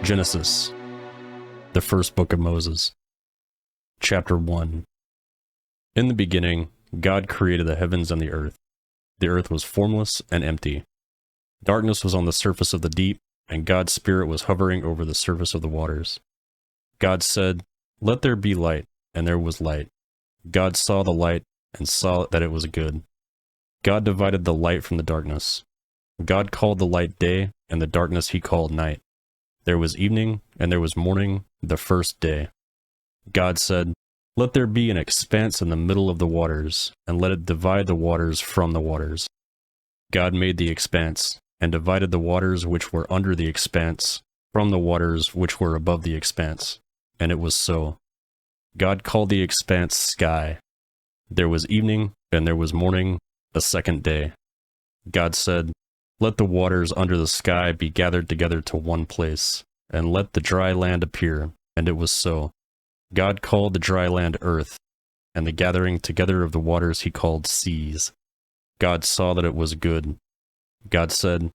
Genesis, the first book of Moses. Chapter 1. In the beginning, God created the heavens and the earth. The earth was formless and empty. Darkness was on the surface of the deep, and God's Spirit was hovering over the surface of the waters. God said, "Let there be light," and there was light. God saw the light and saw that it was good. God divided the light from the darkness. God called the light day, and the darkness he called night. There was evening, and there was morning, the first day. God said, "Let there be an expanse in the middle of the waters, and let it divide the waters from the waters." God made the expanse, and divided the waters which were under the expanse from the waters which were above the expanse. And it was so. God called the expanse sky. There was evening, and there was morning, the second day. God said, "Let the waters under the sky be gathered together to one place, and let the dry land appear." And it was so. God called the dry land earth, and the gathering together of the waters he called seas. God saw that it was good. God said,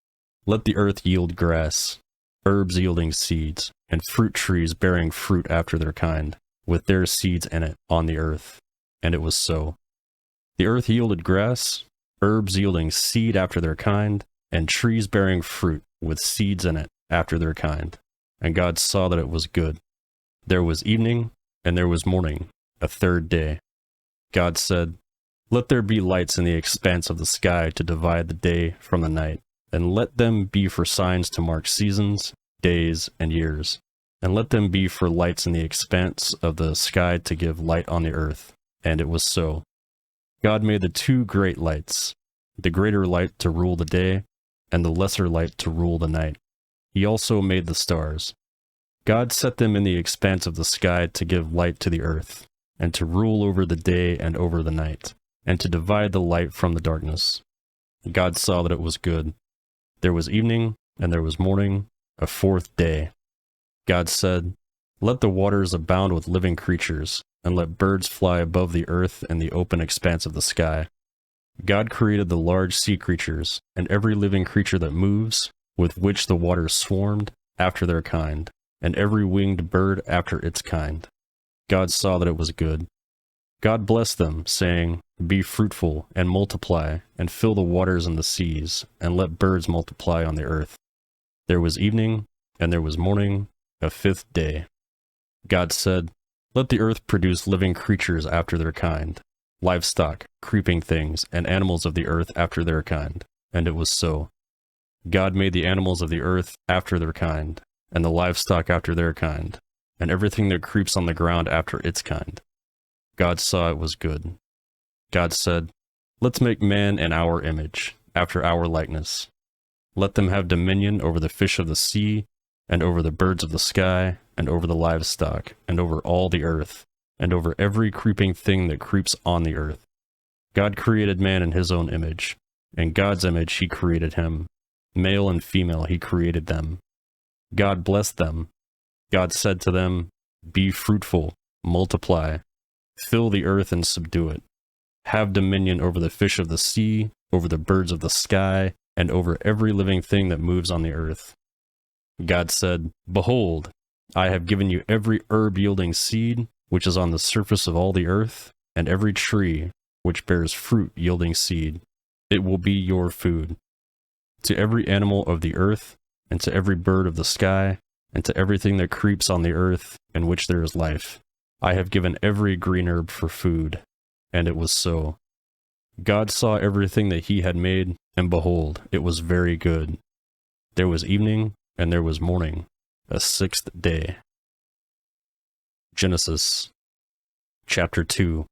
"Let the earth yield grass, herbs yielding seeds, and fruit trees bearing fruit after their kind, with their seeds in it on the earth." And it was so. The earth yielded grass, herbs yielding seed after their kind, and trees bearing fruit with seeds in it after their kind. And God saw that it was good. There was evening, and there was morning, a third day. God said, "Let there be lights in the expanse of the sky to divide the day from the night, and let them be for signs to mark seasons, days, and years, and let them be for lights in the expanse of the sky to give light on the earth." And it was so. God made the two great lights, the greater light to rule the day, and the lesser light to rule the night. He also made the stars. God set them in the expanse of the sky to give light to the earth, and to rule over the day and over the night, and to divide the light from the darkness. God saw that it was good. There was evening, and there was morning, a fourth day. God said, "Let the waters abound with living creatures, and let birds fly above the earth in the open expanse of the sky." God created the large sea creatures, and every living creature that moves, with which the waters swarmed, after their kind, and every winged bird after its kind. God saw that it was good. God blessed them, saying, "Be fruitful, and multiply, and fill the waters and the seas, and let birds multiply on the earth." There was evening, and there was morning, a fifth day. God said, "Let the earth produce living creatures after their kind, livestock, creeping things, and animals of the earth after their kind." And it was so. God made the animals of the earth after their kind, and the livestock after their kind, and everything that creeps on the ground after its kind. God saw it was good. God said, "Let's make man in our image, after our likeness. Let them have dominion over the fish of the sea, and over the birds of the sky, and over the livestock, and over all the earth, and over every creeping thing that creeps on the earth." God created man in his own image. In God's image he created him. Male and female he created them. God blessed them. God said to them, "Be fruitful, multiply, fill the earth and subdue it. Have dominion over the fish of the sea, over the birds of the sky, and over every living thing that moves on the earth." God said, "Behold, I have given you every herb yielding seed, which is on the surface of all the earth, and every tree which bears fruit yielding seed. It will be your food. To every animal of the earth, and to every bird of the sky, and to everything that creeps on the earth, in which there is life, I have given every green herb for food." And it was so. God saw everything that he had made, and behold, it was very good. There was evening, and there was morning, a sixth day. Genesis, chapter 2.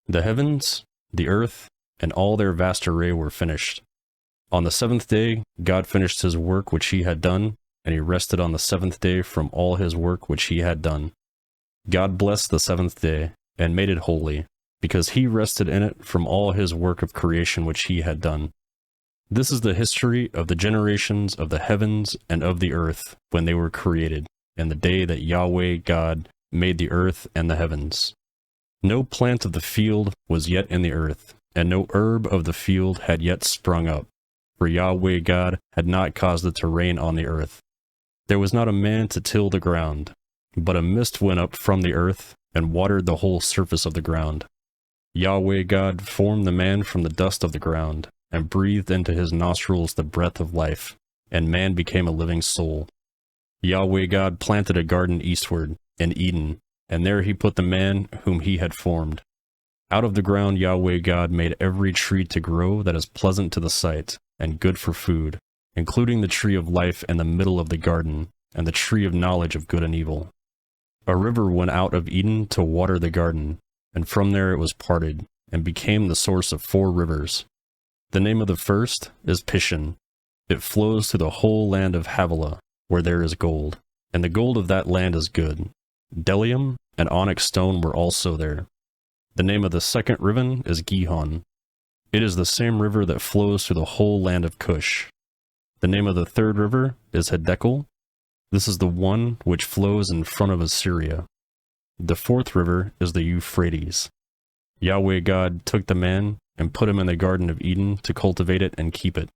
The heavens, the earth, and all their vast array were finished. On the seventh day, God finished his work which he had done, and he rested on the seventh day from all his work which he had done. God blessed the seventh day, and made it holy, because he rested in it from all his work of creation which he had done. This is the history of the generations of the heavens and of the earth when they were created, in the day that Yahweh God made the earth and the heavens. No plant of the field was yet in the earth, and no herb of the field had yet sprung up, for Yahweh God had not caused it to rain on the earth. There was not a man to till the ground, but a mist went up from the earth and watered the whole surface of the ground. Yahweh God formed the man from the dust of the ground, and breathed into his nostrils the breath of life, and man became a living soul. Yahweh God planted a garden eastward, in Eden, and there he put the man whom he had formed. Out of the ground Yahweh God made every tree to grow that is pleasant to the sight, and good for food, including the tree of life in the middle of the garden, and the tree of knowledge of good and evil. A river went out of Eden to water the garden, and from there it was parted, and became the source of 4 rivers. The name of the first is Pishon. It flows through the whole land of Havilah, where there is gold, and the gold of that land is good. Bdellium and onyx stone were also there. The name of the second river is Gihon. It is the same river that flows through the whole land of Cush. The name of the third river is Hiddekel. This is the one which flows in front of Assyria. The fourth river is the Euphrates. Yahweh God took the man and put him in the Garden of Eden to cultivate it and keep it.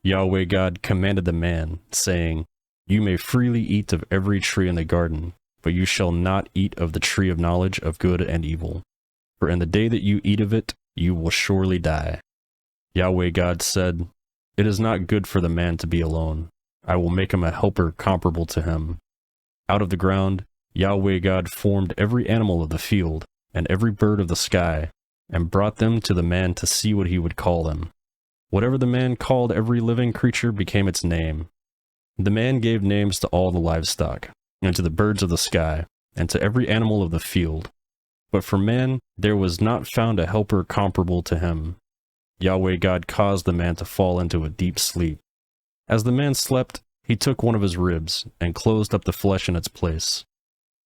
Yahweh God commanded the man, saying, "You may freely eat of every tree in the garden, but you shall not eat of the tree of knowledge of good and evil. For in the day that you eat of it, you will surely die." Yahweh God said, "It is not good for the man to be alone. I will make him a helper comparable to him." Out of the ground, Yahweh God formed every animal of the field, and every bird of the sky, and brought them to the man to see what he would call them. Whatever the man called every living creature became its name. The man gave names to all the livestock, and to the birds of the sky, and to every animal of the field. But for man there was not found a helper comparable to him. Yahweh God caused the man to fall into a deep sleep. As the man slept, he took one of his ribs, and closed up the flesh in its place.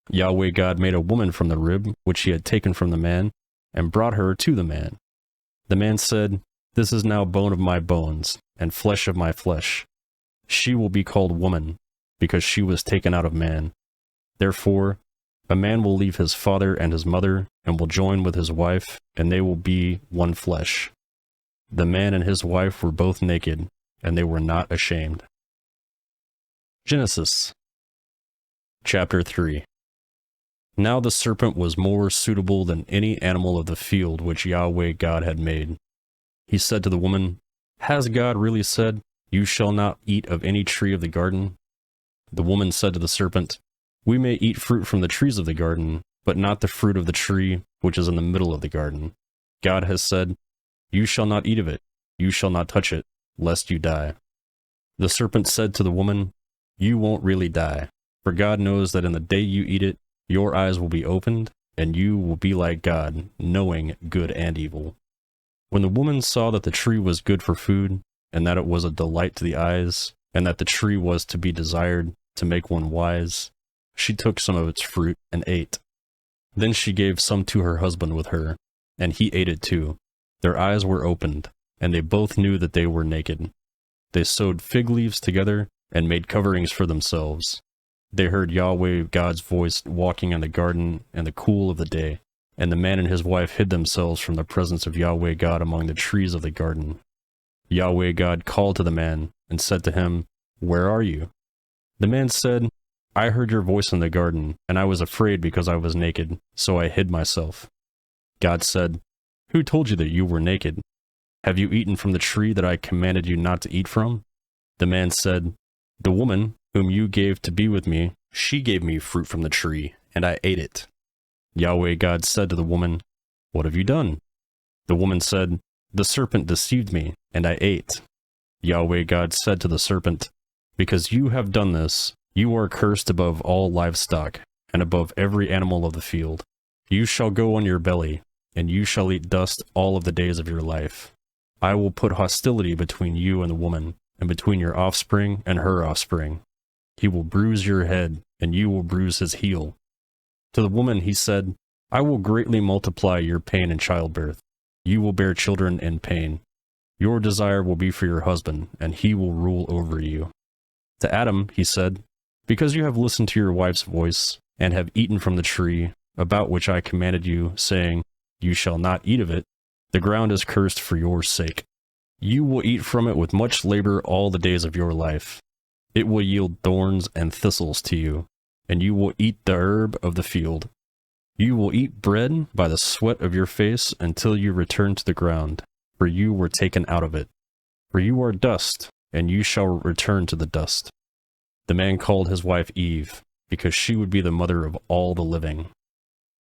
Yahweh God made a woman from the rib which he had taken from the man, and brought her to the man. The man said, "This is now bone of my bones, and flesh of my flesh. She will be called woman, because she was taken out of man. Therefore, a man will leave his father and his mother, and will join with his wife, and they will be one flesh." The man and his wife were both naked, and they were not ashamed. Genesis Chapter 3. Now the serpent was more suitable than any animal of the field which Yahweh God had made. He said to the woman, "Has God really said, 'You shall not eat of any tree of the garden'?" The woman said to the serpent, "We may eat fruit from the trees of the garden, but not the fruit of the tree which is in the middle of the garden. God has said, 'You shall not eat of it, you shall not touch it, lest you die.'" The serpent said to the woman, "You won't really die, for God knows that in the day you eat it, your eyes will be opened, and you will be like God, knowing good and evil." When the woman saw that the tree was good for food, and that it was a delight to the eyes, and that the tree was to be desired to make one wise, she took some of its fruit and ate. Then she gave some to her husband with her, and he ate it too. Their eyes were opened, and they both knew that they were naked. They sewed fig leaves together and made coverings for themselves. They heard Yahweh God's voice walking in the garden in the cool of the day, and the man and his wife hid themselves from the presence of Yahweh God among the trees of the garden. Yahweh God called to the man and said to him, "Where are you?" The man said, "I heard your voice in the garden, and I was afraid because I was naked, so I hid myself." God said, "Who told you that you were naked? Have you eaten from the tree that I commanded you not to eat from?" The man said, "The woman whom you gave to be with me, she gave me fruit from the tree, and I ate it." Yahweh God said to the woman, "What have you done?" The woman said, "The serpent deceived me, and I ate." Yahweh God said to the serpent, "Because you have done this, you are cursed above all livestock, and above every animal of the field. You shall go on your belly, and you shall eat dust all of the days of your life. I will put hostility between you and the woman, and between your offspring and her offspring. He will bruise your head, and you will bruise his heel." To the woman he said, "I will greatly multiply your pain in childbirth. You will bear children in pain. Your desire will be for your husband, and he will rule over you." To Adam he said, "Because you have listened to your wife's voice, and have eaten from the tree, about which I commanded you, saying, 'You shall not eat of it,' the ground is cursed for your sake. You will eat from it with much labor all the days of your life. It will yield thorns and thistles to you, and you will eat the herb of the field. You will eat bread by the sweat of your face until you return to the ground, for you were taken out of it. For you are dust, and you shall return to the dust. The man called his wife Eve, because she would be the mother of all the living.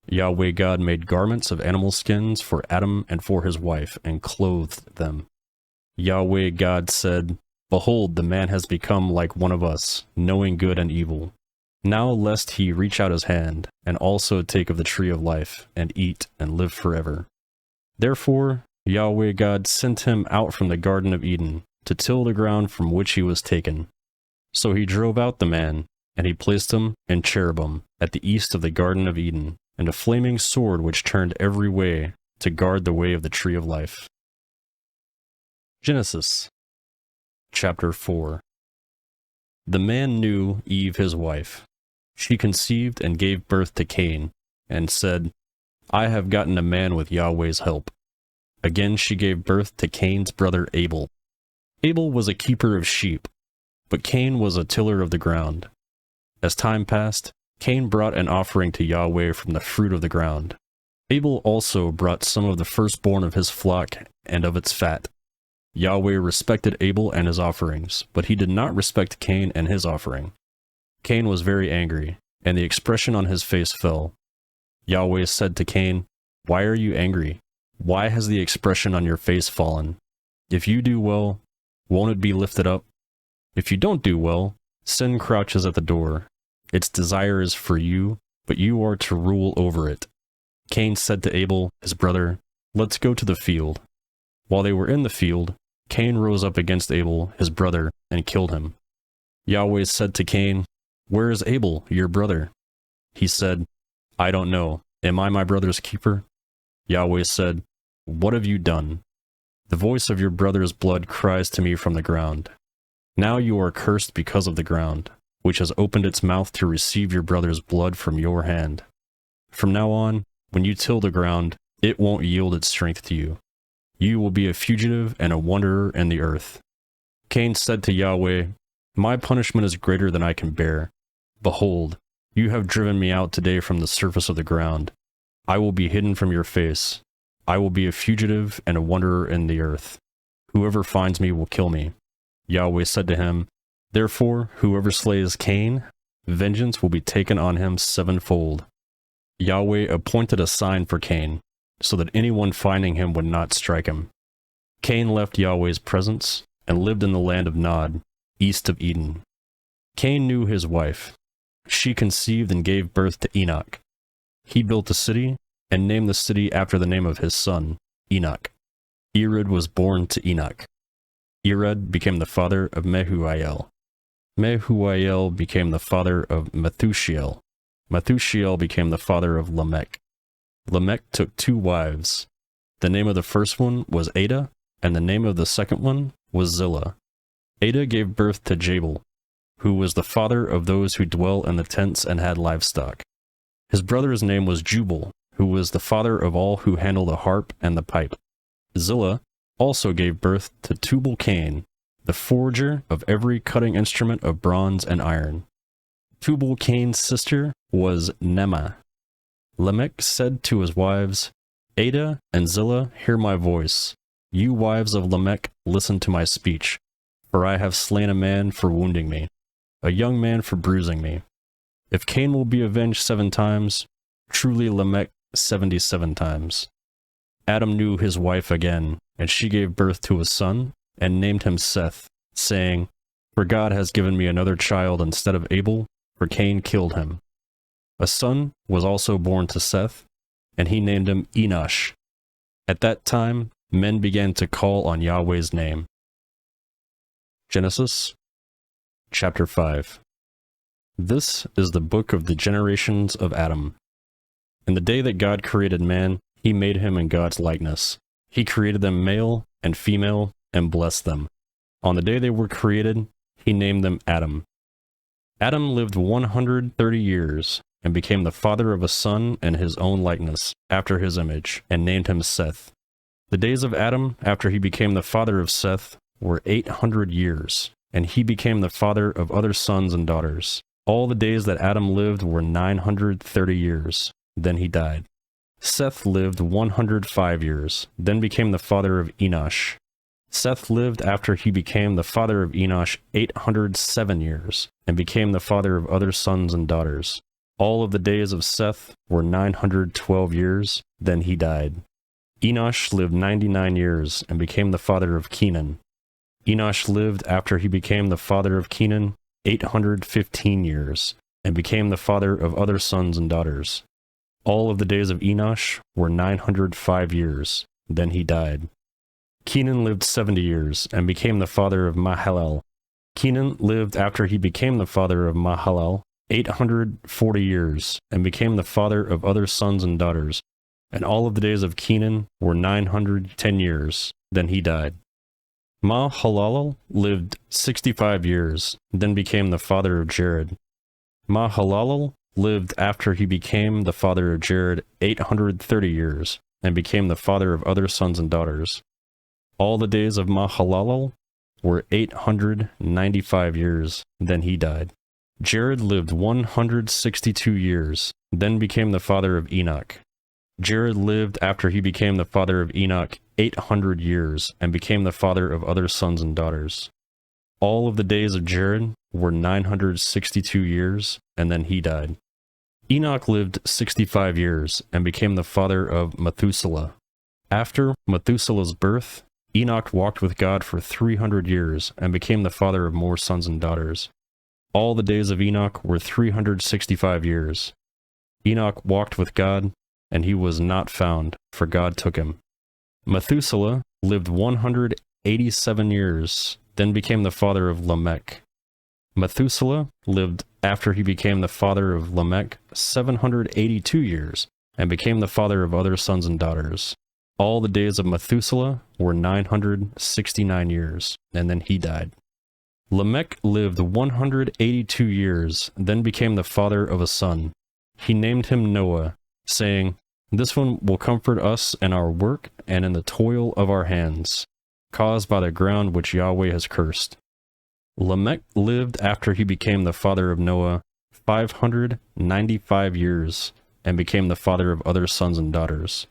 Yahweh God made garments of animal skins for Adam and for his wife, and clothed them. Yahweh God said, Behold, the man has become like one of us, knowing good and evil. Now lest he reach out his hand, and also take of the tree of life, and eat, and live forever. Therefore Yahweh God sent him out from the Garden of Eden, to till the ground from which he was taken. So he drove out the man, and he placed him in cherubim at the east of the Garden of Eden, and a flaming sword which turned every way to guard the way of the tree of life. Genesis Chapter 4. The man knew Eve his wife. She conceived and gave birth to Cain, and said, I have gotten a man with Yahweh's help. Again she gave birth to Cain's brother Abel. Abel was a keeper of sheep, but Cain was a tiller of the ground. As time passed, Cain brought an offering to Yahweh from the fruit of the ground. Abel also brought some of the firstborn of his flock and of its fat. Yahweh respected Abel and his offerings, but he did not respect Cain and his offering. Cain was very angry, and the expression on his face fell. Yahweh said to Cain, Why are you angry? Why has the expression on your face fallen? If you do well, won't it be lifted up? If you don't do well, sin crouches at the door. Its desire is for you, but you are to rule over it. Cain said to Abel, his brother, Let's go to the field. While they were in the field, Cain rose up against Abel, his brother, and killed him. Yahweh said to Cain, Where is Abel, your brother? He said, I don't know. Am I my brother's keeper? Yahweh said, What have you done? The voice of your brother's blood cries to me from the ground. Now you are cursed because of the ground, which has opened its mouth to receive your brother's blood from your hand. From now on, when you till the ground, it won't yield its strength to you. You will be a fugitive and a wanderer in the earth. Cain said to Yahweh, My punishment is greater than I can bear. Behold, you have driven me out today from the surface of the ground. I will be hidden from your face. I will be a fugitive and a wanderer in the earth. Whoever finds me will kill me. Yahweh said to him, Therefore, whoever slays Cain, vengeance will be taken on him sevenfold. Yahweh appointed a sign for Cain, so that anyone finding him would not strike him. Cain left Yahweh's presence and lived in the land of Nod, east of Eden. Cain knew his wife. She conceived and gave birth to Enoch. He built a city and named the city after the name of his son, Enoch. Irad was born to Enoch. Irad became the father of Mehujael. Mehujael became the father of Methushael. Methushael became the father of Lamech. Lamech took 2 wives. The name of the first one was Ada, and the name of the second one was Zillah. Ada gave birth to Jabal, who was the father of those who dwell in the tents and had livestock. His brother's name was Jubal, who was the father of all who handle the harp and the pipe. Zillah also gave birth to Tubal-Cain, the forger of every cutting instrument of bronze and iron. Tubal-Cain's sister was Nema. Lamech said to his wives, Ada and Zillah, hear my voice. You wives of Lamech, listen to my speech. For I have slain a man for wounding me, a young man for bruising me. If Cain will be avenged 7 times, truly Lamech 77 times. Adam knew his wife again, and she gave birth to a son, and named him Seth, saying, For God has given me another child instead of Abel, for Cain killed him. A son was also born to Seth, and he named him Enosh. At that time, men began to call on Yahweh's name. Genesis chapter 5. This is the book of the generations of Adam. In the day that God created man, he made him in God's likeness. He created them male and female and blessed them. On the day they were created, he named them Adam. Adam lived 130 years and became the father of a son in his own likeness, after his image, and named him Seth. The days of Adam, after he became the father of Seth, were 800 years, and he became the father of other sons and daughters. All the days that Adam lived were 930 years. Then he died. Seth lived 105 years, then became the father of Enosh. Seth lived after he became the father of Enosh 807 years, and became the father of other sons and daughters. All of the days of Seth were 912 years, then he died. Enosh lived 99 years, and became the father of Kenan. Enosh lived after he became the father of Kenan 815 years, and became the father of other sons and daughters. All of the days of Enosh were 905 years, then he died. Kenan lived 70 years, and became the father of Mahalalel. Kenan lived after he became the father of Mahalalel 840 years, and became the father of other sons and daughters. And all of the days of Kenan were 910 years, then he died. Mahalalel lived 65 years, then became the father of Jared. Mahalalel lived after he became the father of Jared 830 years, and became the father of other sons and daughters. All the days of Mahalalel were 895 years, then he died. Jared lived 162 years, then became the father of Enoch. Jared lived after he became the father of Enoch 800 years, and became the father of other sons and daughters. All of the days of Jared were 962 years, and then he died. Enoch lived 65 years, and became the father of Methuselah. After Methuselah's birth, Enoch walked with God for 300 years, and became the father of more sons and daughters. All the days of Enoch were 365 years. Enoch walked with God, and he was not found, for God took him. Methuselah lived 187 years, then became the father of Lamech. Methuselah lived after he became the father of Lamech 782 years, and became the father of other sons and daughters. All the days of Methuselah were 969 years, and then he died. Lamech lived 182 years, then became the father of a son. He named him Noah, saying, "This one will comfort us in our work and in the toil of our hands, caused by the ground which Yahweh has cursed." Lamech lived after he became the father of Noah 595 years, and became the father of other sons and daughters.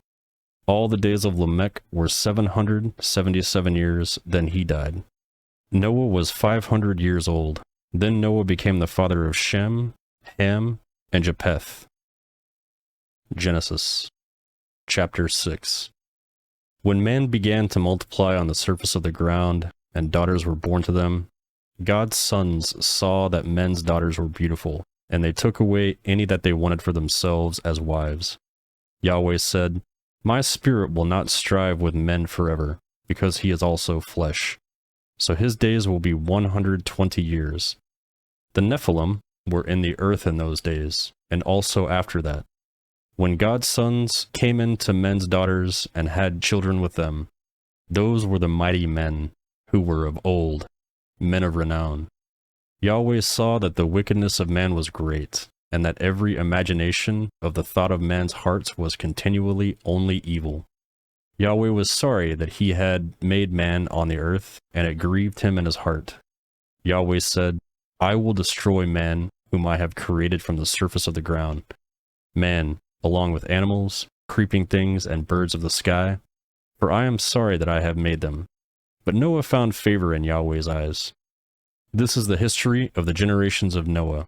All the days of Lamech were 777 years, then he died. Noah was 500 years old. Then Noah became the father of Shem, Ham, and Japheth. Genesis chapter 6. When man began to multiply on the surface of the ground, and daughters were born to them, God's sons saw that men's daughters were beautiful, and they took away any that they wanted for themselves as wives. Yahweh said, "My spirit will not strive with men forever, because he is also flesh. So his days will be 120 years. The Nephilim were in the earth in those days, and also after that. When God's sons came into men's daughters and had children with them, those were the mighty men who were of old, men of renown. Yahweh saw that the wickedness of man was great, and that every imagination of the thought of man's hearts was continually only evil. Yahweh was sorry that he had made man on the earth, and it grieved him in his heart. Yahweh said, "I will destroy man, whom I have created from the surface of the ground, man, along with animals, creeping things, and birds of the sky, for I am sorry that I have made them." But Noah found favor in Yahweh's eyes. This is the history of the generations of Noah.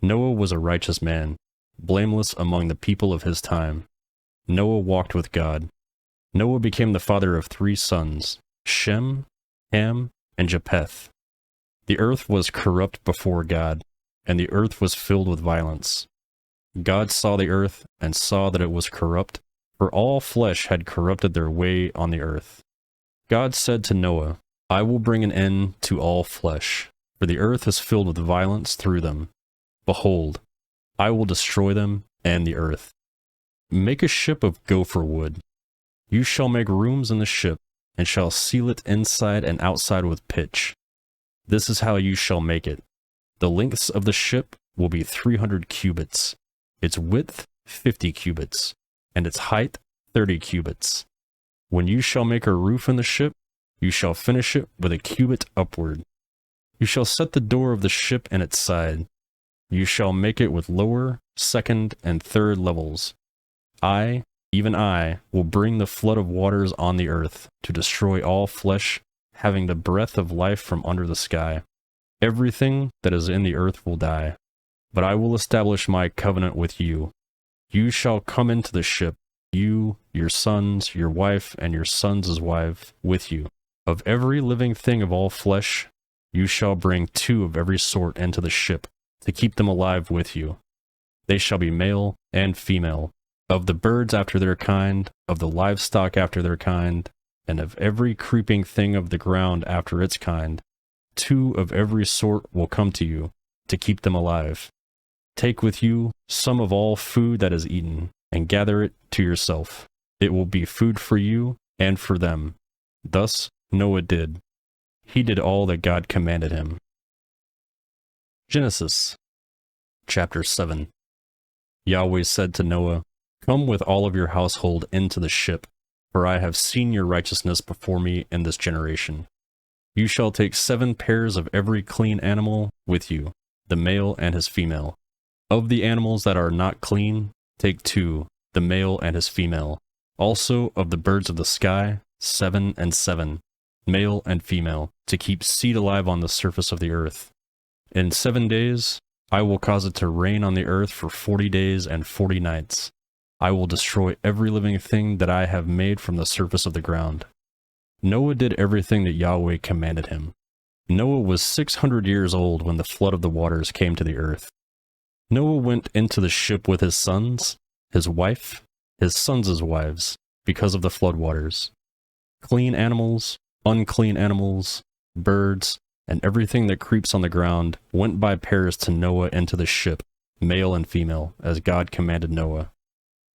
Noah was a righteous man, blameless among the people of his time. Noah walked with God. Noah became the father of 3 sons, Shem, Ham, and Japheth. The earth was corrupt before God, and the earth was filled with violence. God saw the earth, and saw that it was corrupt, for all flesh had corrupted their way on the earth. God said to Noah, "I will bring an end to all flesh, for the earth is filled with violence through them. Behold, I will destroy them and the earth. Make a ship of gopher wood. You shall make rooms in the ship, and shall seal it inside and outside with pitch. This is how you shall make it. The lengths of the ship will be 300 cubits, its width 50 cubits, and its height 30 cubits. When you shall make a roof in the ship, you shall finish it with a cubit upward. You shall set the door of the ship in its side. You shall make it with lower, second, and third levels. I, even I, will bring the flood of waters on the earth to destroy all flesh having the breath of life from under the sky. Everything that is in the earth will die. But I will establish my covenant with you. You shall come into the ship, you, your sons, your wife, and your sons' wife with you. Of every living thing of all flesh, you shall bring 2 of every sort into the ship, to keep them alive with you. They shall be male and female, of the birds after their kind, of the livestock after their kind, and of every creeping thing of the ground after its kind. 2 of every sort will come to you, to keep them alive. Take with you some of all food that is eaten, and gather it to yourself. It will be food for you and for them. Thus Noah did. He did all that God commanded him. Genesis chapter 7. Yahweh said to Noah, "Come with all of your household into the ship, for I have seen your righteousness before me in this generation. You shall take 7 pairs of every clean animal with you, the male and his female. Of the animals that are not clean, take 2, the male and his female. Also of the birds of the sky, 7 and 7, male and female, to keep seed alive on the surface of the earth. In 7 days I will cause it to rain on the earth for 40 days and 40 nights. I will destroy every living thing that I have made from the surface of the ground." Noah did everything that Yahweh commanded him. Noah was 600 years old when the flood of the waters came to the earth. Noah went into the ship with his sons, his wife, his sons' wives, because of the flood waters. Clean animals, unclean animals, birds, and everything that creeps on the ground went by pairs to Noah into the ship, male and female, as God commanded Noah.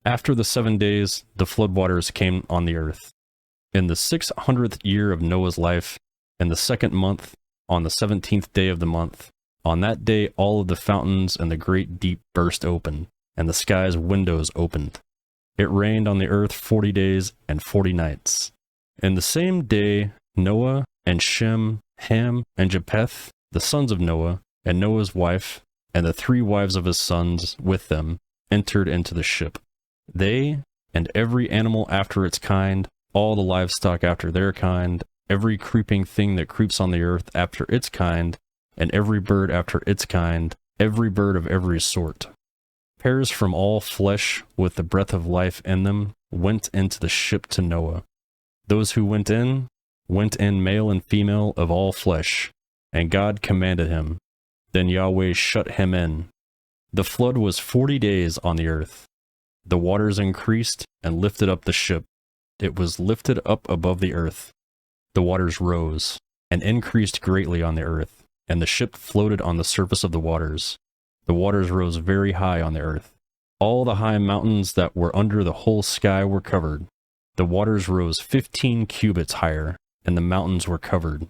After the 7 days, the flood waters came on the earth. In the 600th year of Noah's life, in the 2nd month, on the 17th day of the month, on that day all of the fountains and the great deep burst open, and the sky's windows opened. It rained on the earth 40 days and 40 nights. In the same day, Noah and Shem, Ham, and Japheth, the sons of Noah, and Noah's wife, and the 3 wives of his sons with them, entered into the ship. They, and every animal after its kind, all the livestock after their kind, every creeping thing that creeps on the earth after its kind, and every bird after its kind, every bird of every sort. Pairs from all flesh with the breath of life in them went into the ship to Noah. Those who went in male and female of all flesh, and God commanded him. Then Yahweh shut him in. The flood was 40 days on the earth. The waters increased and lifted up the ship. It was lifted up above the earth. The waters rose and increased greatly on the earth, and the ship floated on the surface of the waters. The waters rose very high on the earth. All the high mountains that were under the whole sky were covered. The waters rose 15 cubits higher, and the mountains were covered.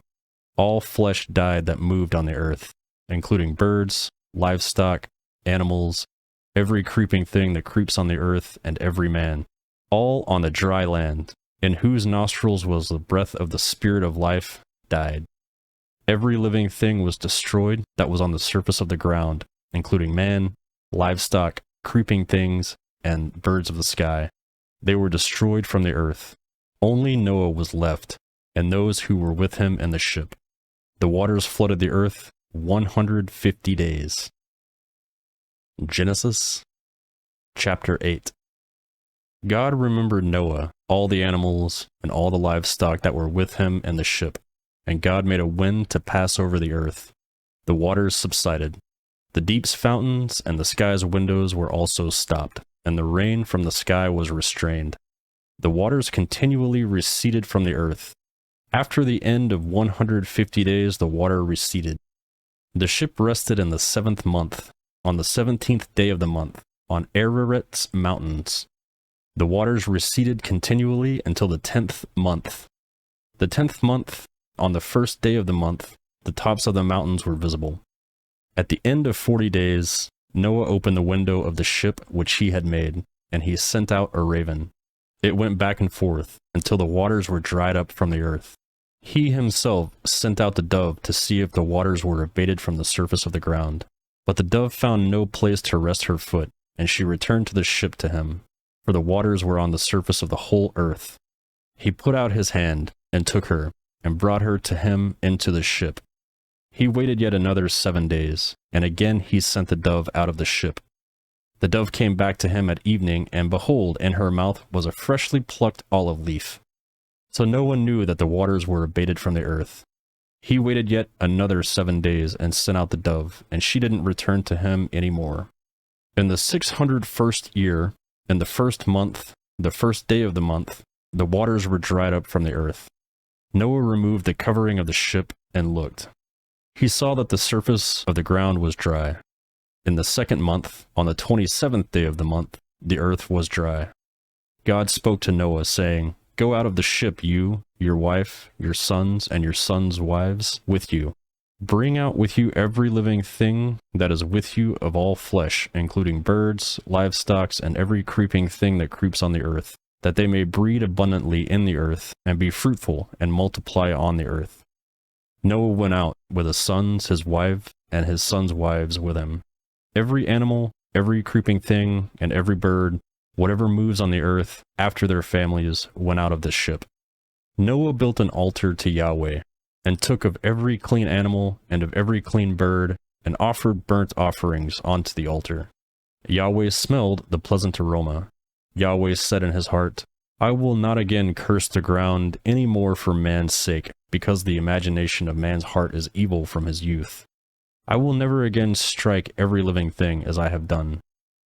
All flesh died that moved on the earth, including birds, livestock, animals, every creeping thing that creeps on the earth, and every man. All on the dry land, in whose nostrils was the breath of the spirit of life, died. Every living thing was destroyed that was on the surface of the ground, including man, livestock, creeping things, and birds of the sky. They were destroyed from the earth. Only Noah was left, and those who were with him in the ship. The waters flooded the earth 150 days. Genesis chapter 8. God remembered Noah, all the animals, and all the livestock that were with him in the ship, and God made a wind to pass over the earth. The waters subsided. The deep's fountains and the sky's windows were also stopped, and the rain from the sky was restrained. The waters continually receded from the earth. After the end of 150 days, the water receded. The ship rested in the 7th month, on the 17th day of the month, on Ararat's mountains. The waters receded continually until the 10th month. The 10th month, on the 1st day of the month, the tops of the mountains were visible. At the end of 40 days, Noah opened the window of the ship which he had made, and he sent out a raven. It went back and forth until the waters were dried up from the earth. He himself sent out the dove to see if the waters were abated from the surface of the ground. But the dove found no place to rest her foot, and she returned to the ship to him, for the waters were on the surface of the whole earth. He put out his hand, and took her, and brought her to him into the ship. He waited yet another 7 days, and again he sent the dove out of the ship. The dove came back to him at evening, and behold, in her mouth was a freshly plucked olive leaf. So no one knew that the waters were abated from the earth. He waited yet another 7 days, and sent out the dove, and she didn't return to him any more. In the 601st year, in the 1st month, the 1st day of the month, the waters were dried up from the earth. Noah removed the covering of the ship and looked. He saw that the surface of the ground was dry. In the 2nd month, on the 27th day of the month, the earth was dry. God spoke to Noah, saying, "Go out of the ship, you, your wife, your sons, and your sons' wives with you. Bring out with you every living thing that is with you of all flesh, including birds, livestock, and every creeping thing that creeps on the earth, that they may breed abundantly in the earth, and be fruitful, and multiply on the earth." Noah went out with his sons, his wife, and his sons' wives with him. Every animal, every creeping thing, and every bird, whatever moves on the earth, after their families, went out of the ship. Noah built an altar to Yahweh, and took of every clean animal, and of every clean bird, and offered burnt offerings onto the altar. Yahweh smelled the pleasant aroma. Yahweh said in his heart, "I will not again curse the ground any more for man's sake, because the imagination of man's heart is evil from his youth. I will never again strike every living thing as I have done.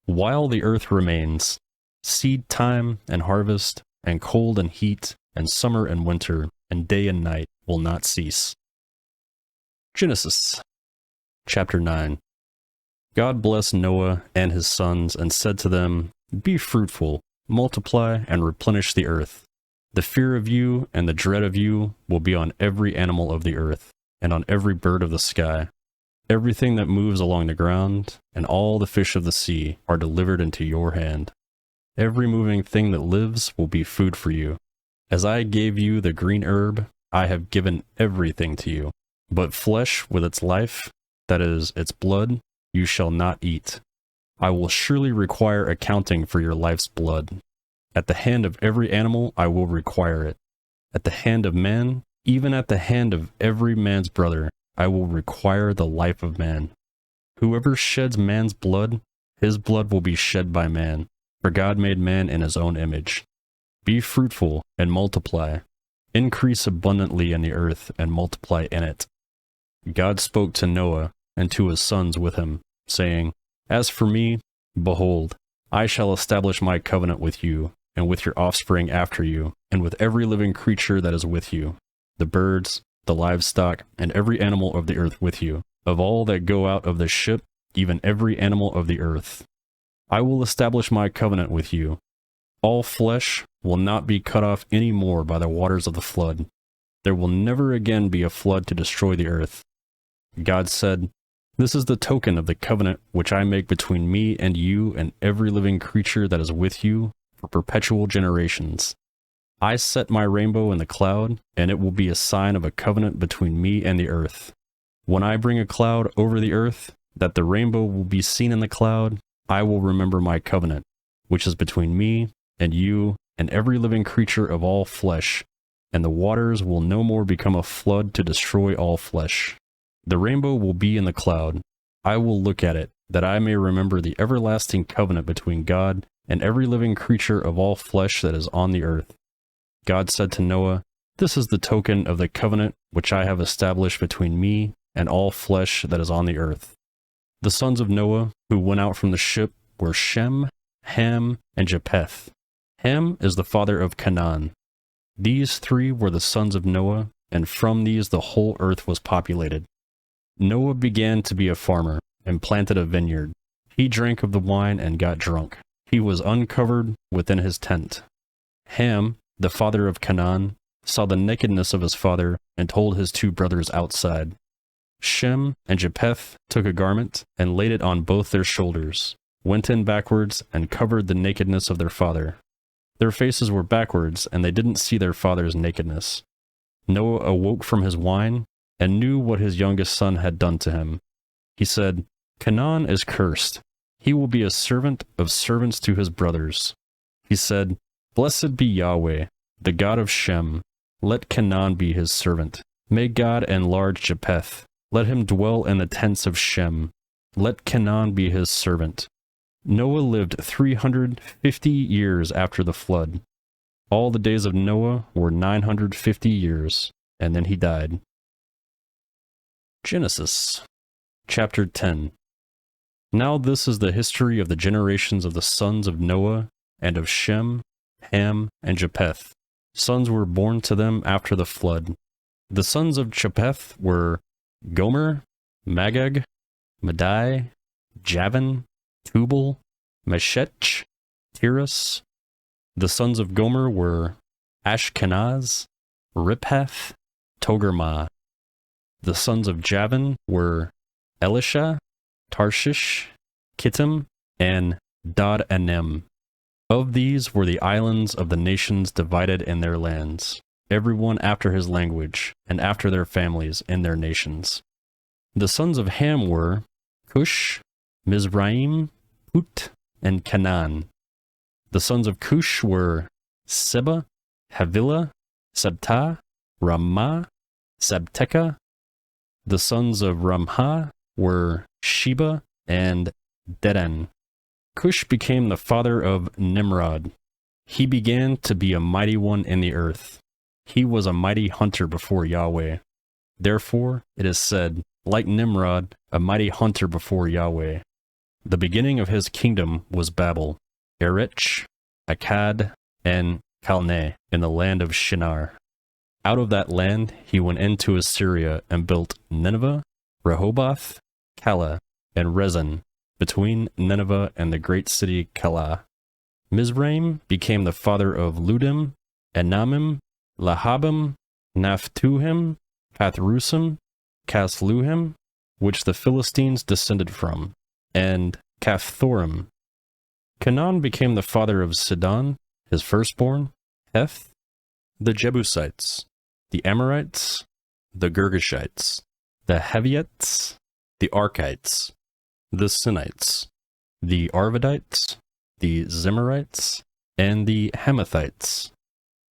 While the earth remains, seed time and harvest, and cold and heat, and summer and winter, and day and night will not cease." Genesis chapter 9. God blessed Noah and his sons, and said to them, "Be fruitful, multiply, and replenish the earth. The fear of you and the dread of you will be on every animal of the earth, and on every bird of the sky. Everything that moves along the ground, and all the fish of the sea are delivered into your hand. Every moving thing that lives will be food for you. As I gave you the green herb, I have given everything to you. But flesh with its life, that is, its blood, you shall not eat. I will surely require accounting for your life's blood. At the hand of every animal I will require it. At the hand of man, even at the hand of every man's brother, I will require the life of man. Whoever sheds man's blood, his blood will be shed by man, for God made man in his own image. Be fruitful and multiply. Increase abundantly in the earth and multiply in it." God spoke to Noah and to his sons with him, saying, "As for me, behold, I shall establish my covenant with you, and with your offspring after you, and with every living creature that is with you, the birds, the livestock, and every animal of the earth with you, of all that go out of the ship, even every animal of the earth. I will establish my covenant with you. All flesh will not be cut off any more by the waters of the flood. There will never again be a flood to destroy the earth." God said, "This is the token of the covenant which I make between me and you and every living creature that is with you for perpetual generations. I set my rainbow in the cloud, and it will be a sign of a covenant between me and the earth. When I bring a cloud over the earth, that the rainbow will be seen in the cloud, I will remember my covenant, which is between me and you and every living creature of all flesh, and the waters will no more become a flood to destroy all flesh. The rainbow will be in the cloud. I will look at it, that I may remember the everlasting covenant between God and every living creature of all flesh that is on the earth." God said to Noah, "This is the token of the covenant which I have established between me and all flesh that is on the earth." The sons of Noah who went out from the ship were Shem, Ham, and Japheth. Ham is the father of Canaan. These three were the sons of Noah, and from these the whole earth was populated. Noah began to be a farmer, and planted a vineyard. He drank of the wine and got drunk. He was uncovered within his tent. Ham, the father of Canaan, saw the nakedness of his father, and told his two brothers outside. Shem and Japheth took a garment, and laid it on both their shoulders, went in backwards, and covered the nakedness of their father. Their faces were backwards, and they didn't see their father's nakedness. Noah awoke from his wine and knew what his youngest son had done to him. He said, Canaan is cursed. He will be a servant of servants to his brothers. He said, Blessed be Yahweh, the God of Shem. Let Canaan be his servant. May God enlarge Japheth. Let him dwell in the tents of Shem. Let Canaan be his servant. Noah lived 350 years after the flood. All the days of Noah were 950 years, and then he died. Genesis, chapter 10. Now this is the history of the generations of the sons of Noah, and of Shem, Ham, and Japheth. Sons were born to them after the flood. The sons of Japheth were Gomer, Magog, Madai, Javan, Tubal, Meshech, Tiras. The sons of Gomer were Ashkenaz, Riphath, Togarmah. The sons of Javan were Elisha, Tarshish, Kittim, and Dod-anem. Of these were the islands of the nations divided in their lands, everyone after his language, and after their families in their nations. The sons of Ham were Cush, Mizraim, Put, and Canaan. The sons of Cush were Seba, Havilah, Sabta, Ramah, Sabteka. The sons of Ramah were Sheba and Dedan. Cush became the father of Nimrod. He began to be a mighty one in the earth. He was a mighty hunter before Yahweh. Therefore, it is said, like Nimrod, a mighty hunter before Yahweh. The beginning of his kingdom was Babel, Erech, Akkad, and Calneh in the land of Shinar. Out of that land he went into Assyria and built Nineveh, Rehoboth, Calah, and Rezin, between Nineveh and the great city Calah. Mizraim became the father of Ludim, Enamim, Lahabim, Naphtuhim, Pathrusim, Casluhim, which the Philistines descended from, and Caphthorim. Canaan became the father of Sidon, his firstborn, Heth, the Jebusites, the Amorites, the Girgashites, the Hevites, the Archites, the Sinites, the Arvadites, the Zemarites, and the Hamathites.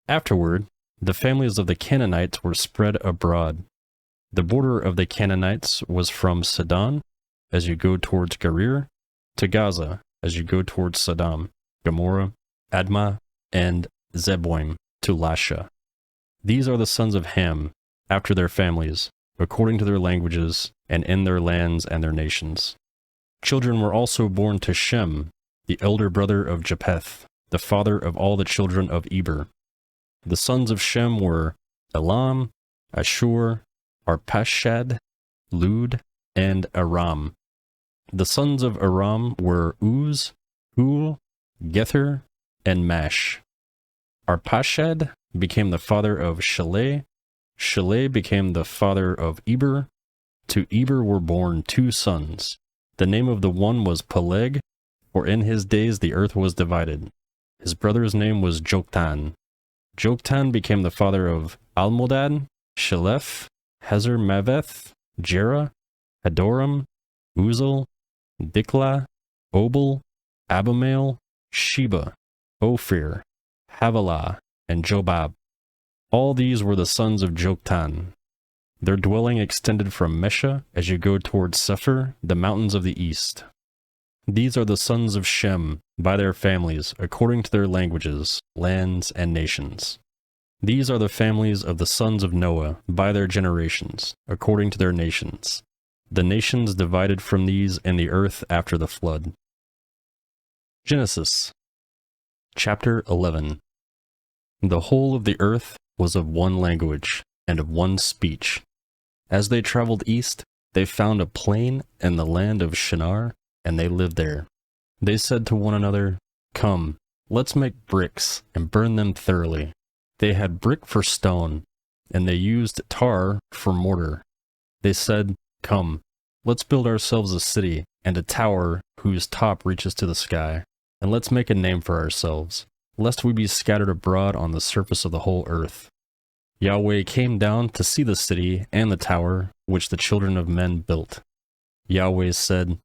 Afterward, the families of the Canaanites were spread abroad. The border of the Canaanites was from Sidon, as you go towards Gerar, to Gaza, as you go towards Sodom, Gomorrah, Admah, and Zeboim, to Lasha. These are the sons of Ham, after their families, according to their languages, and in their lands and their nations. Children were also born to Shem, the elder brother of Japheth, the father of all the children of Eber. The sons of Shem were Elam, Ashur, Arpachshad, Lud, and Aram. The sons of Aram were Uz, Hul, Gether, and Mash. Arpachshad became the father of Shaleh. Shaleh became the father of Eber. To Eber were born 2 sons. The name of the one was Peleg, for in his days the earth was divided. His brother's name was Joktan. Joktan became the father of Almodad, Shelef, Hezer Maveth, Jerah, Hadoram, Uzel, Diklah, Obal, Abimael, Sheba, Ophir, Havilah, and Jobab. All these were the sons of Joktan. Their dwelling extended from Mesha as you go towards Sephir, the mountains of the east. These are the sons of Shem, by their families, according to their languages, lands, and nations. These are the families of the sons of Noah, by their generations, according to their nations. The nations divided from these in the earth after the flood. Genesis, chapter 11. The whole of the earth was of one language, and of one speech. As they traveled east, they found a plain in the land of Shinar, and they lived there. They said to one another, "Come, let's make bricks and burn them thoroughly." They had brick for stone, and they used tar for mortar. They said, "Come, let's build ourselves a city and a tower whose top reaches to the sky, and let's make a name for ourselves, lest we be scattered abroad on the surface of the whole earth." Yahweh came down to see the city and the tower which the children of men built. Yahweh said,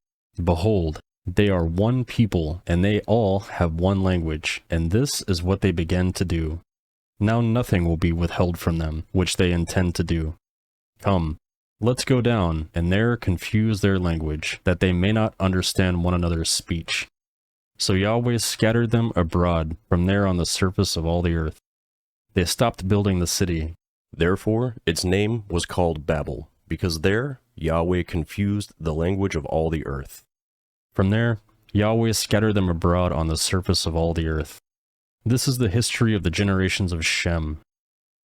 Behold, they are one people, and they all have one language, and this is what they began to do. Now nothing will be withheld from them, which they intend to do. Come, let's go down, and there confuse their language, that they may not understand one another's speech. So Yahweh scattered them abroad from there on the surface of all the earth. They stopped building the city. Therefore its name was called Babel, because there Yahweh confused the language of all the earth. From there, Yahweh scattered them abroad on the surface of all the earth. This is the history of the generations of Shem.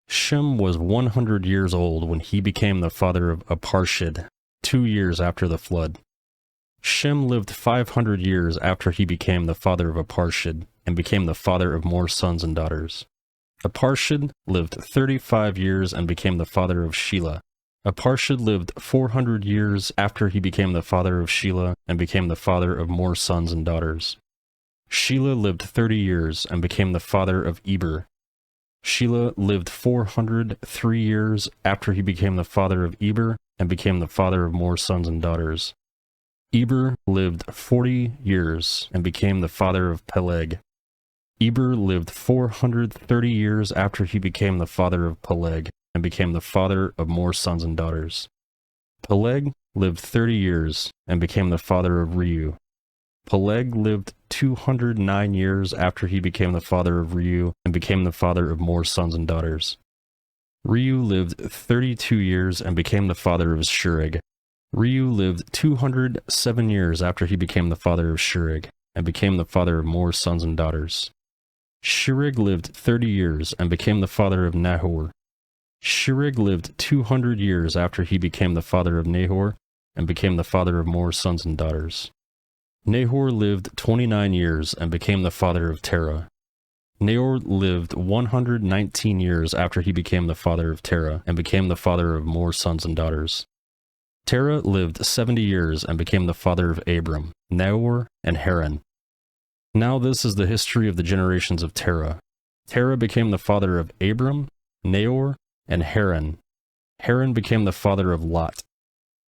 Shem was 100 years old when he became the father of Arpachshad, 2 years after the flood. Shem lived 500 years after he became the father of Arpachshad, and became the father of more sons and daughters. Arpachshad lived 35 years and became the father of Shelah. Arpachshad lived 400 years after he became the father of Shelah, and became the father of more sons and daughters. Shelah lived 30 years and became the father of Eber. Shelah lived 403 years after he became the father of Eber, and became the father of more sons and daughters. Eber lived 40 years and became the father of Peleg. Eber lived 430 years after he became the father of Peleg, and became the father of more sons and daughters. Peleg lived 30 years and became the father of Reu. Peleg lived 209 years after he became the father of Reu, and became the father of more sons and daughters. Reu lived 32 years and became the father of Shureg. Reu lived 207 years after he became the father of Shureg, and became the father of more sons and daughters. Shureg lived 30 years and became the father of Nahor. Shureg lived 200 years after he became the father of Nahor, and became the father of more sons and daughters. Nahor lived 29 years and became the father of Terah. Nahor lived 119 years after he became the father of Terah, and became the father of more sons and daughters. Terah lived 70 years and became the father of Abram, Nahor, and Haran. Now this is the history of the generations of Terah. Terah became the father of Abram, Nahor, and Haran. Haran became the father of Lot.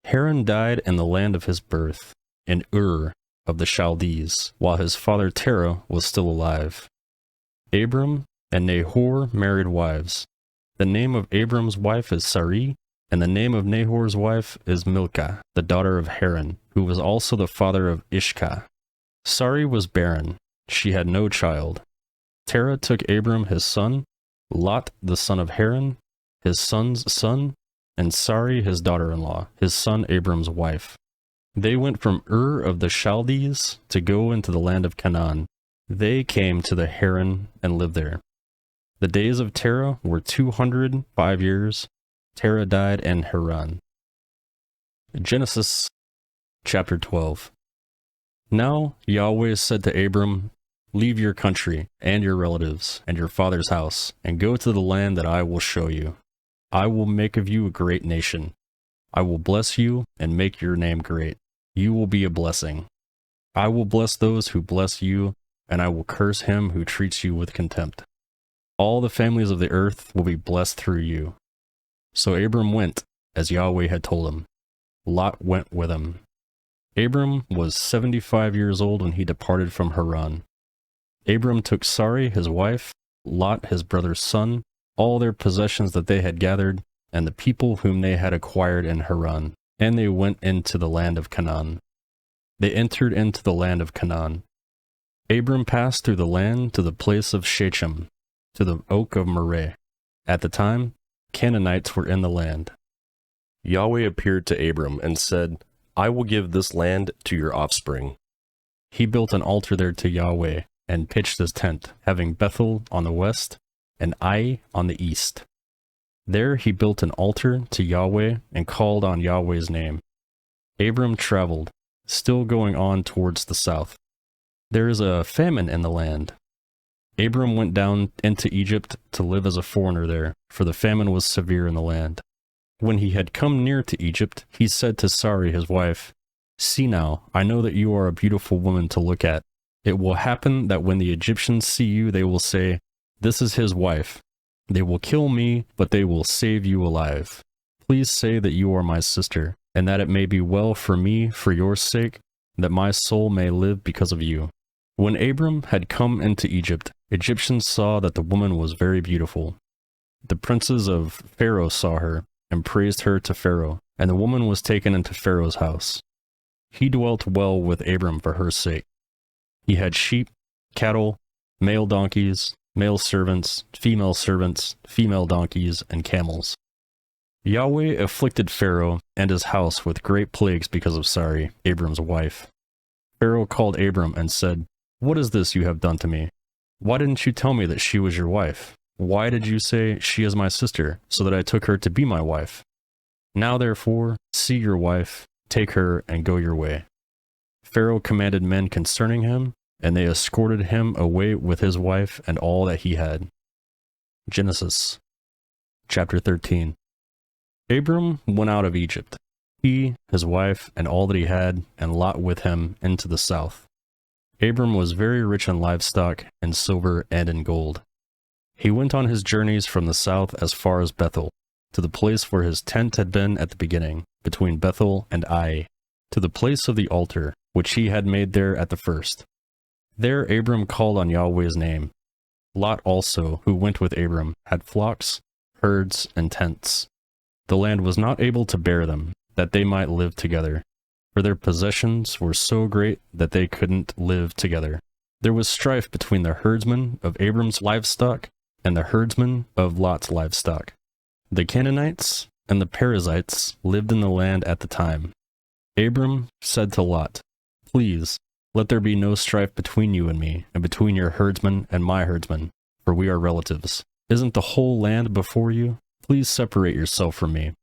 Haran died in the land of his birth, in Ur of the Chaldees, while his father Terah was still alive. Abram and Nahor married wives. The name of Abram's wife is Sarai, and the name of Nahor's wife is Milcah, the daughter of Haran, who was also the father of Ishkah. Sarai was barren. She had no child. Terah took Abram his son, Lot the son of Haran, his son's son, and Sarai his daughter-in-law, his son Abram's wife. They went from Ur of the Chaldees to go into the land of Canaan. They came to the Haran and lived there. The days of Terah were 205 years. Terah died in Haran. Genesis chapter 12. Now Yahweh said to Abram, Leave your country and your relatives and your father's house, and go to the land that I will show you. I will make of you a great nation. I will bless you and make your name great. You will be a blessing. I will bless those who bless you, and I will curse him who treats you with contempt. All the families of the earth will be blessed through you. So Abram went, as Yahweh had told him. Lot went with him. Abram was 75 years old when he departed from Haran. Abram took Sarai his wife, Lot his brother's son, all their possessions that they had gathered, and the people whom they had acquired in Haran, and they went into the land of Canaan. They entered into the land of Canaan. Abram passed through the land to the place of Shechem, to the oak of Moreh. At the time, Canaanites were in the land. Yahweh appeared to Abram and said, I will give this land to your offspring. He built an altar there to Yahweh, and pitched his tent, having Bethel on the west, and Ai on the east. There he built an altar to Yahweh, and called on Yahweh's name. Abram traveled, still going on towards the south. There is a famine in the land. Abram went down into Egypt to live as a foreigner there, for the famine was severe in the land. When he had come near to Egypt, he said to Sarai his wife, See now, I know that you are a beautiful woman to look at. It will happen that when the Egyptians see you, they will say, This is his wife. They will kill me, but they will save you alive. Please say that you are my sister, and that it may be well for me for your sake, that my soul may live because of you." When Abram had come into Egypt, Egyptians saw that the woman was very beautiful. The princes of Pharaoh saw her, and praised her to Pharaoh, and the woman was taken into Pharaoh's house. He dwelt well with Abram for her sake. He had sheep, cattle, male donkeys, male servants, female donkeys, and camels. Yahweh afflicted Pharaoh and his house with great plagues because of Sarai, Abram's wife. Pharaoh called Abram and said, "What is this you have done to me? Why didn't you tell me that she was your wife? Why did you say, 'She is my sister,' so that I took her to be my wife? Now therefore, see your wife, take her, and go your way." Pharaoh commanded men concerning him, and they escorted him away with his wife and all that he had. Genesis chapter 13. Abram went out of Egypt, he, his wife, and all that he had, and Lot with him, into the south. Abram was very rich in livestock, in silver, and in gold. He went on his journeys from the south as far as Bethel, to the place where his tent had been at the beginning, between Bethel and Ai, to the place of the altar, which he had made there at the first. There Abram called on Yahweh's name. Lot also, who went with Abram, had flocks, herds, and tents. The land was not able to bear them, that they might live together, for their possessions were so great that they couldn't live together. There was strife between the herdsmen of Abram's livestock and the herdsmen of Lot's livestock. The Canaanites and the Perizzites lived in the land at the time. Abram said to Lot, "Please, let there be no strife between you and me, and between your herdsmen and my herdsmen, for we are relatives. Isn't the whole land before you? Please separate yourself from me.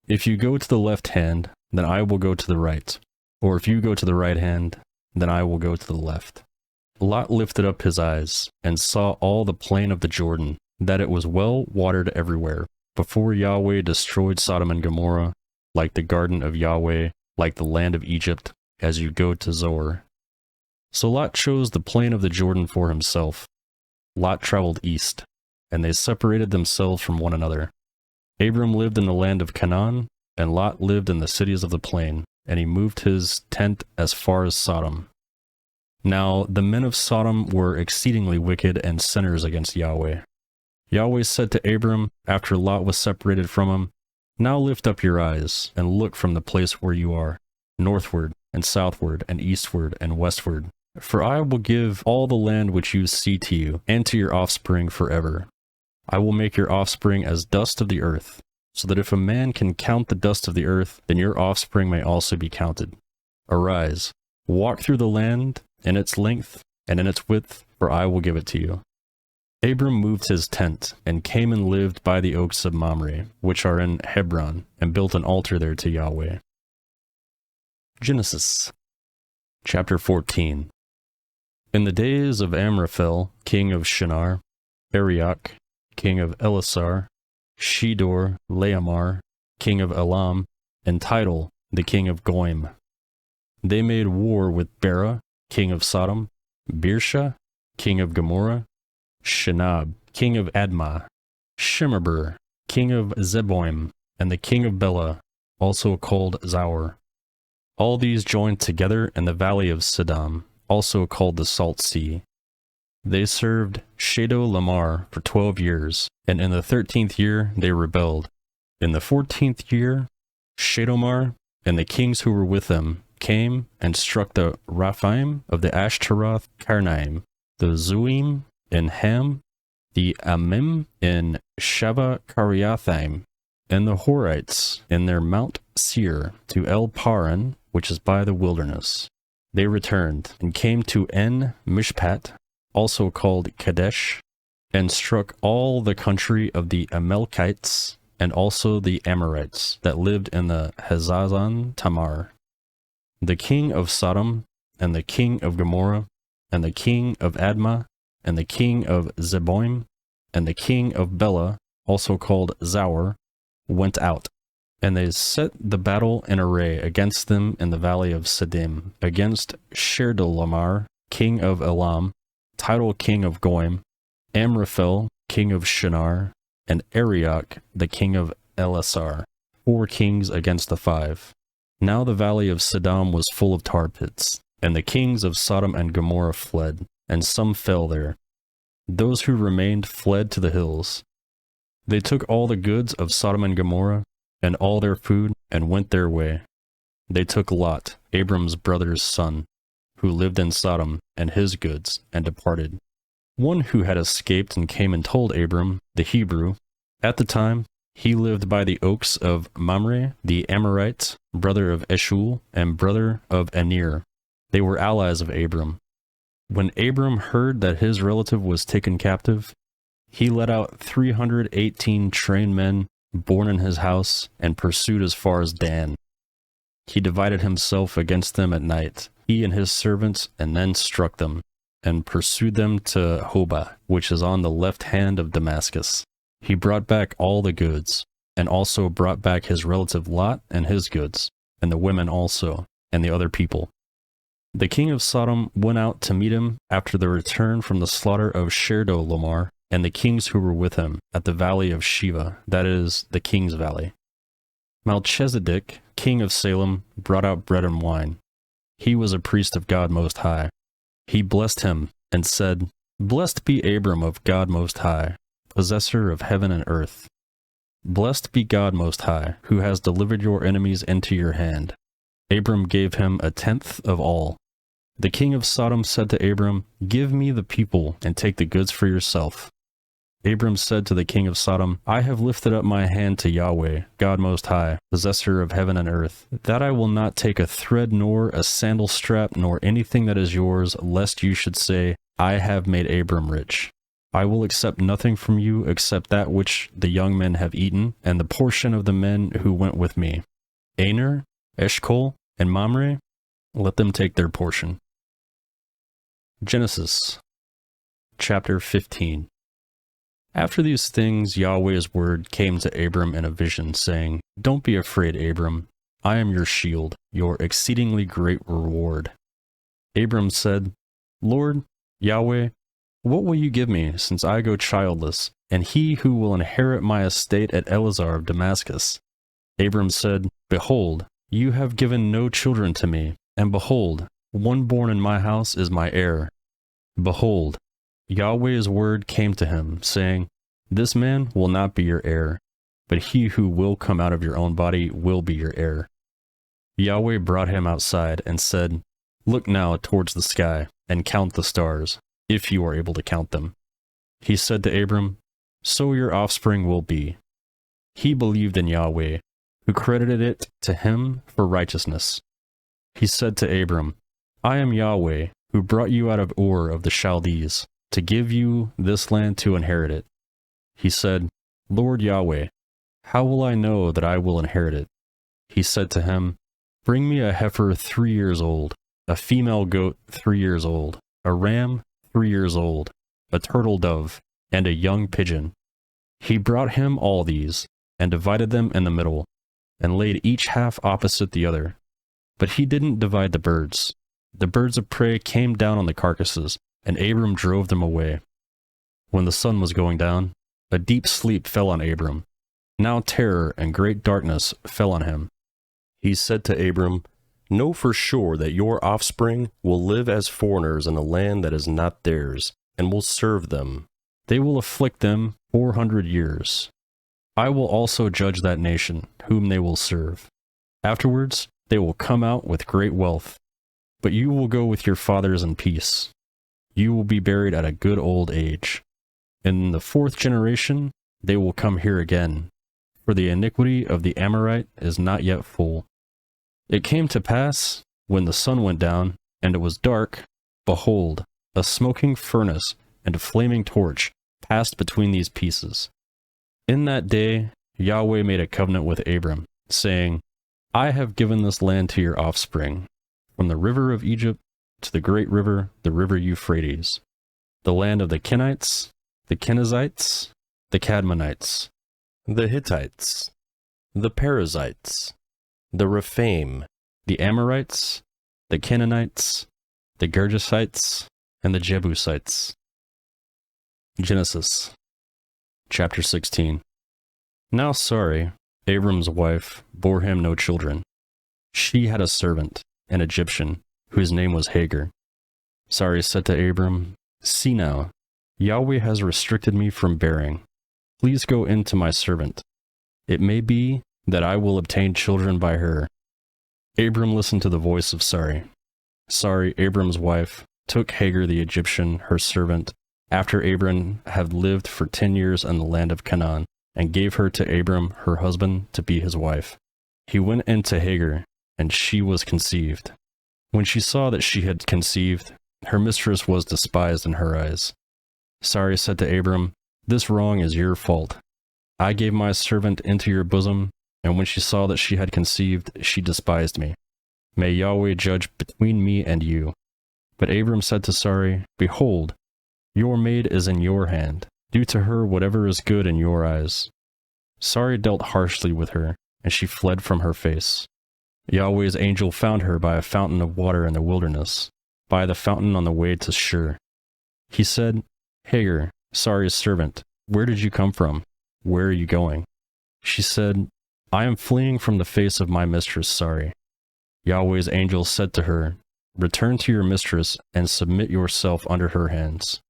If you go to the left hand, then I will go to the right, or if you go to the right hand, then I will go to the left." Lot lifted up his eyes, and saw all the plain of the Jordan, that it was well watered everywhere, before Yahweh destroyed Sodom and Gomorrah, like the garden of Yahweh, like the land of Egypt, as you go to Zoar. So Lot chose the plain of the Jordan for himself. Lot traveled east, and they separated themselves from one another. Abram lived in the land of Canaan, and Lot lived in the cities of the plain, and he moved his tent as far as Sodom. Now the men of Sodom were exceedingly wicked and sinners against Yahweh. Yahweh said to Abram, after Lot was separated from him, "Now lift up your eyes, and look from the place where you are, northward, and southward, and eastward, and westward. For I will give all the land which you see to you, and to your offspring forever. I will make your offspring as dust of the earth, so that if a man can count the dust of the earth, then your offspring may also be counted. Arise, walk through the land, in its length, and in its width, for I will give it to you." Abram moved his tent, and came and lived by the oaks of Mamre, which are in Hebron, and built an altar there to Yahweh. Genesis chapter 14. In the days of Amraphel, king of Shinar, Arioch, king of Elasar, Shedor Laomar, king of Elam, and Tidal, the king of Goim. They made war with Bera, king of Sodom, Birsha, king of Gomorrah, Shinab, king of Admah, Shemeber, king of Zeboim, and the king of Bela, also called Zoar. All these joined together in the valley of Siddim, also called the Salt Sea. They served Shadow-Lamar for 12 years, and in the 13th year they rebelled. In the 14th year, Shadomar and the kings who were with them came and struck the Raphaim of the Ashtaroth Karnaim, the Zuim in Ham, the Amim in Shava Kariathaim, and the Horites in their Mount Seir to El Paran, which is by the wilderness. They returned and came to En Mishpat, also called Kadesh, and struck all the country of the Amalekites and also the Amorites that lived in the Hazazon Tamar. The king of Sodom, and the king of Gomorrah, and the king of Admah, and the king of Zeboim, and the king of Bela, also called Zoar, went out, and they set the battle in array against them in the valley of Siddim, against Sherdalamar, king of Elam, Tidal king of Goim, Amraphel, king of Shinar, and Arioch, the king of Elasar, 4 kings against the 5. Now the valley of Sodom was full of tar pits, and the kings of Sodom and Gomorrah fled, and some fell there. Those who remained fled to the hills. They took all the goods of Sodom and Gomorrah, and all their food, and went their way. They took Lot, Abram's brother's son, who lived in Sodom, and his goods, and departed. One who had escaped and came and told Abram, the Hebrew, at the time, he lived by the oaks of Mamre, the Amorite, brother of Eshul, and brother of Anir. They were allies of Abram. When Abram heard that his relative was taken captive, he led out 318 trained men born in his house and pursued as far as Dan. He divided himself against them at night, he and his servants, and then struck them, and pursued them to Hobah, which is on the left hand of Damascus. He brought back all the goods, and also brought back his relative Lot and his goods, and the women also, and the other people. The king of Sodom went out to meet him after the return from the slaughter of Sherdolomar, and the kings who were with him, at the valley of Shiva, that is, the king's valley. Melchizedek, king of Salem, brought out bread and wine. He was a priest of God Most High. He blessed him, and said, Blessed be Abram of God Most High, possessor of heaven and earth. Blessed be God Most High, who has delivered your enemies into your hand. Abram gave him 1/10 of all. The king of Sodom said to Abram, Give me the people, and take the goods for yourself. Abram said to the king of Sodom, I have lifted up my hand to Yahweh, God Most High, possessor of heaven and earth, that I will not take a thread nor a sandal strap nor anything that is yours, lest you should say, I have made Abram rich. I will accept nothing from you except that which the young men have eaten, and the portion of the men who went with me. Aner, Eshcol, and Mamre, let them take their portion. Genesis chapter 15. After these things, Yahweh's word came to Abram in a vision, saying, Don't be afraid, Abram. I am your shield, your exceedingly great reward. Abram said, Lord, Yahweh, what will you give me, since I go childless, and he who will inherit my estate at Elazar of Damascus? Abram said, Behold, you have given no children to me, and behold, one born in my house is my heir. Behold, Yahweh's word came to him, saying, This man will not be your heir, but he who will come out of your own body will be your heir. Yahweh brought him outside and said, Look now towards the sky, and count the stars, if you are able to count them. He said to Abram, So your offspring will be. He believed in Yahweh, who credited it to him for righteousness. He said to Abram, I am Yahweh, who brought you out of Ur of the Chaldees, to give you this land to inherit it. He said, Lord Yahweh, how will I know that I will inherit it? He said to him, Bring me a heifer 3 years old, a female goat 3 years old, a ram 3 years old, a turtle dove, and a young pigeon. He brought him all these, and divided them in the middle, and laid each half opposite the other. But he didn't divide the birds. The birds of prey came down on the carcasses, and Abram drove them away. When the sun was going down, a deep sleep fell on Abram. Now terror and great darkness fell on him. He said to Abram, Know for sure that your offspring will live as foreigners in a land that is not theirs, and will serve them. They will afflict them 400 years. I will also judge that nation, whom they will serve. Afterwards, they will come out with great wealth. But you will go with your fathers in peace. You will be buried at a good old age. In the 4th generation, they will come here again, for the iniquity of the Amorite is not yet full. It came to pass, when the sun went down, and it was dark, behold, a smoking furnace and a flaming torch passed between these pieces. In that day, Yahweh made a covenant with Abram, saying, I have given this land to your offspring, from the river of Egypt to the great river, the river Euphrates, the land of the Kenites, the Kenizzites, the Cadmonites, The Hittites, the Perizzites, the Rephaim, the Amorites, the Canaanites, the Girgashites, and the Jebusites. Genesis Chapter 16. Now Sarai, Abram's wife, bore him no children. She had a servant, an Egyptian, whose name was Hagar. Sarai said to Abram, "See now, Yahweh has restricted me from bearing. Please go in to my servant. It may be that I will obtain children by her." Abram listened to the voice of Sarai. Sarai, Abram's wife, took Hagar the Egyptian, her servant, after Abram had lived for 10 years in the land of Canaan, and gave her to Abram, her husband, to be his wife. He went in to Hagar, and she was conceived. When she saw that she had conceived, her mistress was despised in her eyes. Sarai said to Abram, "This wrong is your fault. I gave my servant into your bosom, and when she saw that she had conceived, she despised me. May Yahweh judge between me and you." But Abram said to Sarai, "Behold, your maid is in your hand. Do to her whatever is good in your eyes." Sarai dealt harshly with her, and she fled from her face. Yahweh's angel found her by a fountain of water in the wilderness, by the fountain on the way to Shur. He said, "Hagar, Sarai's servant, where did you come from? Where are you going?" She said, "I am fleeing from the face of my mistress Sarai." Yahweh's angel said to her, "Return to your mistress and submit yourself under her hands."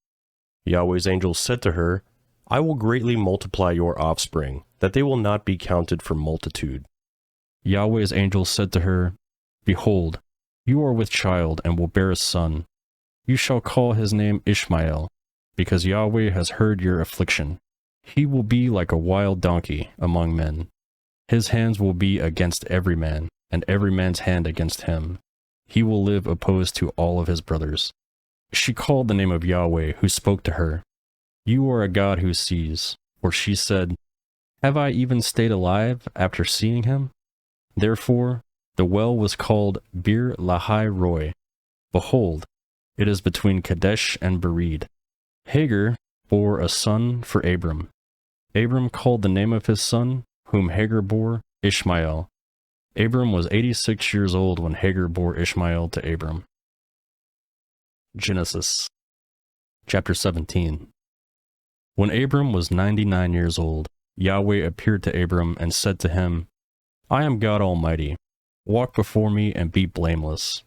Yahweh's angel said to her, "I will greatly multiply your offspring, that they will not be counted for multitude." Yahweh's angel said to her, "Behold, you are with child and will bear a son. You shall call his name Ishmael, because Yahweh has heard your affliction. He will be like a wild donkey among men. His hands will be against every man, and every man's hand against him. He will live opposed to all of his brothers." She called the name of Yahweh, who spoke to her, "You are a God who sees." For she said, "Have I even stayed alive after seeing him?" Therefore, the well was called Bir Lahai Roi. Behold, it is between Kadesh and Bered. Hagar bore a son for Abram. Abram called the name of his son, whom Hagar bore, Ishmael. Abram was 86 years old when Hagar bore Ishmael to Abram. Genesis chapter 17. When Abram was 99 years old, Yahweh appeared to Abram and said to him, "I am God Almighty. Walk before me and be blameless.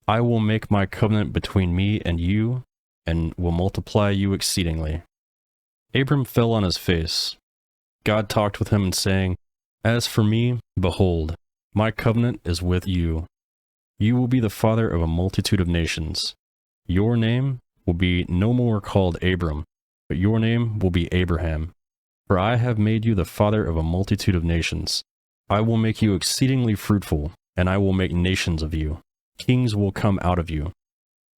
I will make my covenant between me and you, and will multiply you exceedingly." Abram fell on his face. God talked with him, saying, "As for me, behold, my covenant is with you. You will be the father of a multitude of nations. Your name will be no more called Abram, but your name will be Abraham. For I have made you the father of a multitude of nations. I will make you exceedingly fruitful, and I will make nations of you. Kings will come out of you.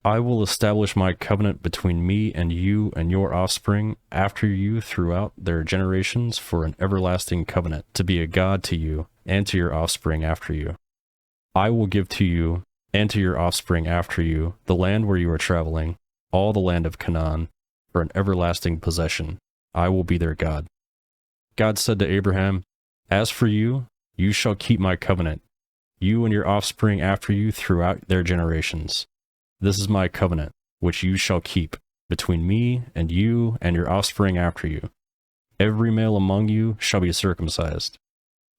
I will establish my covenant between me and you and your offspring after you throughout their generations for an everlasting covenant, to be a God to you and to your offspring after you. I will give to you and to your offspring after you the land where you are traveling, all the land of Canaan, for an everlasting possession. I will be their God." God said to Abraham, "As for you, you shall keep my covenant, you and your offspring after you throughout their generations. This is my covenant, which you shall keep, between me and you and your offspring after you. Every male among you shall be circumcised.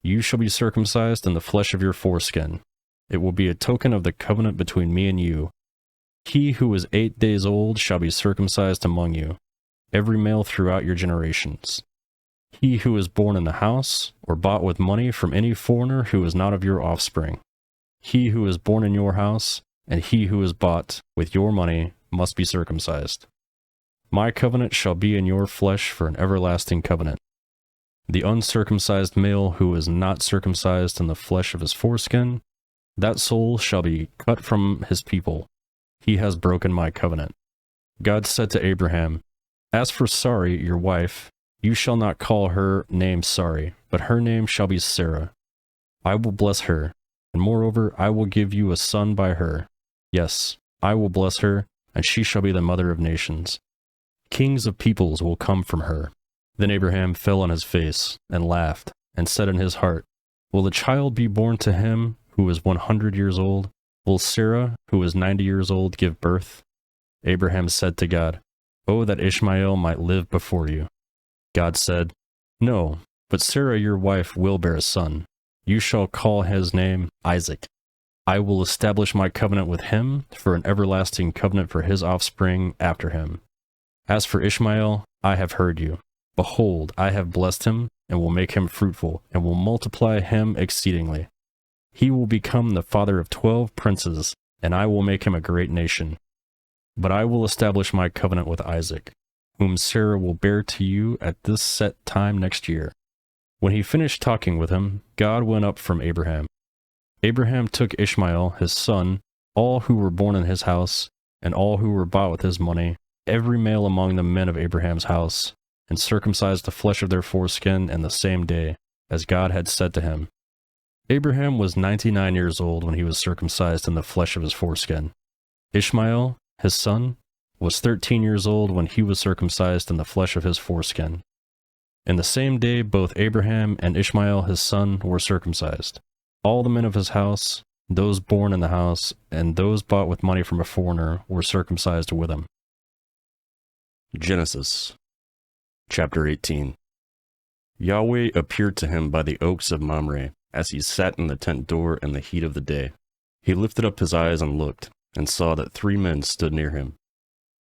You shall be circumcised in the flesh of your foreskin. It will be a token of the covenant between me and you. He who is 8 days old shall be circumcised among you, every male throughout your generations. He who is born in the house, or bought with money from any foreigner who is not of your offspring. He who is born in your house, and he who is bought with your money must be circumcised. My covenant shall be in your flesh for an everlasting covenant. The uncircumcised male who is not circumcised in the flesh of his foreskin, that soul shall be cut from his people. He has broken my covenant." God said to Abraham, "As for Sarai, your wife, you shall not call her name Sarai, but her name shall be Sarah. I will bless her, and moreover I will give you a son by her. Yes, I will bless her, and she shall be the mother of nations. Kings of peoples will come from her." Then Abraham fell on his face, and laughed, and said in his heart, "Will a child be born to him who is 100 years old? Will Sarah, who is 90 years old, give birth?" Abraham said to God, "Oh, that Ishmael might live before you." God said, "No, but Sarah your wife will bear a son. You shall call his name Isaac. I will establish my covenant with him for an everlasting covenant for his offspring after him. As for Ishmael, I have heard you. Behold, I have blessed him, and will make him fruitful, and will multiply him exceedingly. He will become the father of 12 princes, and I will make him a great nation. But I will establish my covenant with Isaac, whom Sarah will bear to you at this set time next year." When he finished talking with him, God went up from Abraham. Abraham took Ishmael, his son, all who were born in his house, and all who were bought with his money, every male among the men of Abraham's house, and circumcised the flesh of their foreskin in the same day, as God had said to him. Abraham was 99 years old when he was circumcised in the flesh of his foreskin. Ishmael, his son, was 13 years old when he was circumcised in the flesh of his foreskin. In the same day both Abraham and Ishmael his son were circumcised. All the men of his house, those born in the house, and those bought with money from a foreigner, were circumcised with him. Genesis chapter 18. Yahweh appeared to him by the oaks of Mamre, as he sat in the tent door in the heat of the day. He lifted up his eyes and looked, and saw that 3 men stood near him.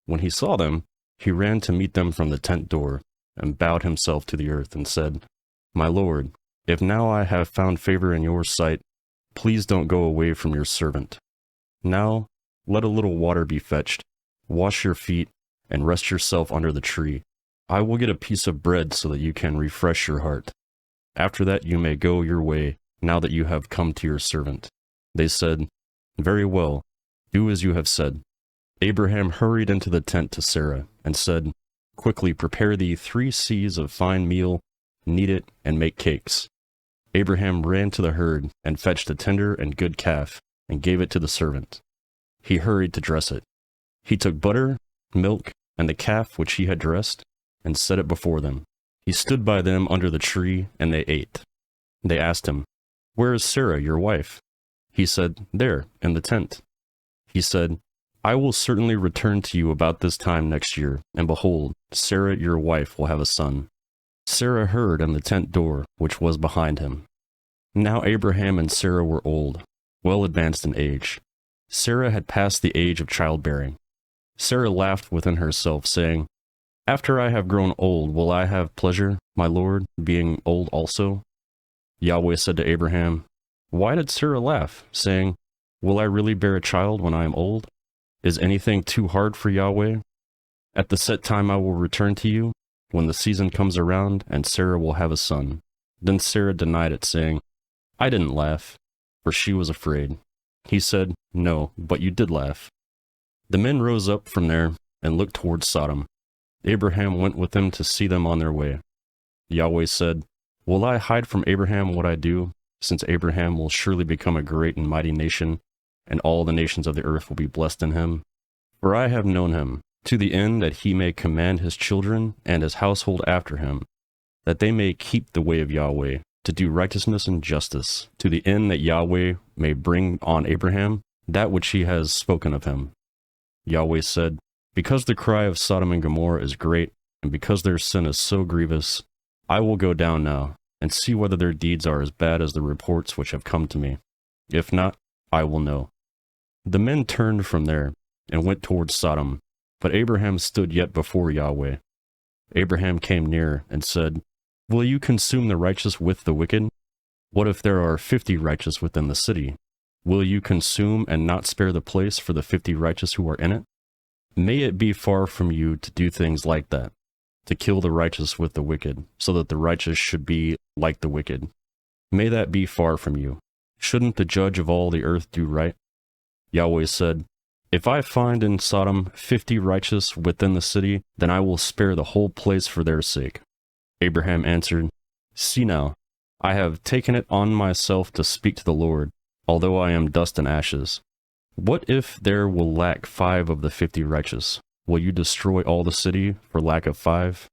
When he saw them, he ran to meet them from the tent door, and bowed himself to the earth, and said, "My Lord, if now I have found favor in your sight, please don't go away from your servant. Now let a little water be fetched, wash your feet, and rest yourself under the tree. I will get a piece of bread so that you can refresh your heart. After that you may go your way, now that you have come to your servant." They said, "Very well, do as you have said." Abraham hurried into the tent to Sarah, and said, "Quickly prepare thee 3 seahs of fine meal, knead it, and make cakes." Abraham ran to the herd, and fetched a tender and good calf, and gave it to the servant. He hurried to dress it. He took butter, milk, and the calf which he had dressed, and set it before them. He stood by them under the tree, and they ate. They asked him, "Where is Sarah, your wife?" He said, "There, in the tent." He said, "I will certainly return to you about this time next year, and behold, Sarah your wife will have a son." Sarah heard in the tent door, which was behind him. Now Abraham and Sarah were old, well advanced in age. Sarah had passed the age of childbearing. Sarah laughed within herself, saying, "After I have grown old, will I have pleasure, my Lord, being old also?" Yahweh said to Abraham, "Why did Sarah laugh, saying, 'Will I really bear a child when I am old?' Is anything too hard for Yahweh? At the set time I will return to you, when the season comes around, and Sarah will have a son." Then Sarah denied it, saying, "I didn't laugh," for she was afraid. He said, "No, but you did laugh." The men rose up from there and looked towards Sodom. Abraham went with them to see them on their way. Yahweh said, "Will I hide from Abraham what I do, since Abraham will surely become a great and mighty nation, and all the nations of the earth will be blessed in him? For I have known him, to the end that he may command his children and his household after him, that they may keep the way of Yahweh, to do righteousness and justice, to the end that Yahweh may bring on Abraham that which he has spoken of him." Yahweh said, "Because the cry of Sodom and Gomorrah is great, and because their sin is so grievous, I will go down now, and see whether their deeds are as bad as the reports which have come to me. If not, I will know." The men turned from there, and went towards Sodom, but Abraham stood yet before Yahweh. Abraham came near, and said, "Will you consume the righteous with the wicked? What if there are 50 righteous within the city? Will you consume and not spare the place for the 50 righteous who are in it? May it be far from you to do things like that, to kill the righteous with the wicked, so that the righteous should be like the wicked. May that be far from you. Shouldn't the judge of all the earth do right?" Yahweh said, "If I find in Sodom 50 righteous within the city, then I will spare the whole place for their sake." Abraham answered, "See now, I have taken it on myself to speak to the Lord, although I am dust and ashes. What if there will lack 5 of the 50 righteous? Will you destroy all the city for lack of 5?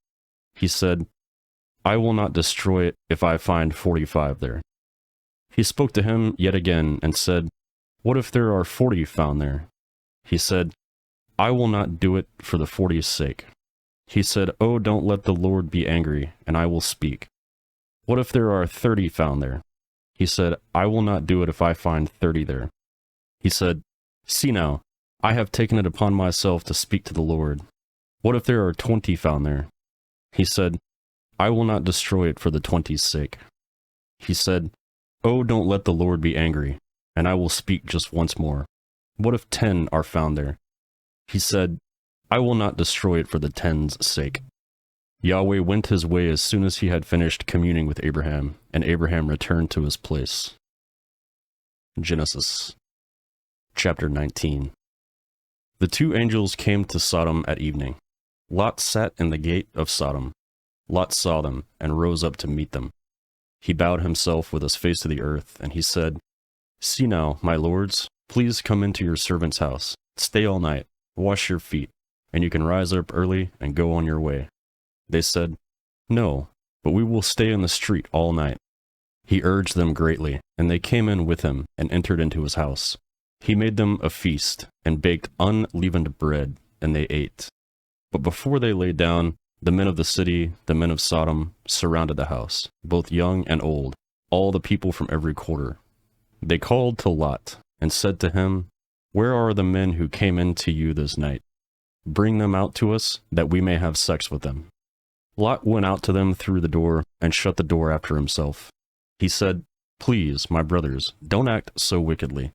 He said, "I will not destroy it if I find 45 there." He spoke to him yet again and said, "What if there are 40 found there?" He said, "I will not do it for the 40's sake." He said, "Oh, don't let the Lord be angry, and I will speak. What if there are 30 found there?" He said, "I will not do it if I find 30 there." He said, "See now, I have taken it upon myself to speak to the Lord. What if there are 20 found there?" He said, "I will not destroy it for the 20's sake." He said, "Oh, don't let the Lord be angry, and I will speak just once more. What if 10 are found there?" He said, "I will not destroy it for the 10's sake." Yahweh went his way as soon as he had finished communing with Abraham, and Abraham returned to his place. Genesis chapter 19. The two angels came to Sodom at evening. Lot sat in the gate of Sodom. Lot saw them and rose up to meet them. He bowed himself with his face to the earth, and he said, "See now, my lords, please come into your servant's house. Stay all night, wash your feet, and you can rise up early and go on your way." They said, "No, but we will stay in the street all night." He urged them greatly, and they came in with him and entered into his house. He made them a feast and baked unleavened bread, and they ate. But before they lay down, the men of the city, the men of Sodom, surrounded the house, both young and old, all the people from every quarter. They called to Lot and said to him, "Where are the men who came in to you this night? Bring them out to us, that we may have sex with them." Lot went out to them through the door and shut the door after himself. He said, "Please, my brothers, don't act so wickedly.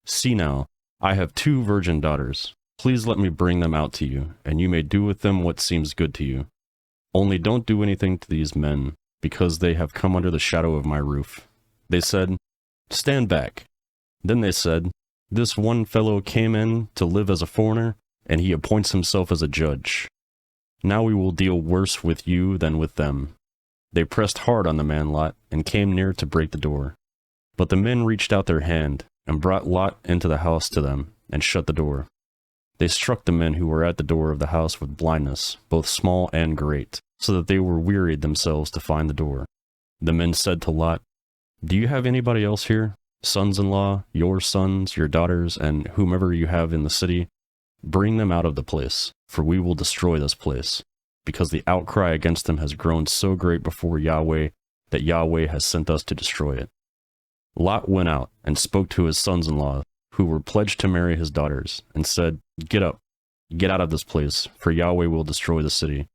See now, I have 2 virgin daughters. Please let me bring them out to you, and you may do with them what seems good to you. Only don't do anything to these men, because they have come under the shadow of my roof." They said, "Stand back." Then they said, "This one fellow came in to live as a foreigner, and he appoints himself as a judge. Now we will deal worse with you than with them." They pressed hard on the man Lot, and came near to break the door. But the men reached out their hand, and brought Lot into the house to them, and shut the door. They struck the men who were at the door of the house with blindness, both small and great, so that they were wearied themselves to find the door. The men said to Lot, "Do you have anybody else here? Sons-in-law, your sons, your daughters, and whomever you have in the city? Bring them out of the place, for we will destroy this place, because the outcry against them has grown so great before Yahweh that Yahweh has sent us to destroy it." Lot went out and spoke to his sons-in-law, who were pledged to marry his daughters, and said, "Get up, get out of this place, for Yahweh will destroy the city."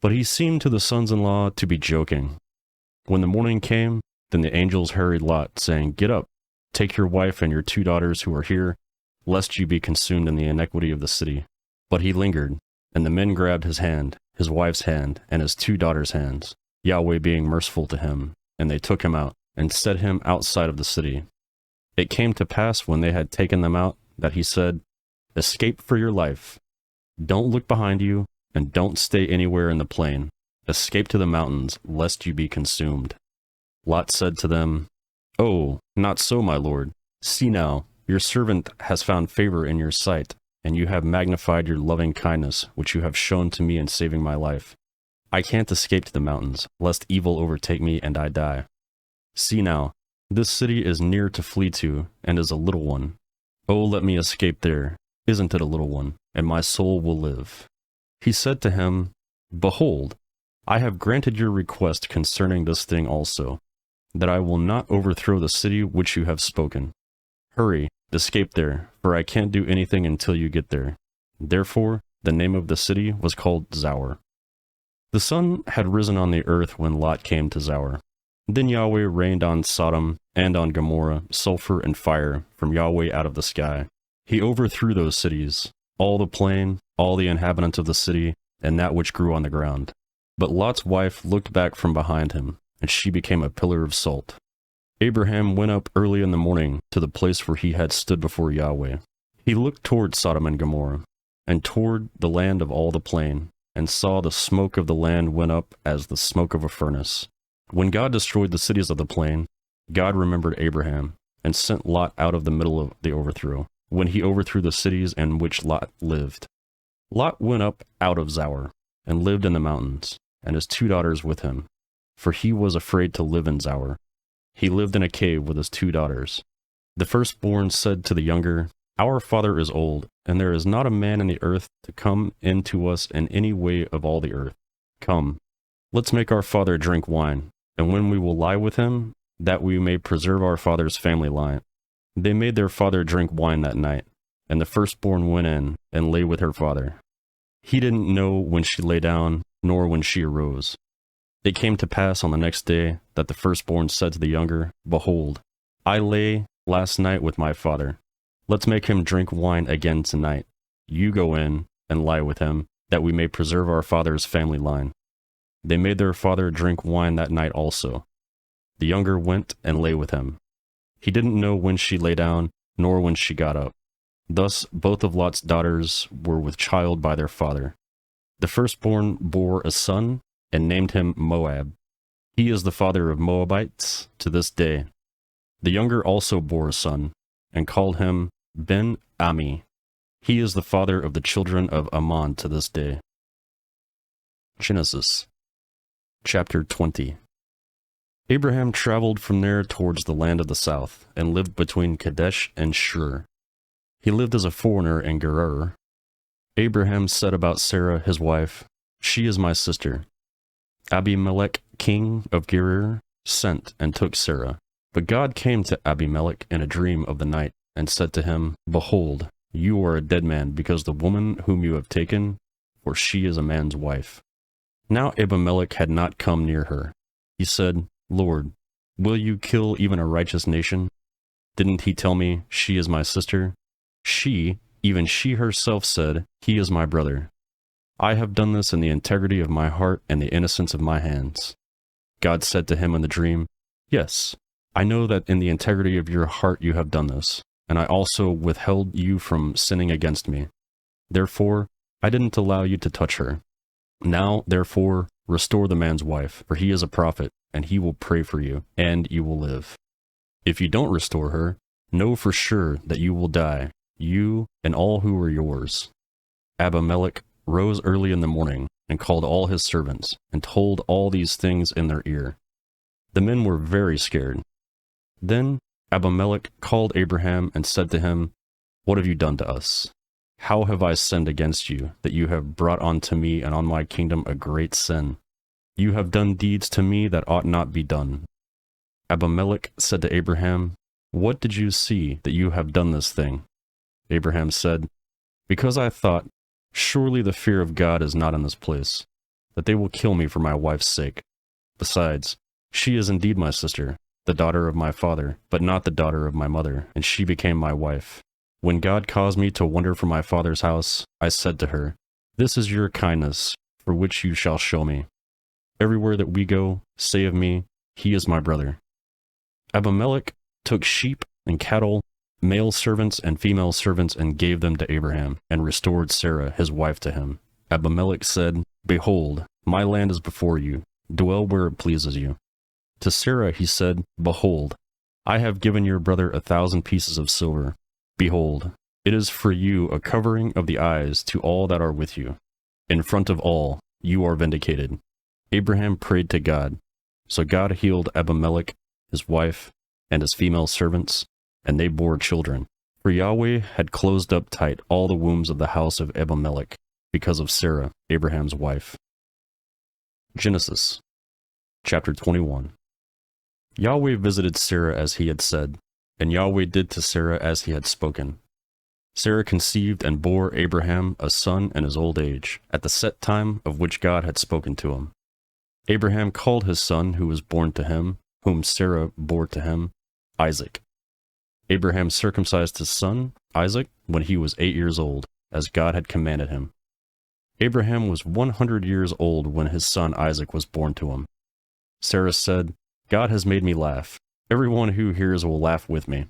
But he seemed to the sons-in-law to be joking. When the morning came, then the angels hurried Lot, saying, "Get up, take your wife and your 2 daughters who are here, lest you be consumed in the iniquity of the city." But he lingered, and the men grabbed his hand, his wife's hand, and his 2 daughters' hands, Yahweh being merciful to him, and they took him out, and set him outside of the city. It came to pass when they had taken them out, that he said, "Escape for your life. Don't look behind you, and don't stay anywhere in the plain. Escape to the mountains, lest you be consumed." Lot said to them, "Oh, not so, my lord. See now, your servant has found favor in your sight, and you have magnified your loving kindness, which you have shown to me in saving my life. I can't escape to the mountains, lest evil overtake me and I die. See now, this city is near to flee to, and is a little one. Oh, let me escape there. Isn't it a little one? And my soul will live." He said to him, "Behold, I have granted your request concerning this thing also, that I will not overthrow the city which you have spoken. Hurry, escape there, for I can't do anything until you get there." Therefore, the name of the city was called Zoar. The sun had risen on the earth when Lot came to Zoar. Then Yahweh rained on Sodom and on Gomorrah sulfur and fire from Yahweh out of the sky. He overthrew those cities, all the plain, all the inhabitants of the city, and that which grew on the ground. But Lot's wife looked back from behind him, and she became a pillar of salt. Abraham went up early in the morning to the place where he had stood before Yahweh. He looked toward Sodom and Gomorrah, and toward the land of all the plain, and saw the smoke of the land went up as the smoke of a furnace. When God destroyed the cities of the plain, God remembered Abraham, and sent Lot out of the middle of the overthrow, when he overthrew the cities in which Lot lived. Lot went up out of Zoar, and lived in the mountains, and his 2 daughters with him, for he was afraid to live in Zoar. He lived in a cave with his 2 daughters. The firstborn said to the younger, "Our father is old, and there is not a man in the earth to come into us in any way of all the earth. Come, let's make our father drink wine, and when we will lie with him, that we may preserve our father's family line. They made their father drink wine that night, and the firstborn went in and lay with her father. He didn't know when she lay down, nor when she arose. It came to pass on the next day that the firstborn said to the younger, Behold, I lay last night with my father. Let's make him drink wine again tonight. You go in and lie with him, that we may preserve our father's family line. They made their father drink wine that night also. The younger went and lay with him. He didn't know when she lay down, nor when she got up. Thus both of Lot's daughters were with child by their father. The firstborn bore a son, and named him Moab. He is the father of Moabites to this day. The younger also bore a son, and called him Ben-Ami. He is the father of the children of Ammon to this day. Genesis chapter 20. Abraham traveled from there towards the land of the south, and lived between Kadesh and Shur. He lived as a foreigner in Gerar. Abraham said about Sarah his wife, She is my sister. Abimelech, king of Gerar, sent and took Sarah. But God came to Abimelech in a dream of the night, and said to him, Behold, you are a dead man, because the woman whom you have taken, for she is a man's wife. Now Abimelech had not come near her. He said, Lord, will you kill even a righteous nation? Didn't he tell me, She is my sister? She, even she herself said, He is my brother. I have done this in the integrity of my heart and the innocence of my hands. God said to him in the dream, Yes, I know that in the integrity of your heart you have done this, and I also withheld you from sinning against me. Therefore, I didn't allow you to touch her. Now, therefore, restore the man's wife, for he is a prophet, and he will pray for you, and you will live. If you don't restore her, know for sure that you will die, you and all who are yours. Abimelech rose early in the morning, and called all his servants, and told all these things in their ear. The men were very scared. Then Abimelech called Abraham and said to him, What have you done to us? How have I sinned against you, that you have brought onto me and on my kingdom a great sin? You have done deeds to me that ought not be done. Abimelech said to Abraham, What did you see that you have done this thing? Abraham said, Because I thought, Surely the fear of God is not in this place, that they will kill me for my wife's sake. Besides, she is indeed my sister, the daughter of my father, but not the daughter of my mother, and she became my wife. When God caused me to wander from my father's house, I said to her, This is your kindness, for which you shall show me. Everywhere that we go, say of me, He is my brother. Abimelech took sheep and cattle, male servants and female servants, and gave them to Abraham, and restored Sarah his wife to him. Abimelech said, Behold, my land is before you, dwell where it pleases you. To Sarah he said, Behold, I have given your brother 1,000 pieces of silver. Behold, it is for you a covering of the eyes to all that are with you. In front of all, you are vindicated. Abraham prayed to God. So God healed Abimelech, his wife, and his female servants, and they bore children. For Yahweh had closed up tight all the wombs of the house of Abimelech, because of Sarah, Abraham's wife. Genesis chapter 21. Yahweh visited Sarah as he had said, and Yahweh did to Sarah as he had spoken. Sarah conceived and bore Abraham a son in his old age, at the set time of which God had spoken to him. Abraham called his son who was born to him, whom Sarah bore to him, Isaac. Abraham circumcised his son, Isaac, when he was 8 years old, as God had commanded him. Abraham was 100 years old when his son Isaac was born to him. Sarah said, God has made me laugh. Everyone who hears will laugh with me.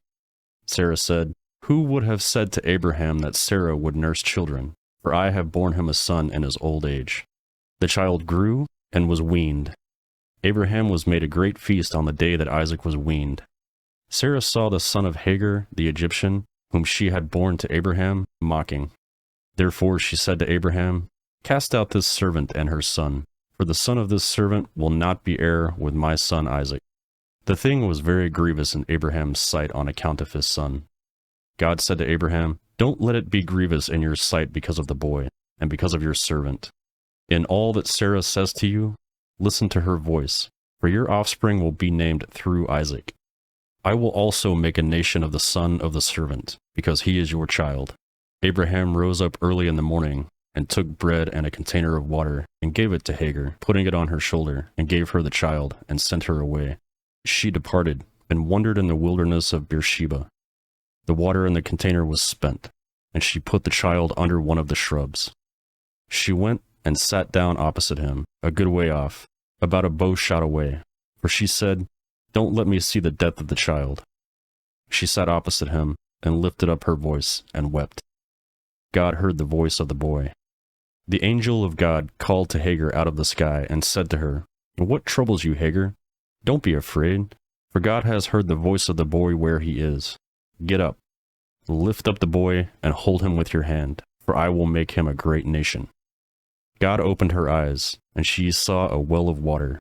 Sarah said, Who would have said to Abraham that Sarah would nurse children? For I have borne him a son in his old age. The child grew and was weaned. Abraham was made a great feast on the day that Isaac was weaned. Sarah saw the son of Hagar, the Egyptian, whom she had borne to Abraham, mocking. Therefore she said to Abraham, Cast out this servant and her son, for the son of this servant will not be heir with my son Isaac. The thing was very grievous in Abraham's sight on account of his son. God said to Abraham, Don't let it be grievous in your sight because of the boy, and because of your servant. In all that Sarah says to you, listen to her voice, for your offspring will be named through Isaac. I will also make a nation of the son of the servant, because he is your child." Abraham rose up early in the morning, and took bread and a container of water, and gave it to Hagar, putting it on her shoulder, and gave her the child, and sent her away. She departed, and wandered in the wilderness of Beersheba. The water in the container was spent, and she put the child under one of the shrubs. She went and sat down opposite him, a good way off, about a bow shot away, for she said, "Don't let me see the death of the child." She sat opposite him, and lifted up her voice, and wept. God heard the voice of the boy. The angel of God called to Hagar out of the sky, and said to her, "What troubles you, Hagar? Don't be afraid, for God has heard the voice of the boy where he is. Get up, lift up the boy, and hold him with your hand, for I will make him a great nation." God opened her eyes, and she saw a well of water.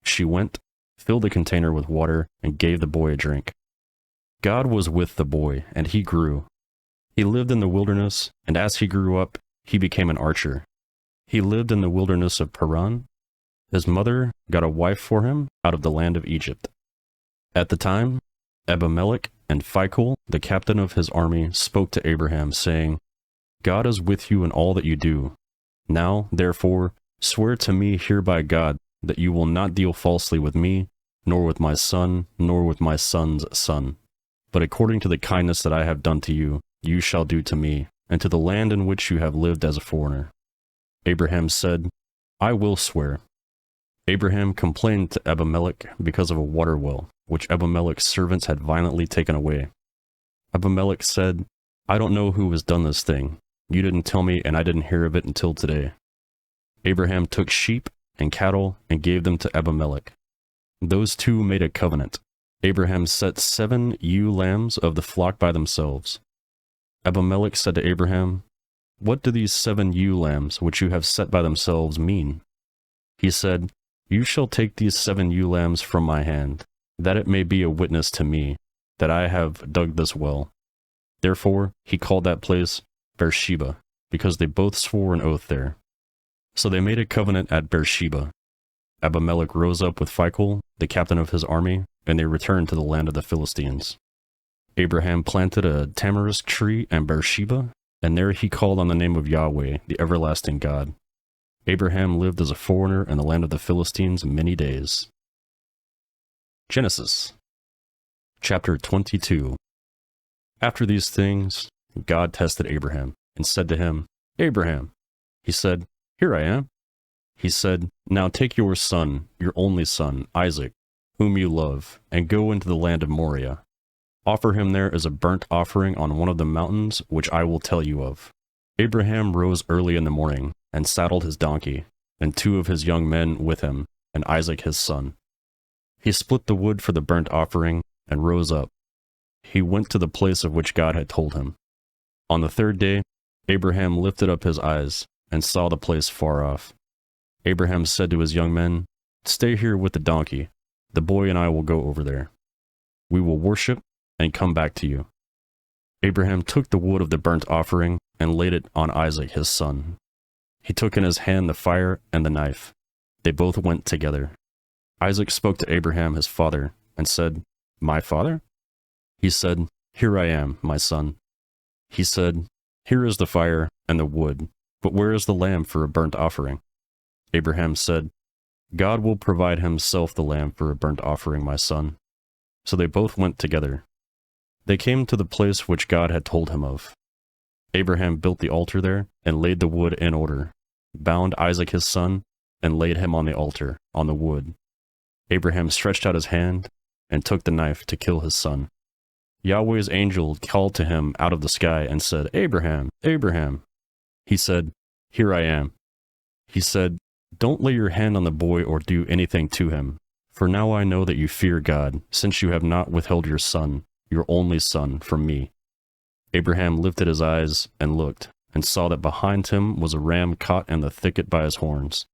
She went, filled the container with water, and gave the boy a drink. God was with the boy, and he grew. He lived in the wilderness, and as he grew up, he became an archer. He lived in the wilderness of Paran. His mother got a wife for him out of the land of Egypt. At the time, Abimelech and Phicol, the captain of his army, spoke to Abraham, saying, "God is with you in all that you do. Now, therefore, swear to me here by God that you will not deal falsely with me, nor with my son, nor with my son's son. But according to the kindness that I have done to you, you shall do to me, and to the land in which you have lived as a foreigner." Abraham said, "I will swear." Abraham complained to Abimelech because of a water well, which Abimelech's servants had violently taken away. Abimelech said, "I don't know who has done this thing. You didn't tell me, and I didn't hear of it until today." Abraham took sheep and cattle and gave them to Abimelech. Those two made a covenant. Abraham set 7 ewe lambs of the flock by themselves. Abimelech said to Abraham, "What do these 7 ewe lambs which you have set by themselves mean?" He said, "You shall take these 7 ewe lambs from my hand, that it may be a witness to me, that I have dug this well." Therefore he called that place Beersheba, because they both swore an oath there. So they made a covenant at Beersheba. Abimelech rose up with Phicol, the captain of his army, and they returned to the land of the Philistines. Abraham planted a tamarisk tree in Beersheba, and there he called on the name of Yahweh, the everlasting God. Abraham lived as a foreigner in the land of the Philistines many days. Genesis chapter 22. After these things, God tested Abraham and said to him, "Abraham." He said, "Here I am." He said, "Now take your son, your only son, Isaac, whom you love, and go into the land of Moriah. Offer him there as a burnt offering on one of the mountains which I will tell you of." Abraham rose early in the morning, and saddled his donkey, and 2 of his young men with him, and Isaac his son. He split the wood for the burnt offering, and rose up. He went to the place of which God had told him. On the 3rd day, Abraham lifted up his eyes, and saw the place far off. Abraham said to his young men, "Stay here with the donkey. The boy and I will go over there. We will worship and come back to you." Abraham took the wood of the burnt offering and laid it on Isaac his son. He took in his hand the fire and the knife. They both went together. Isaac spoke to Abraham his father and said, "My father?" He said, "Here I am, my son." He said, "Here is the fire and the wood, but where is the lamb for a burnt offering?" Abraham said, "God will provide himself the lamb for a burnt offering, my son." So they both went together. They came to the place which God had told him of. Abraham built the altar there, and laid the wood in order, bound Isaac his son, and laid him on the altar, on the wood. Abraham stretched out his hand, and took the knife to kill his son. Yahweh's angel called to him out of the sky and said, "Abraham, Abraham." He said, "Here I am." He said, "Don't lay your hand on the boy or do anything to him, for now I know that you fear God, since you have not withheld your son, your only son, from me." Abraham lifted his eyes and looked, and saw that behind him was a ram caught in the thicket by his horns.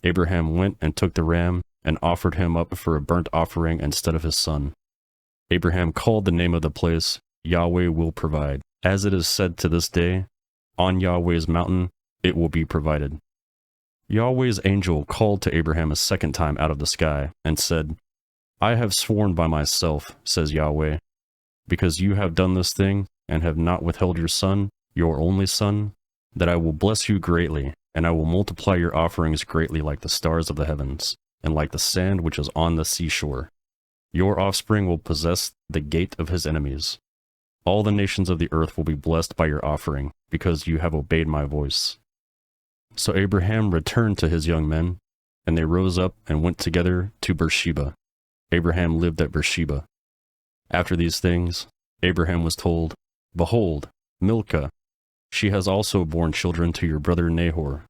Abraham went and took the ram, and offered him up for a burnt offering instead of his son. Abraham called the name of the place, "Yahweh will provide," As it is said to this day, on Yahweh's mountain it will be provided. Yahweh's angel called to Abraham a second time out of the sky and said, I have sworn by myself, says Yahweh, because you have done this thing and have not withheld your son, your only son, that I will bless you greatly, and I will multiply your offerings greatly like the stars of the heavens, and like the sand which is on the seashore. Your offspring will possess the gate of his enemies. All the nations of the earth will be blessed by your offering, because you have obeyed my voice. So Abraham returned to his young men, and they rose up and went together to Beersheba. Abraham lived at Beersheba. After these things, Abraham was told, Behold, Milcah, she has also borne children to your brother Nahor.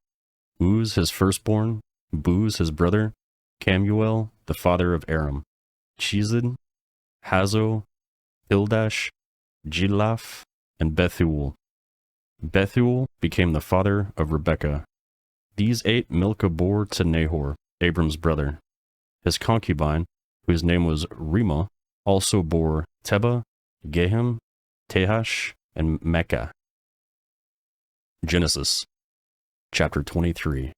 Uz his firstborn, Buz his brother, Kemuel the father of Aram, Chizid, Hazo, Pildash, Jilaph, and Bethuel. Bethuel became the father of Rebekah. These 8 Milcah bore to Nahor, Abram's brother. His concubine, whose name was Reumah, also bore Teba, Gehem, Tehash, and Mecca. Genesis chapter 23.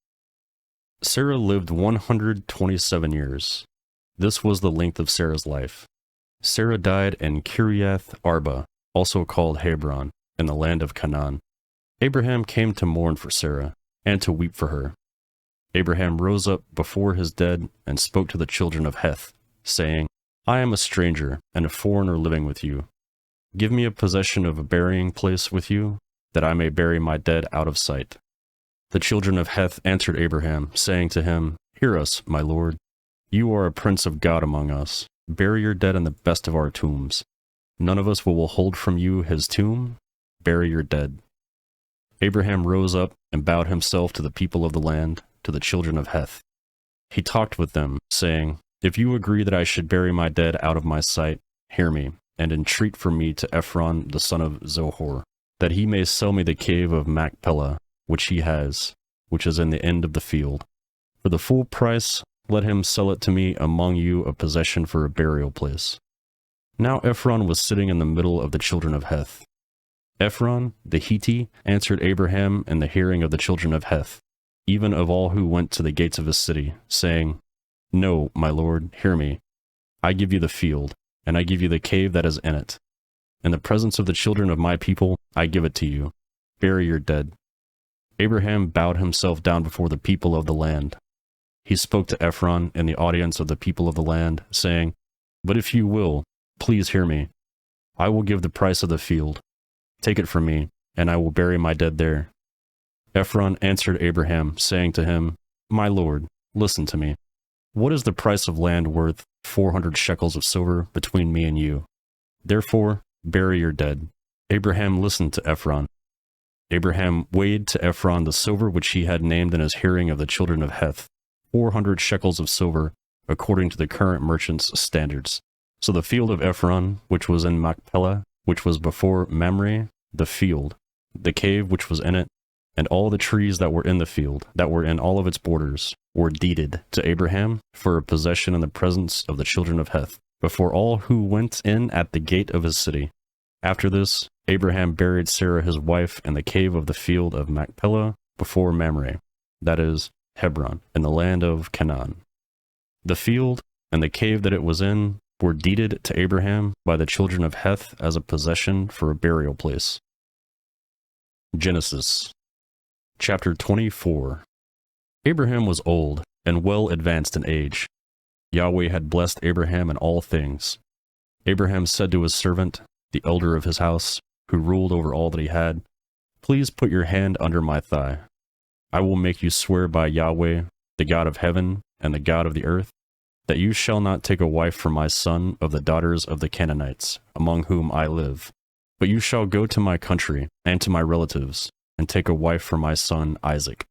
Sarah lived 127 years. This was the length of Sarah's life. Sarah died in Kiriath Arba, also called Hebron, in the land of Canaan. Abraham came to mourn for Sarah, and to weep for her. Abraham rose up before his dead and spoke to the children of Heth, saying, I am a stranger and a foreigner living with you. Give me a possession of a burying place with you, that I may bury my dead out of sight. The children of Heth answered Abraham, saying to him, Hear us, my lord. You are a prince of God among us. Bury your dead in the best of our tombs. None of us will withhold from you his tomb. Bury your dead. Abraham rose up and bowed himself to the people of the land, to the children of Heth. He talked with them, saying, If you agree that I should bury my dead out of my sight, hear me, and entreat for me to Ephron the son of Zohor, that he may sell me the cave of Machpelah, which he has, which is in the end of the field. For the full price, let him sell it to me among you a possession for a burial place. Now Ephron was sitting in the middle of the children of Heth. Ephron, the Hittite, answered Abraham in the hearing of the children of Heth, even of all who went to the gates of his city, saying, No, my lord, hear me. I give you the field, and I give you the cave that is in it. In the presence of the children of my people, I give it to you. Bury your dead. Abraham bowed himself down before the people of the land. He spoke to Ephron in the audience of the people of the land, saying, But if you will, please hear me. I will give the price of the field. Take it from me, and I will bury my dead there. Ephron answered Abraham, saying to him, My lord, listen to me. What is the price of land worth 400 shekels of silver between me and you? Therefore, bury your dead. Abraham listened to Ephron. Abraham weighed to Ephron the silver which he had named in his hearing of the children of Heth, 400 shekels of silver, according to the current merchant's standards. So the field of Ephron, which was in Machpelah, which was before Mamre, the field, the cave which was in it, and all the trees that were in the field, that were in all of its borders, were deeded to Abraham for a possession in the presence of the children of Heth, before all who went in at the gate of his city. After this, Abraham buried Sarah his wife in the cave of the field of Machpelah before Mamre, that is, Hebron, in the land of Canaan. The field and the cave that it was in were deeded to Abraham by the children of Heth as a possession for a burial place. Genesis chapter 24. Abraham was old and well advanced in age. Yahweh had blessed Abraham in all things. Abraham said to his servant, the elder of his house, who ruled over all that he had, Please put your hand under my thigh. I will make you swear by Yahweh, the God of heaven and the God of the earth, that you shall not take a wife for my son of the daughters of the Canaanites, among whom I live. But you shall go to my country and to my relatives, and take a wife for my son Isaac.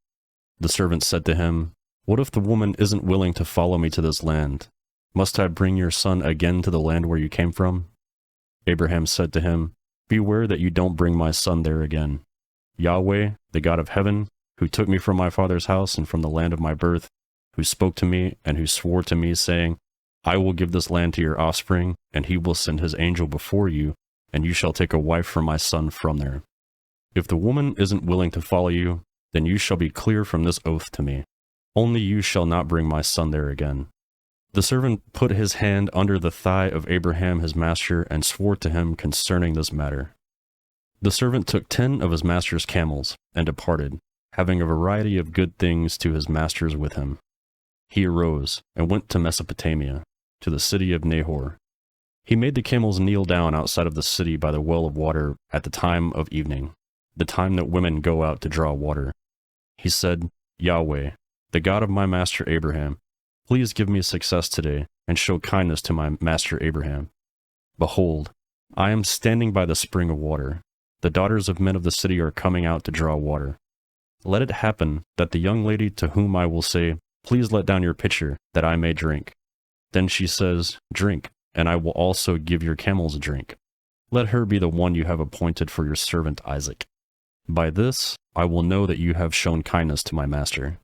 The servant said to him, What if the woman isn't willing to follow me to this land? Must I bring your son again to the land where you came from? Abraham said to him, Beware that you don't bring my son there again. Yahweh, the God of heaven, who took me from my father's house and from the land of my birth, who spoke to me and who swore to me, saying, I will give this land to your offspring, and he will send his angel before you, and you shall take a wife for my son from there. If the woman isn't willing to follow you, then you shall be clear from this oath to me. Only you shall not bring my son there again." The servant put his hand under the thigh of Abraham his master and swore to him concerning this matter. The servant took 10 of his master's camels and departed, having a variety of good things to his masters with him. He arose and went to Mesopotamia, to the city of Nahor. He made the camels kneel down outside of the city by the well of water at the time of evening, the time that women go out to draw water. He said, "Yahweh, the God of my master Abraham, please give me success today and show kindness to my master Abraham. Behold, I am standing by the spring of water. The daughters of men of the city are coming out to draw water. Let it happen that the young lady to whom I will say, 'Please let down your pitcher, that I may drink.' Then she says, 'Drink, and I will also give your camels a drink.' Let her be the one you have appointed for your servant Isaac. By this I will know that you have shown kindness to my master."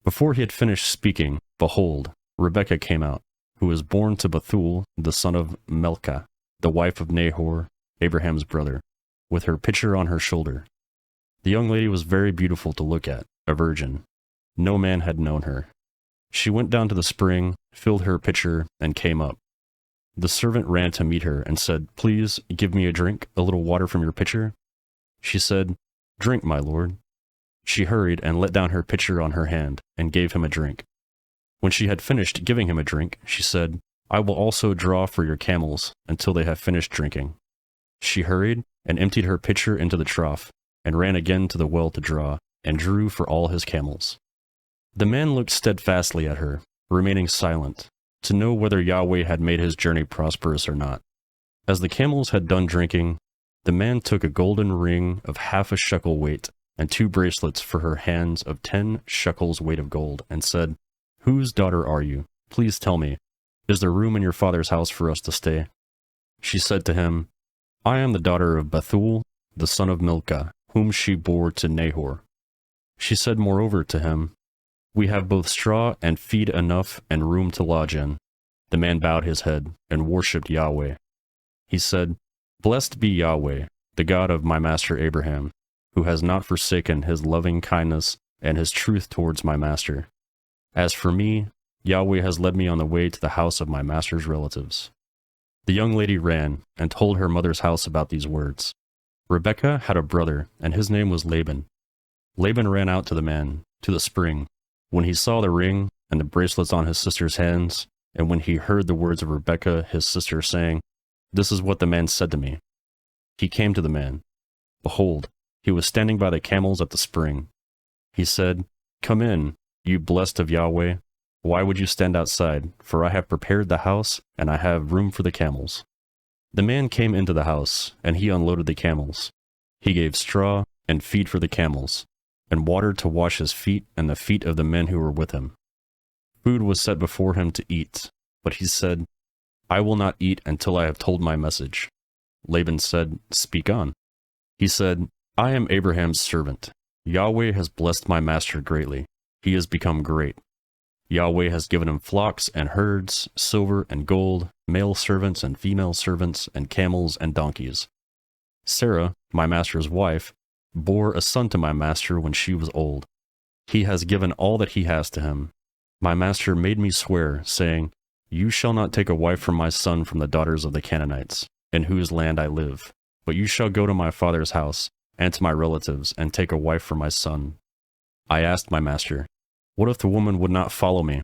Before he had finished speaking, behold, Rebekah came out, who was born to Bethuel, the son of Milcah, the wife of Nahor, Abraham's brother, with her pitcher on her shoulder. The young lady was very beautiful to look at, a virgin. No man had known her. She went down to the spring, filled her pitcher, and came up. The servant ran to meet her and said, "Please give me a drink, a little water from your pitcher." She said, "Drink, my lord." She hurried and let down her pitcher on her hand and gave him a drink. When she had finished giving him a drink, she said, "I will also draw for your camels until they have finished drinking." She hurried and emptied her pitcher into the trough, and ran again to the well to draw, and drew for all his camels. The man looked steadfastly at her, remaining silent, to know whether Yahweh had made his journey prosperous or not. As the camels had done drinking, the man took a golden ring of 1/2 shekel weight, and 2 bracelets for her hands of 10 shekels weight of gold, and said, "Whose daughter are you? Please tell me. Is there room in your father's house for us to stay?" She said to him, "I am the daughter of Bethuel, the son of Milcah, whom she bore to Nahor." She said moreover to him, "We have both straw and feed enough and room to lodge in." The man bowed his head and worshipped Yahweh. He said, "Blessed be Yahweh, the God of my master Abraham, who has not forsaken his loving kindness and his truth towards my master. As for me, Yahweh has led me on the way to the house of my master's relatives." The young lady ran and told her mother's house about these words. Rebekah had a brother, and his name was Laban. Laban ran out to the man, to the spring, when he saw the ring and the bracelets on his sister's hands, and when he heard the words of Rebekah his sister saying, "This is what the man said to me." He came to the man. Behold, he was standing by the camels at the spring. He said, "Come in, you blessed of Yahweh. Why would you stand outside? For I have prepared the house, and I have room for the camels." The man came into the house, and he unloaded the camels. He gave straw and feed for the camels, and water to wash his feet and the feet of the men who were with him. Food was set before him to eat, but he said, "I will not eat until I have told my message." Laban said, "Speak on." He said, "I am Abraham's servant. Yahweh has blessed my master greatly. He has become great. Yahweh has given him flocks and herds, silver and gold, male servants and female servants, and camels and donkeys. Sarah, my master's wife, bore a son to my master when she was old. He has given all that he has to him. My master made me swear, saying, 'You shall not take a wife for my son from the daughters of the Canaanites, in whose land I live, but you shall go to my father's house and to my relatives and take a wife for my son.' I asked my master, 'What if the woman would not follow me?'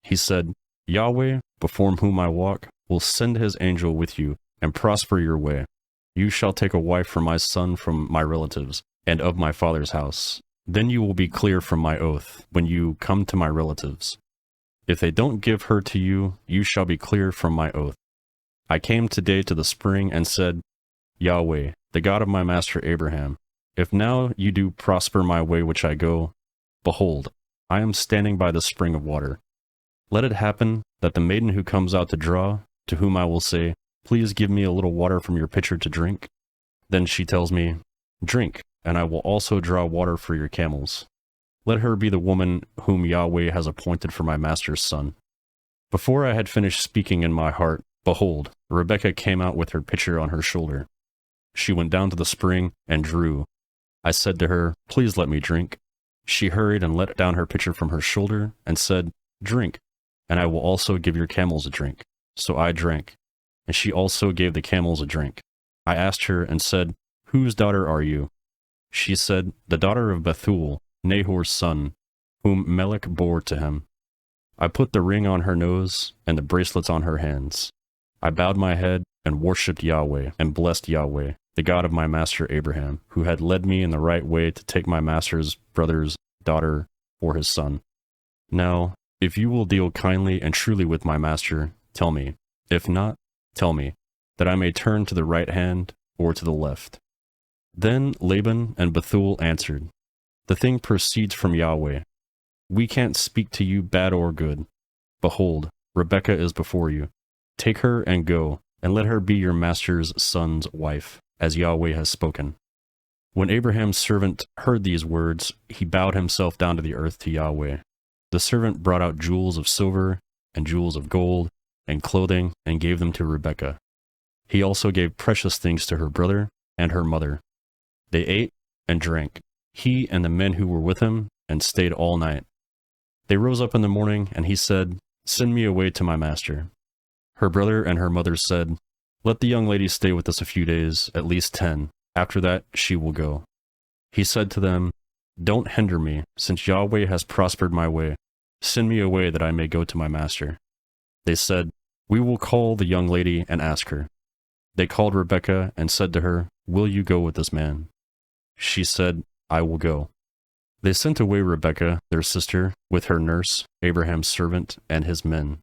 He said, 'Yahweh, before whom I walk, will send his angel with you and prosper your way. You shall take a wife for my son from my relatives and of my father's house. Then you will be clear from my oath when you come to my relatives. If they don't give her to you, you shall be clear from my oath.' I came today to the spring and said, 'Yahweh, the God of my master Abraham, if now you do prosper my way which I go, behold, I am standing by the spring of water. Let it happen that the maiden who comes out to draw, to whom I will say, "Please give me a little water from your pitcher to drink," then she tells me, "Drink, and I will also draw water for your camels." Let her be the woman whom Yahweh has appointed for my master's son." Before I had finished speaking in my heart, behold, Rebekah came out with her pitcher on her shoulder. She went down to the spring and drew. I said to her, "Please let me drink." She hurried and let down her pitcher from her shoulder and said, "Drink, and I will also give your camels a drink." So I drank, and she also gave the camels a drink. I asked her and said, "Whose daughter are you?" She said, "The daughter of Bethuel, Nahor's son, whom Melech bore to him." I put the ring on her nose and the bracelets on her hands. I bowed my head and worshipped Yahweh and blessed Yahweh, the God of my master Abraham, who had led me in the right way to take my master's brother's daughter for his son. Now, if you will deal kindly and truly with my master, tell me. If not, tell me, that I may turn to the right hand or to the left. Then Laban and Bethuel answered, "The thing proceeds from Yahweh. We can't speak to you bad or good. Behold, Rebekah is before you. Take her and go, and let her be your master's son's wife, as Yahweh has spoken." When Abraham's servant heard these words, he bowed himself down to the earth to Yahweh. The servant brought out jewels of silver and jewels of gold and clothing and gave them to Rebekah. He also gave precious things to her brother and her mother. They ate and drank, he and the men who were with him, and stayed all night. They rose up in the morning, and he said, "Send me away to my master." Her brother and her mother said, "Let the young lady stay with us a few days, at least 10. After that, she will go." He said to them, "Don't hinder me, since Yahweh has prospered my way. Send me away that I may go to my master." They said, "We will call the young lady and ask her." They called Rebekah and said to her, "Will you go with this man?" She said, "I will go." They sent away Rebekah, their sister, with her nurse, Abraham's servant, and his men.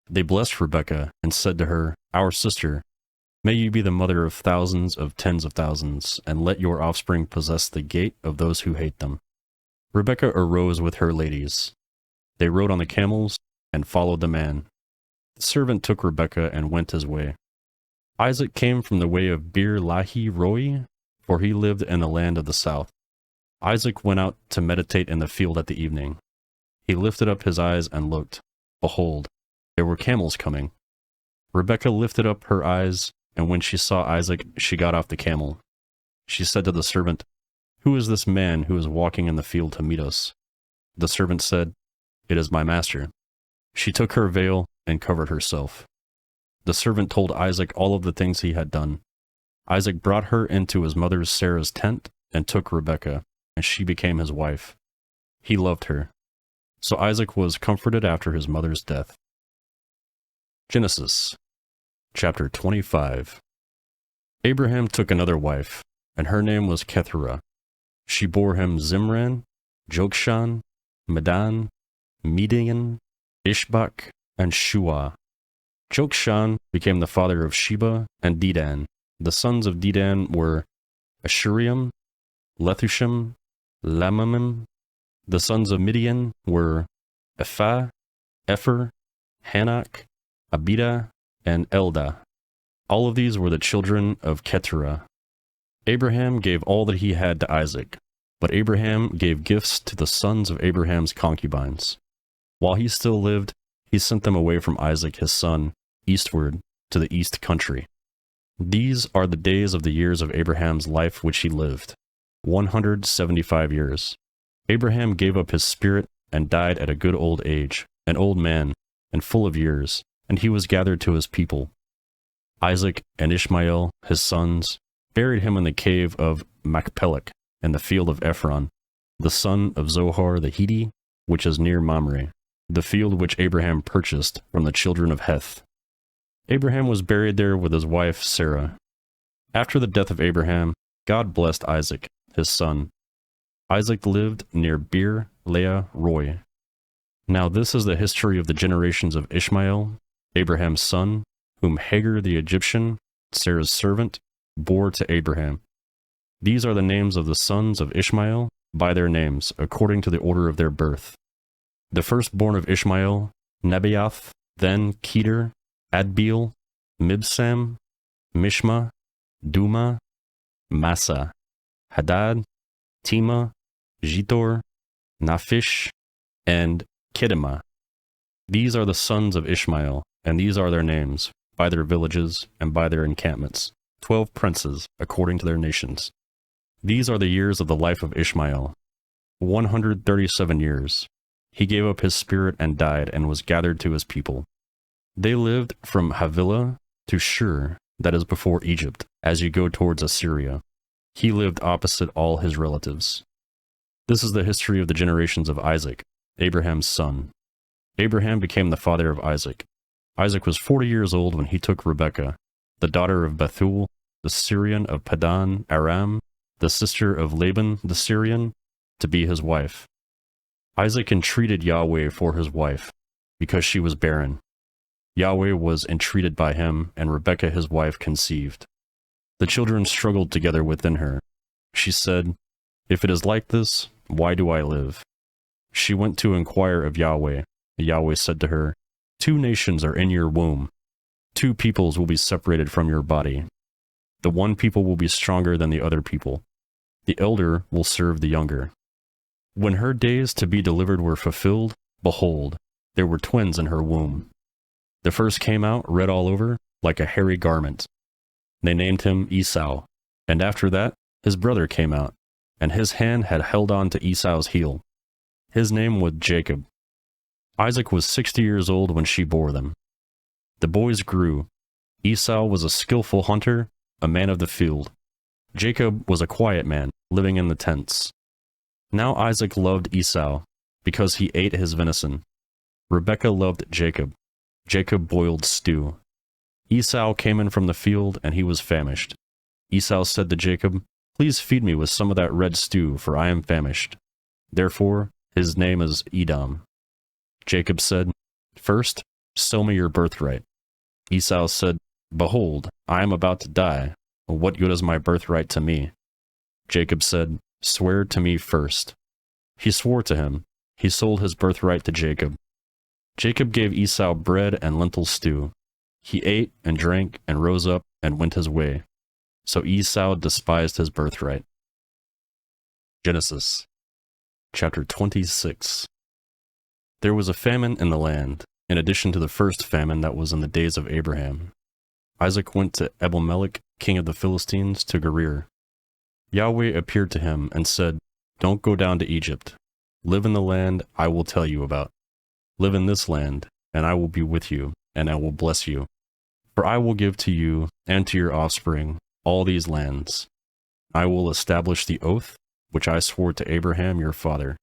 They blessed Rebekah and said to her, "Our sister, may you be the mother of thousands of tens of thousands, and let your offspring possess the gate of those who hate them." Rebekah arose with her ladies. They rode on the camels and followed the man. The servant took Rebekah and went his way. Isaac came from the way of Beer Lahi Roi, for he lived in the land of the south. Isaac went out to meditate in the field at the evening. He lifted up his eyes and looked. Behold, there were camels coming. Rebekah lifted up her eyes, and when she saw Isaac, she got off the camel. She said to the servant, "Who is this man who is walking in the field to meet us?" The servant said, "It is my master." She took her veil and covered herself. The servant told Isaac all of the things he had done. Isaac brought her into his mother Sarah's tent and took Rebekah, and she became his wife. He loved her. So Isaac was comforted after his mother's death. Genesis chapter 25. Abraham took another wife, and her name was Keturah. She bore him Zimran, Jokshan, Medan, Midian, Ishbak, and Shua. Jokshan became the father of Sheba and Dedan. The sons of Dedan were Ashuriam, Lethushim, Lamamim. The sons of Midian were Ephah, Epher, Hanok, Abida, and Eldah. All of these were the children of Keturah. Abraham gave all that he had to Isaac, but Abraham gave gifts to the sons of Abraham's concubines. While he still lived, he sent them away from Isaac his son, eastward, to the east country. These are the days of the years of Abraham's life which he lived, 175 years. Abraham gave up his spirit and died at a good old age, an old man, and full of years, and he was gathered to his people. Isaac and Ishmael, his sons, buried him in the cave of Machpelah in the field of Ephron, the son of Zohar the Hiti, which is near Mamre, the field which Abraham purchased from the children of Heth. Abraham was buried there with his wife Sarah. After the death of Abraham, God blessed Isaac, his son. Isaac lived near Beer Leah Roi. Now this is the history of the generations of Ishmael, Abraham's son, whom Hagar the Egyptian, Sarah's servant, bore to Abraham. These are the names of the sons of Ishmael, by their names, according to the order of their birth. The firstborn of Ishmael, Nebaioth, then Kedar, Adbeel, Mibsam, Mishma, Duma, Massa, Hadad, Tema, Jitor, Naphish, and Kedemah. These are the sons of Ishmael, and these are their names, by their villages and by their encampments, 12 princes, according to their nations. These are the years of the life of Ishmael, 137 years. He gave up his spirit and died and was gathered to his people. They lived from Havilah to Shur, that is before Egypt, as you go towards Assyria. He lived opposite all his relatives. This is the history of the generations of Isaac, Abraham's son. Abraham became the father of Isaac. Isaac was 40 years old when he took Rebekah, the daughter of Bethuel, the Syrian of Padan Aram, the sister of Laban the Syrian, to be his wife. Isaac entreated Yahweh for his wife, because she was barren. Yahweh was entreated by him, and Rebekah his wife conceived. The children struggled together within her. She said, "If it is like this, why do I live?" She went to inquire of Yahweh. Yahweh said to her, "Two nations are in your womb. Two peoples will be separated from your body. The one people will be stronger than the other people. The elder will serve the younger." When her days to be delivered were fulfilled, behold, there were twins in her womb. The first came out red all over, like a hairy garment. They named him Esau, and after that his brother came out, and his hand had held on to Esau's heel. His name was Jacob. Isaac was 60 years old when she bore them. The boys grew. Esau was a skillful hunter, a man of the field. Jacob was a quiet man, living in the tents. Now Isaac loved Esau, because he ate his venison. Rebekah loved Jacob. Jacob boiled stew. Esau came in from the field, and he was famished. Esau said to Jacob, "Please feed me with some of that red stew, for I am famished." Therefore, his name is Edom. Jacob said, "First, sell me your birthright." Esau said, "Behold, I am about to die. What good is my birthright to me?" Jacob said, "Swear to me first." He swore to him. He sold his birthright to Jacob. Jacob gave Esau bread and lentil stew. He ate and drank and rose up and went his way. So Esau despised his birthright. Genesis chapter 26. There was a famine in the land, in addition to the first famine that was in the days of Abraham. Isaac went to Abimelech, king of the Philistines, to Gerar. Yahweh appeared to him and said, "Don't go down to Egypt. Live in the land I will tell you about. Live in this land, and I will be with you, and I will bless you. For I will give to you and to your offspring all these lands. I will establish the oath which I swore to Abraham your father.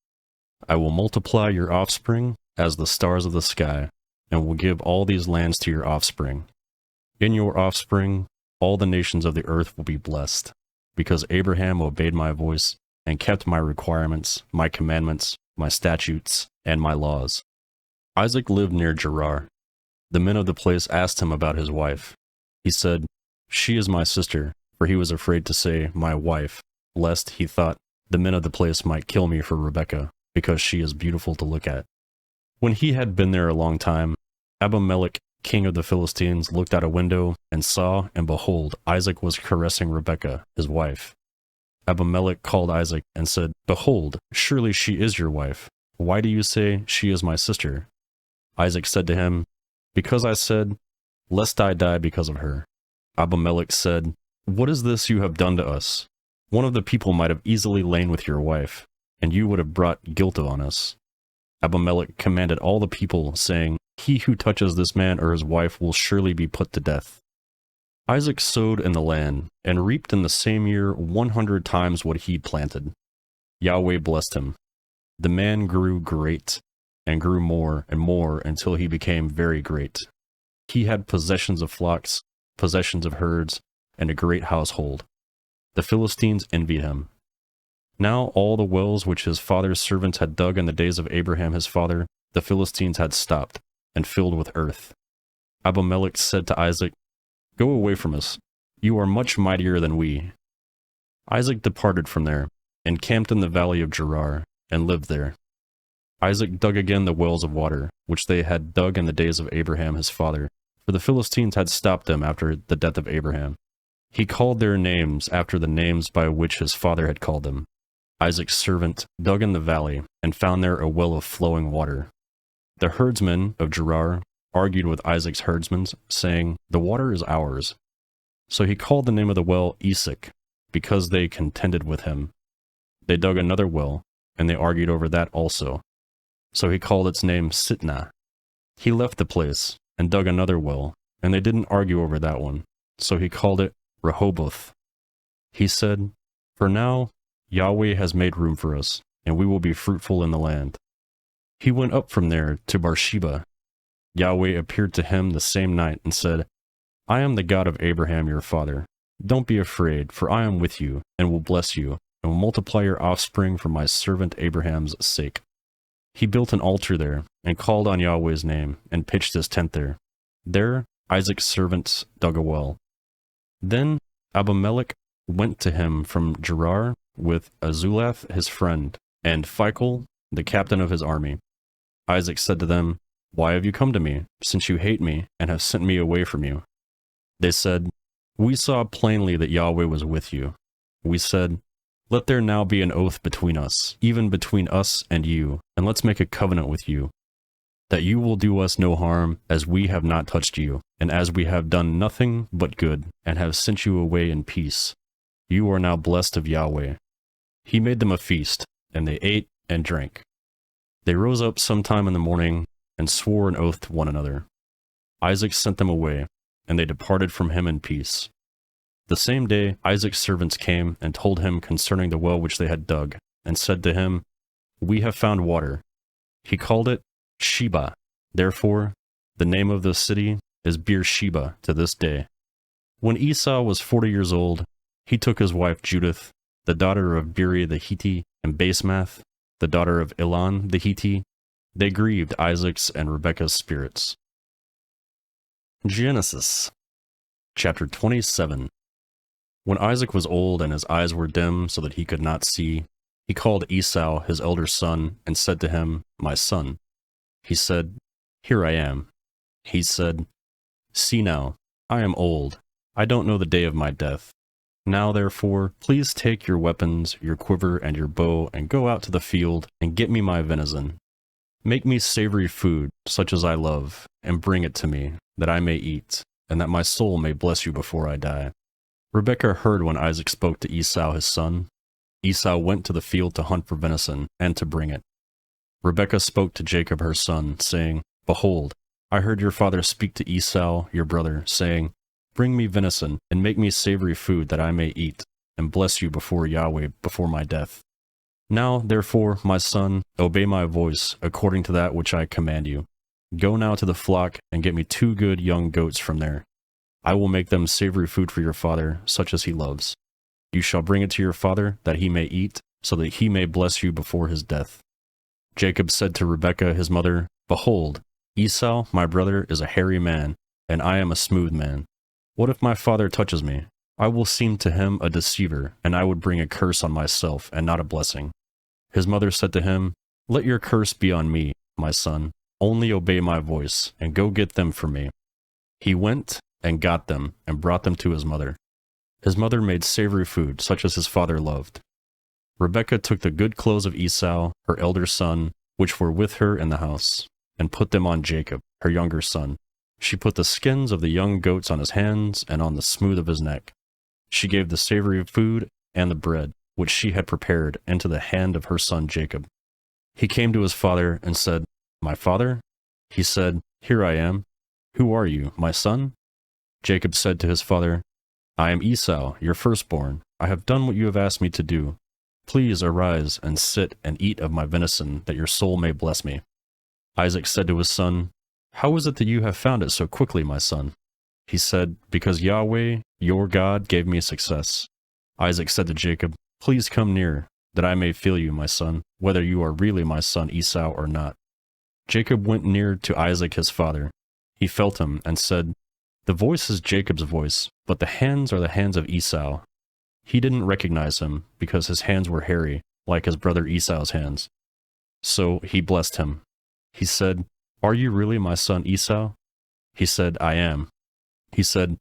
I will multiply your offspring as the stars of the sky, and will give all these lands to your offspring. In your offspring, all the nations of the earth will be blessed, because Abraham obeyed my voice and kept my requirements, my commandments, my statutes, and my laws." Isaac lived near Gerar. The men of the place asked him about his wife. He said, "She is my sister," for he was afraid to say, "my wife," lest, he thought, the men of the place might kill me for Rebekah, because she is beautiful to look at. When he had been there a long time, Abimelech, king of the Philistines, looked out a window and saw, and behold, Isaac was caressing Rebekah, his wife. Abimelech called Isaac and said, "Behold, surely she is your wife. Why do you say, 'She is my sister'?" Isaac said to him, "Because I said, 'Lest I die because of her.'" Abimelech said, "What is this you have done to us? One of the people might have easily lain with your wife, and you would have brought guilt on us." Abimelech commanded all the people, saying, "He who touches this man or his wife will surely be put to death." Isaac sowed in the land, and reaped in the same year 100 times what he planted. Yahweh blessed him. The man grew great, and grew more and more until he became very great. He had possessions of flocks, possessions of herds, and a great household. The Philistines envied him. Now all the wells which his father's servants had dug in the days of Abraham his father, the Philistines had stopped, and filled with earth. Abimelech said to Isaac, "Go away from us. You are much mightier than we." Isaac departed from there, and camped in the valley of Gerar, and lived there. Isaac dug again the wells of water, which they had dug in the days of Abraham his father, for the Philistines had stopped them after the death of Abraham. He called their names after the names by which his father had called them. Isaac's servant dug in the valley, and found there a well of flowing water. The herdsmen of Gerar argued with Isaac's herdsmen, saying, "The water is ours." So he called the name of the well Esek, because they contended with him. They dug another well, and they argued over that also. So he called its name Sitnah. He left the place, and dug another well, and they didn't argue over that one. So he called it Rehoboth. He said, "For now, Yahweh has made room for us, and we will be fruitful in the land." He went up from there to Beersheba. Yahweh appeared to him the same night and said, "I am the God of Abraham your father. Don't be afraid, for I am with you, and will bless you, and will multiply your offspring for my servant Abraham's sake." He built an altar there, and called on Yahweh's name, and pitched his tent there. There Isaac's servants dug a well. Then Abimelech went to him from Gerar with Azulath his friend, and Phicol, the captain of his army. Isaac said to them, "Why have you come to me, since you hate me, and have sent me away from you?" They said, "We saw plainly that Yahweh was with you." We said, "Let there now be an oath between us, even between us and you, and let's make a covenant with you, that you will do us no harm, as we have not touched you, and as we have done nothing but good, and have sent you away in peace. You are now blessed of Yahweh." He made them a feast, and they ate and drank. They rose up sometime in the morning, and swore an oath to one another. Isaac sent them away, and they departed from him in peace. The same day Isaac's servants came and told him concerning the well which they had dug, and said to him, "We have found water." He called it Sheba. Therefore, the name of the city is Beersheba to this day. When Esau was 40 years old, he took his wife Judith, the daughter of Beri the Hittite, and Basemath, the daughter of Elon the Hittite. They grieved Isaac's and Rebekah's spirits. Genesis chapter 27. When Isaac was old and his eyes were dim so that he could not see, he called Esau his elder son and said to him, "My son." He said, "Here I am." He said, "See now, I am old. I don't know the day of my death. Now therefore, please take your weapons, your quiver, and your bow, and go out to the field, and get me my venison. Make me savory food, such as I love, and bring it to me, that I may eat, and that my soul may bless you before I die." Rebekah heard when Isaac spoke to Esau his son. Esau went to the field to hunt for venison, and to bring it. Rebekah spoke to Jacob her son, saying, "Behold, I heard your father speak to Esau your brother, saying, 'Bring me venison, and make me savory food, that I may eat, and bless you before Yahweh before my death.' Now, therefore, my son, obey my voice, according to that which I command you. Go now to the flock, and get me 2 good young goats from there. I will make them savory food for your father, such as he loves. You shall bring it to your father, that he may eat, so that he may bless you before his death." Jacob said to Rebekah his mother, "Behold, Esau my brother is a hairy man, and I am a smooth man. What if my father touches me? I will seem to him a deceiver, and I would bring a curse on myself, and not a blessing." His mother said to him, "Let your curse be on me, my son. Only obey my voice, and go get them for me." He went and got them, and brought them to his mother. His mother made savory food, such as his father loved. Rebekah took the good clothes of Esau, her elder son, which were with her in the house, and put them on Jacob, her younger son. She put the skins of the young goats on his hands and on the smooth of his neck. She gave the savory food and the bread, which she had prepared, into the hand of her son Jacob. He came to his father and said, "My father?" He said, "Here I am." "Who are you, my son?" Jacob said to his father, "I am Esau, your firstborn. I have done what you have asked me to do. Please arise and sit and eat of my venison, that your soul may bless me." Isaac said to his son, "How is it that you have found it so quickly, my son?" He said, "Because Yahweh, your God, gave me success." Isaac said to Jacob, "Please come near, that I may feel you, my son, whether you are really my son Esau or not." Jacob went near to Isaac his father. He felt him and said, "The voice is Jacob's voice, but the hands are the hands of Esau." He didn't recognize him, because his hands were hairy, like his brother Esau's hands. So he blessed him. He said, "Are you really my son Esau?" He said, "I am." He said,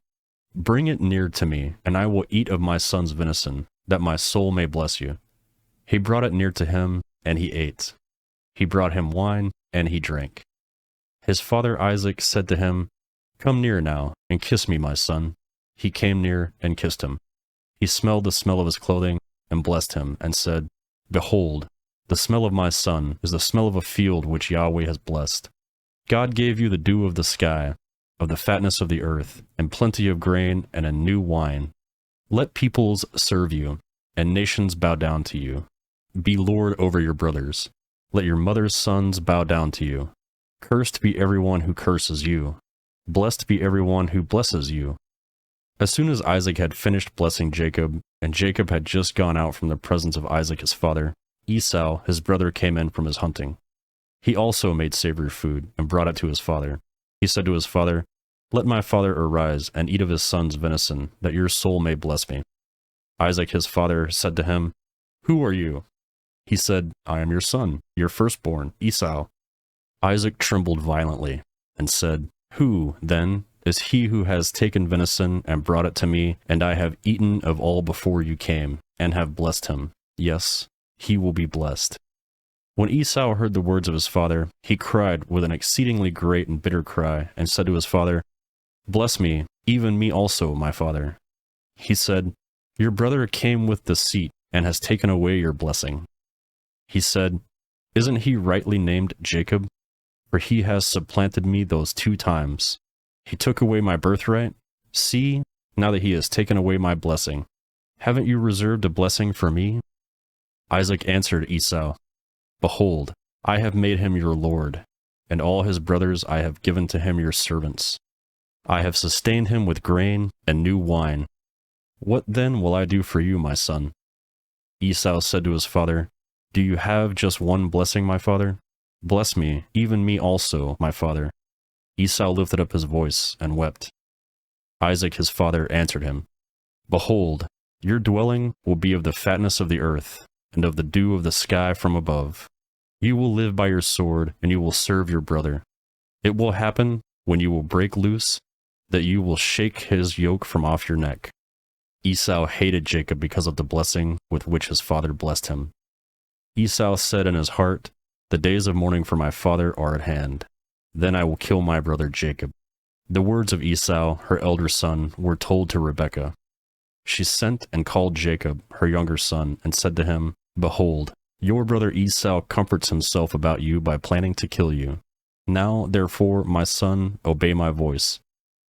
"Bring it near to me, and I will eat of my son's venison, that my soul may bless you." He brought it near to him, and he ate. He brought him wine, and he drank. His father Isaac said to him, "Come near now, and kiss me, my son." he came near and kissed him. He smelled the smell of his clothing and blessed him and said, "Behold, the smell of my son is the smell of a field which Yahweh has blessed. God gave you the dew of the sky, of the fatness of the earth, and plenty of grain and a new wine. Let peoples serve you, and nations bow down to you. Be lord over your brothers. Let your mother's sons bow down to you. Cursed be everyone who curses you. Blessed be everyone who blesses you." As soon as Isaac had finished blessing Jacob, and Jacob had just gone out from the presence of Isaac his father, Esau his brother came in from his hunting. He also made savory food and brought it to his father. He said to his father, "Let my father arise and eat of his son's venison, that your soul may bless me." Isaac his father said to him, "Who are you?" He said, "I am your son, your firstborn, Esau." Isaac trembled violently and said, "Who, then, is he who has taken venison and brought it to me, and I have eaten of all before you came, and have blessed him? Yes, he will be blessed." When Esau heard the words of his father, he cried with an exceedingly great and bitter cry, and said to his father, "Bless me, even me also, my father." He said, "Your brother came with deceit, and has taken away your blessing." He said, "Isn't he rightly named Jacob? For he has supplanted me those 2 times. He took away my birthright. See, now that he has taken away my blessing, haven't you reserved a blessing for me?" Isaac answered Esau, "Behold, I have made him your lord, and all his brothers I have given to him your servants. I have sustained him with grain and new wine. What then will I do for you, my son?" Esau said to his father, "Do you have just one blessing, my father? Bless me, even me also, my father." Esau lifted up his voice and wept. Isaac his father answered him, "Behold, your dwelling will be of the fatness of the earth, and of the dew of the sky from above. You will live by your sword, and you will serve your brother. It will happen, when you will break loose, that you will shake his yoke from off your neck." Esau hated Jacob because of the blessing with which his father blessed him. Esau said in his heart, "The days of mourning for my father are at hand. Then I will kill my brother Jacob." The words of Esau, her elder son, were told to Rebekah. She sent and called Jacob, her younger son, and said to him, "Behold, your brother Esau comforts himself about you by planning to kill you. Now, therefore, my son, obey my voice.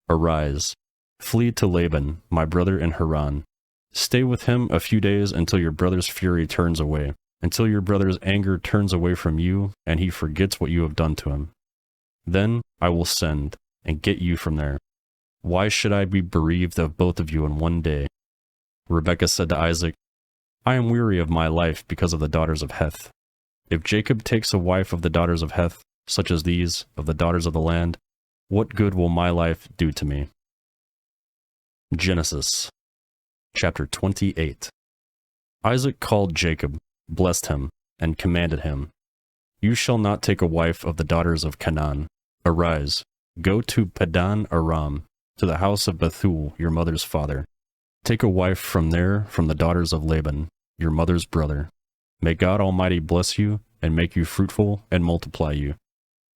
Arise, flee to Laban, my brother in Haran. Stay with him a few days until your brother's fury turns away, until your brother's anger turns away from you, and he forgets what you have done to him. Then I will send and get you from there. Why should I be bereaved of both of you in one day?" Rebekah said to Isaac, "I am weary of my life because of the daughters of Heth. If Jacob takes a wife of the daughters of Heth, such as these, of the daughters of the land, what good will my life do to me?" Genesis chapter 28. Isaac called Jacob, blessed him, and commanded him, "You shall not take a wife of the daughters of Canaan. Arise, go to Padan Aram, to the house of Bethuel, your mother's father. Take a wife from there from the daughters of Laban, your mother's brother. May God Almighty bless you, and make you fruitful, and multiply you,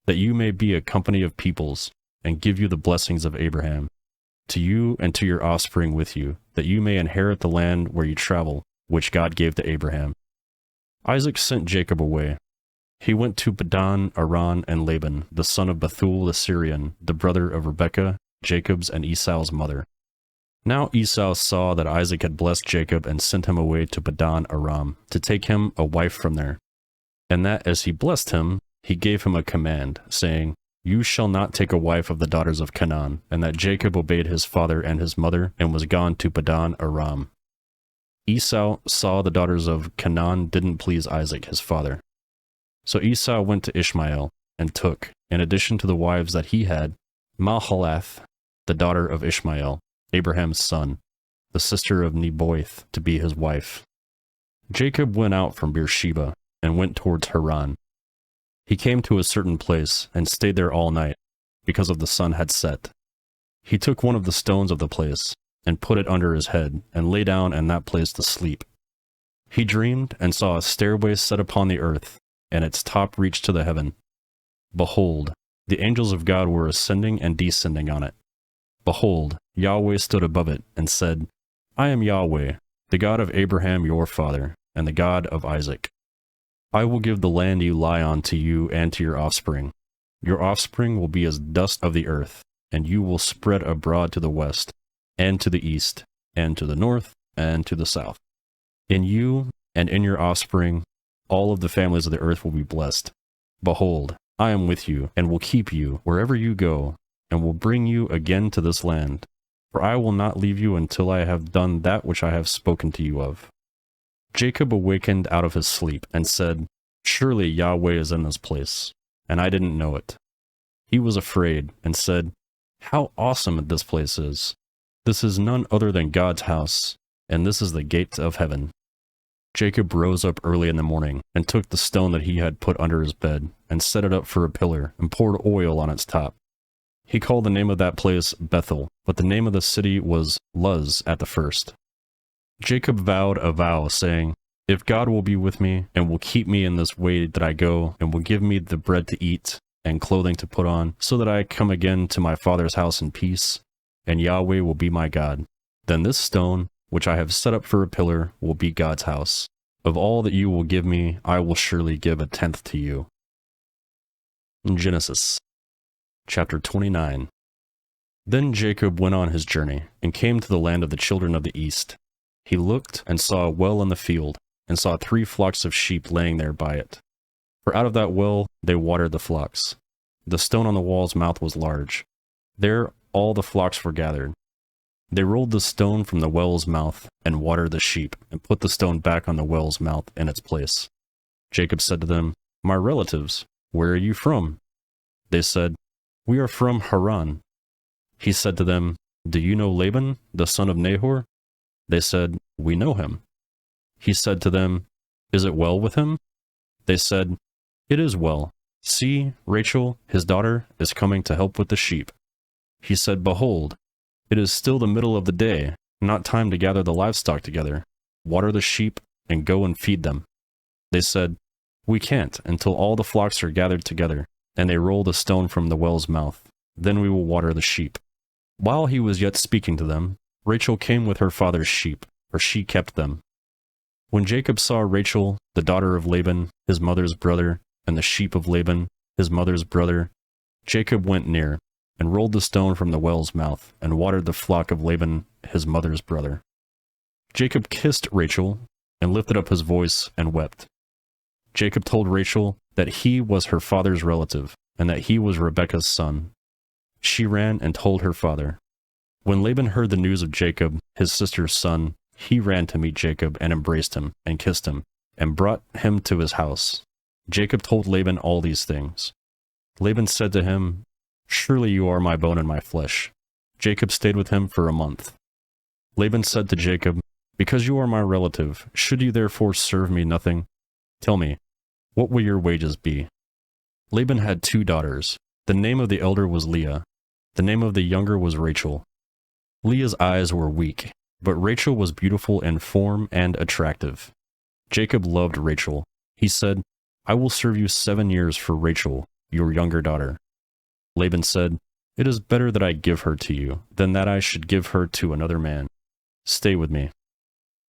that you may be a company of peoples, and give you the blessings of Abraham, to you and to your offspring with you, that you may inherit the land where you travel, which God gave to Abraham." Isaac sent Jacob away. He went to Padan Aram, and Laban, the son of Bethuel the Syrian, the brother of Rebekah, Jacob's and Esau's mother. Now Esau saw that Isaac had blessed Jacob and sent him away to Padan Aram to take him a wife from there, and that as he blessed him, he gave him a command, saying, "You shall not take a wife of the daughters of Canaan," and that Jacob obeyed his father and his mother, and was gone to Padan Aram. Esau saw the daughters of Canaan didn't please Isaac his father. So Esau went to Ishmael, and took, in addition to the wives that he had, Mahalath, the daughter of Ishmael, Abraham's son, the sister of Nebaioth, to be his wife. Jacob went out from Beersheba, and went towards Haran. He came to a certain place, and stayed there all night, because of the sun had set. He took one of the stones of the place, and put it under his head, and lay down in that place to sleep. He dreamed, and saw a stairway set upon the earth, and its top reached to the heaven. Behold, the angels of God were ascending and descending on it. Behold, Yahweh stood above it and said, I am Yahweh, the God of Abraham your father, and the God of Isaac. I will give the land you lie on to you and to your offspring. Your offspring will be as dust of the earth, and you will spread abroad to the west, and to the east, and to the north, and to the south. In you and in your offspring, all of the families of the earth will be blessed. Behold, I am with you, and will keep you wherever you go, and will bring you again to this land. For I will not leave you until I have done that which I have spoken to you of. Jacob awakened out of his sleep, and said, Surely Yahweh is in this place, and I didn't know it. He was afraid, and said, How awesome this place is! This is none other than God's house, and this is the gate of heaven. Jacob rose up early in the morning, and took the stone that he had put under his bed, and set it up for a pillar, and poured oil on its top. He called the name of that place Bethel, but the name of the city was Luz at the first. Jacob vowed a vow, saying, If God will be with me, and will keep me in this way that I go, and will give me the bread to eat, and clothing to put on, so that I come again to my father's house in peace, and Yahweh will be my God, then this stone, which I have set up for a pillar, will be God's house. Of all that you will give me, I will surely give a tenth to you. Genesis chapter 29. Then Jacob went on his journey, and came to the land of the children of the east. He looked, and saw a well in the field, and saw 3 flocks of sheep laying there by it. For out of that well they watered the flocks. The stone on the wall's mouth was large. There all the flocks were gathered. They rolled the stone from the well's mouth, and watered the sheep, and put the stone back on the well's mouth in its place. Jacob said to them, My relatives, where are you from? They said, We are from Haran. He said to them, Do you know Laban, the son of Nahor? They said, We know him. He said to them, Is it well with him? They said, It is well. See, Rachel, his daughter, is coming to help with the sheep. He said, Behold, it is still the middle of the day, not time to gather the livestock together. Water the sheep, and go and feed them. They said, We can't until all the flocks are gathered together, and they roll the stone from the well's mouth. Then we will water the sheep. While he was yet speaking to them, Rachel came with her father's sheep, for she kept them. When Jacob saw Rachel, the daughter of Laban, his mother's brother, and the sheep of Laban, his mother's brother, Jacob went near, and rolled the stone from the well's mouth, and watered the flock of Laban, his mother's brother. Jacob kissed Rachel, and lifted up his voice, and wept. Jacob told Rachel that he was her father's relative, and that he was Rebekah's son. She ran and told her father. When Laban heard the news of Jacob, his sister's son, he ran to meet Jacob, and embraced him, and kissed him, and brought him to his house. Jacob told Laban all these things. Laban said to him, Surely you are my bone and my flesh. Jacob stayed with him for a month. Laban said to Jacob, Because you are my relative, should you therefore serve me nothing? Tell me, what will your wages be? Laban had 2 daughters. The name of the elder was Leah. The name of the younger was Rachel. Leah's eyes were weak, but Rachel was beautiful in form and attractive. Jacob loved Rachel. He said, I will serve you 7 years for Rachel, your younger daughter. Laban said, It is better that I give her to you, than that I should give her to another man. Stay with me.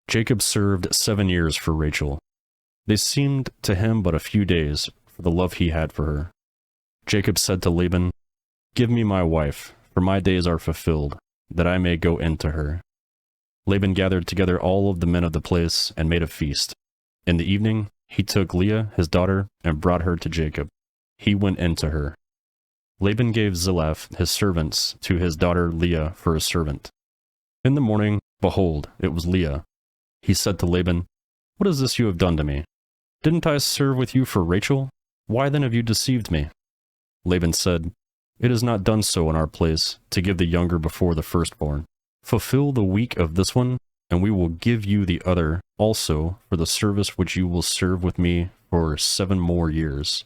Jacob served 7 years for Rachel. They seemed to him but a few days, for the love he had for her. Jacob said to Laban, Give me my wife, for my days are fulfilled, that I may go in to her. Laban gathered together all of the men of the place, and made a feast. In the evening, he took Leah, his daughter, and brought her to Jacob. He went in to her. Laban gave Zilpah, his servants, to his daughter Leah for a servant. In the morning, behold, it was Leah. He said to Laban, What is this you have done to me? Didn't I serve with you for Rachel? Why then have you deceived me? Laban said, It is not done so in our place, to give the younger before the firstborn. Fulfill the week of this one, and we will give you the other also for the service which you will serve with me for 7 more years.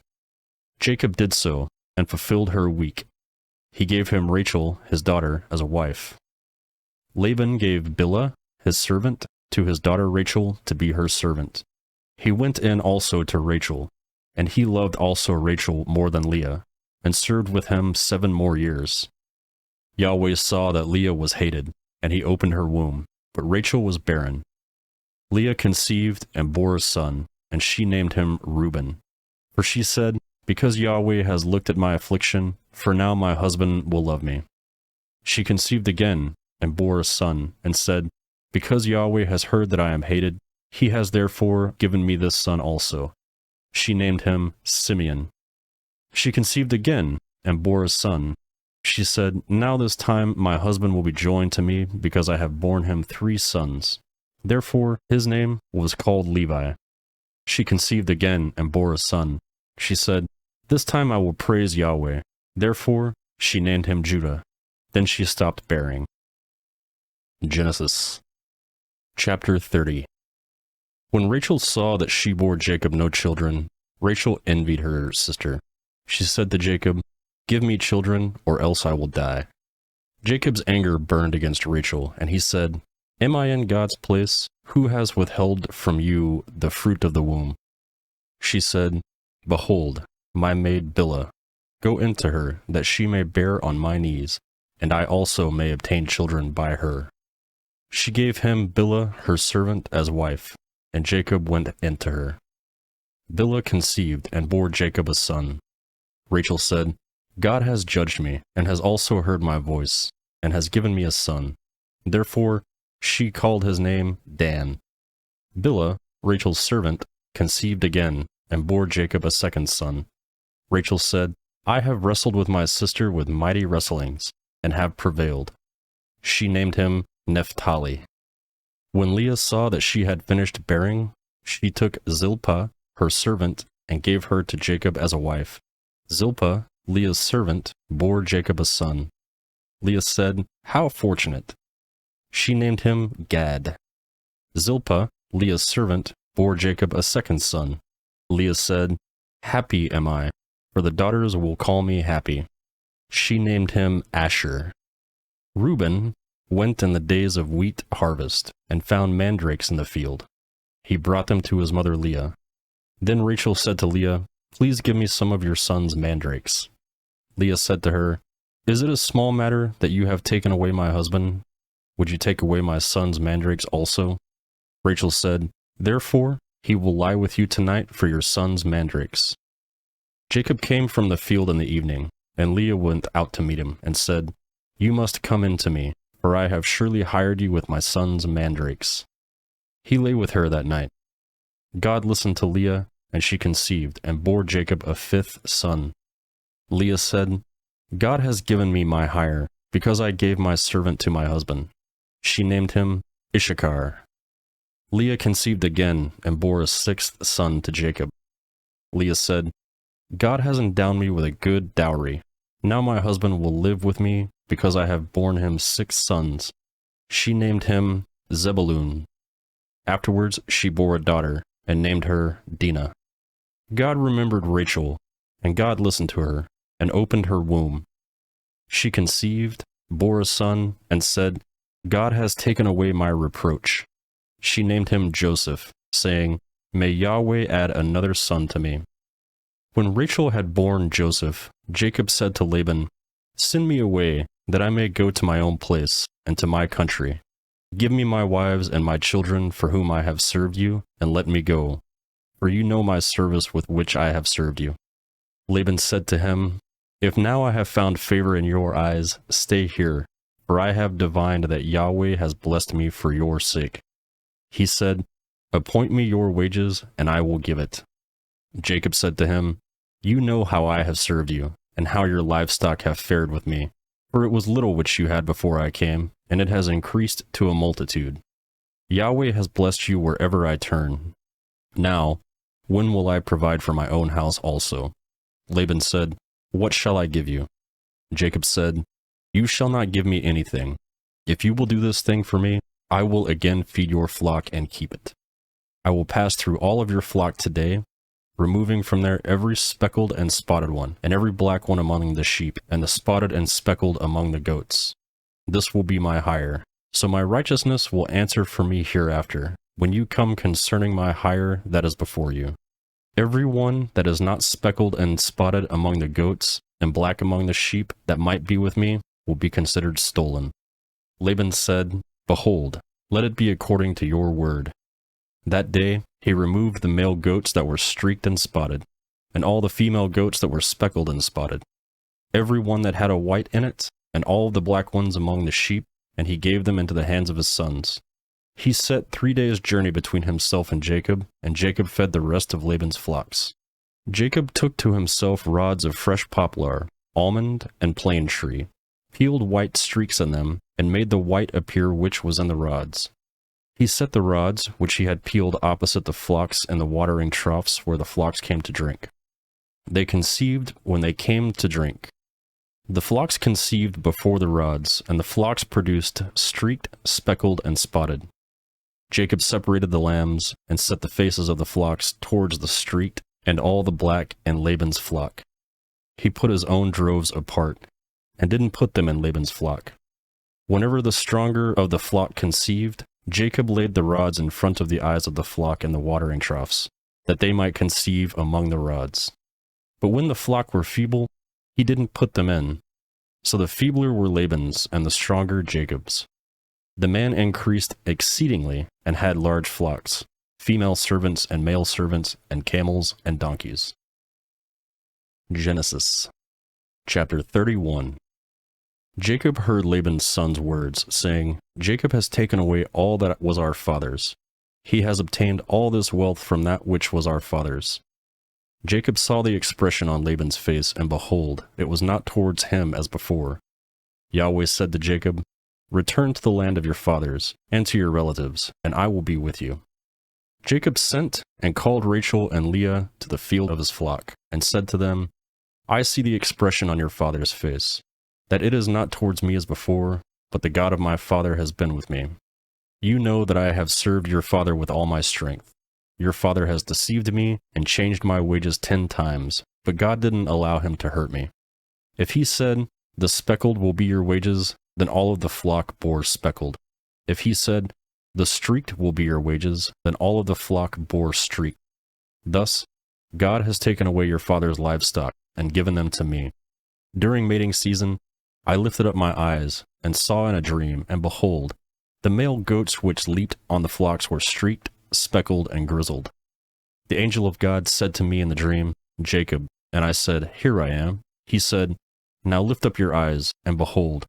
Jacob did so, and fulfilled her week. He gave him Rachel, his daughter, as a wife. Laban gave Bilhah, his servant, to his daughter Rachel to be her servant. He went in also to Rachel, and he loved also Rachel more than Leah, and served with him 7 more years. Yahweh saw that Leah was hated, and he opened her womb, but Rachel was barren. Leah conceived and bore a son, and she named him Reuben. For she said, because Yahweh has looked at my affliction, for now my husband will love me. She conceived again and bore a son, and said, because Yahweh has heard that I am hated, he has therefore given me this son also. She named him Simeon. She conceived again and bore a son. She said, now this time my husband will be joined to me, because I have borne him 3 sons. Therefore his name was called Levi. She conceived again and bore a son. She said, this time I will praise Yahweh. Therefore she named him Judah. Then she stopped bearing. Genesis chapter 30. When Rachel saw that she bore Jacob no children, Rachel envied her sister. She said to Jacob, give me children, or else I will die. Jacob's anger burned against Rachel, and he said, am I in God's place? Who has withheld from you the fruit of the womb? She said, behold, my maid Bilhah. Go into her, that she may bear on my knees, and I also may obtain children by her. She gave him Bilhah her servant as wife, and Jacob went into her. Bilhah conceived and bore Jacob a son. Rachel said, God has judged me, and has also heard my voice, and has given me a son. Therefore she called his name Dan. Bilhah, Rachel's servant, conceived again, and bore Jacob a second son. Rachel said, I have wrestled with my sister with mighty wrestlings, and have prevailed. She named him Naphtali. When Leah saw that she had finished bearing, she took Zilpah, her servant, and gave her to Jacob as a wife. Zilpah, Leah's servant, bore Jacob a son. Leah said, how fortunate! She named him Gad. Zilpah, Leah's servant, bore Jacob a second son. Leah said, happy am I, for the daughters will call me happy. She named him Asher. Reuben went in the days of wheat harvest, and found mandrakes in the field. He brought them to his mother Leah. Then Rachel said to Leah, please give me some of your son's mandrakes. Leah said to her, is it a small matter that you have taken away my husband? Would you take away my son's mandrakes also? Rachel said, therefore he will lie with you tonight for your son's mandrakes. Jacob came from the field in the evening, and Leah went out to meet him, and said, you must come in to me, for I have surely hired you with my son's mandrakes. He lay with her that night. God listened to Leah, and she conceived, and bore Jacob a 5th son. Leah said, God has given me my hire, because I gave my servant to my husband. She named him Issachar. Leah conceived again, and bore a 6th son to Jacob. Leah said, God has endowed me with a good dowry. Now my husband will live with me, because I have borne him 6 sons. She named him Zebulun. Afterwards she bore a daughter, and named her Dinah. God remembered Rachel, and God listened to her, and opened her womb. She conceived, bore a son, and said, God has taken away my reproach. She named him Joseph, saying, may Yahweh add another son to me. When Rachel had borne Joseph, Jacob said to Laban, send me away, that I may go to my own place, and to my country. Give me my wives and my children for whom I have served you, and let me go, for you know my service with which I have served you. Laban said to him, if now I have found favor in your eyes, stay here, for I have divined that Yahweh has blessed me for your sake. He said, appoint me your wages, and I will give it. Jacob said to him, you know how I have served you, and how your livestock have fared with me. For it was little which you had before I came, and it has increased to a multitude. Yahweh has blessed you wherever I turn. Now, when will I provide for my own house also? Laban said, what shall I give you? Jacob said, you shall not give me anything. If you will do this thing for me, I will again feed your flock and keep it. I will pass through all of your flock today, removing from there every speckled and spotted one, and every black one among the sheep, and the spotted and speckled among the goats. This will be my hire. So my righteousness will answer for me hereafter, when you come concerning my hire that is before you. Every one that is not speckled and spotted among the goats, and black among the sheep that might be with me, will be considered stolen. Laban said, Behold, let it be according to your word. That day he removed the male goats that were streaked and spotted, and all the female goats that were speckled and spotted, every one that had a white in it, and all the black ones among the sheep, and he gave them into the hands of his sons. He set 3 days' journey between himself and Jacob fed the rest of Laban's flocks. Jacob took to himself rods of fresh poplar, almond, and plane tree, peeled white streaks in them, and made the white appear which was in the rods. He set the rods, which he had peeled opposite the flocks in the watering troughs where the flocks came to drink. They conceived when they came to drink. The flocks conceived before the rods, and the flocks produced streaked, speckled, and spotted. Jacob separated the lambs, and set the faces of the flocks towards the streaked, and all the black in Laban's flock. He put his own droves apart, and didn't put them in Laban's flock. Whenever the stronger of the flock conceived, Jacob laid the rods in front of the eyes of the flock in the watering troughs, that they might conceive among the rods. But when the flock were feeble, he didn't put them in. So the feebler were Laban's, and the stronger Jacob's. The man increased exceedingly, and had large flocks, female servants and male servants, and camels and donkeys. Genesis chapter 31. Jacob heard Laban's son's words, saying, Jacob has taken away all that was our father's. He has obtained all this wealth from that which was our father's. Jacob saw the expression on Laban's face, and behold, it was not towards him as before. Yahweh said to Jacob, Return to the land of your fathers, and to your relatives, and I will be with you. Jacob sent and called Rachel and Leah to the field of his flock, and said to them, I see the expression on your father's face, that it is not towards me as before, but the God of my father has been with me. You know that I have served your father with all my strength. Your father has deceived me and changed my wages 10 times, but God didn't allow him to hurt me. If he said, The speckled will be your wages, then all of the flock bore speckled. If he said, The streaked will be your wages, then all of the flock bore streaked. Thus, God has taken away your father's livestock and given them to me. During mating season, I lifted up my eyes and saw in a dream, and behold, the male goats which leaped on the flocks were streaked, speckled, and grizzled. The angel of God said to me in the dream, Jacob, and I said, Here I am. He said, Now lift up your eyes, and behold,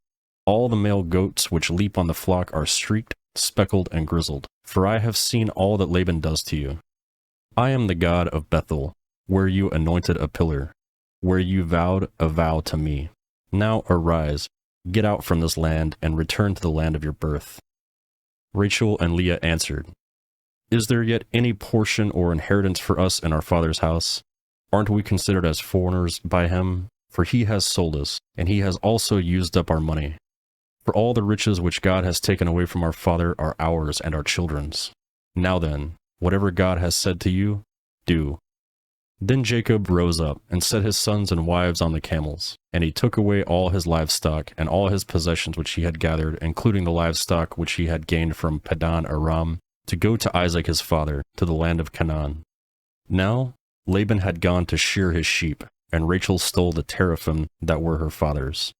all the male goats which leap on the flock are streaked, speckled, and grizzled, for I have seen all that Laban does to you. I am the God of Bethel, where you anointed a pillar, where you vowed a vow to me. Now arise, get out from this land, and return to the land of your birth. Rachel and Leah answered, Is there yet any portion or inheritance for us in our father's house? Aren't we considered as foreigners by him? For he has sold us, and he has also used up our money. For all the riches which God has taken away from our father are ours and our children's. Now then, whatever God has said to you, do. Then Jacob rose up and set his sons and wives on the camels, and he took away all his livestock and all his possessions which he had gathered, including the livestock which he had gained from Paddan Aram, to go to Isaac his father, to the land of Canaan. Now Laban had gone to shear his sheep, and Rachel stole the teraphim that were her father's.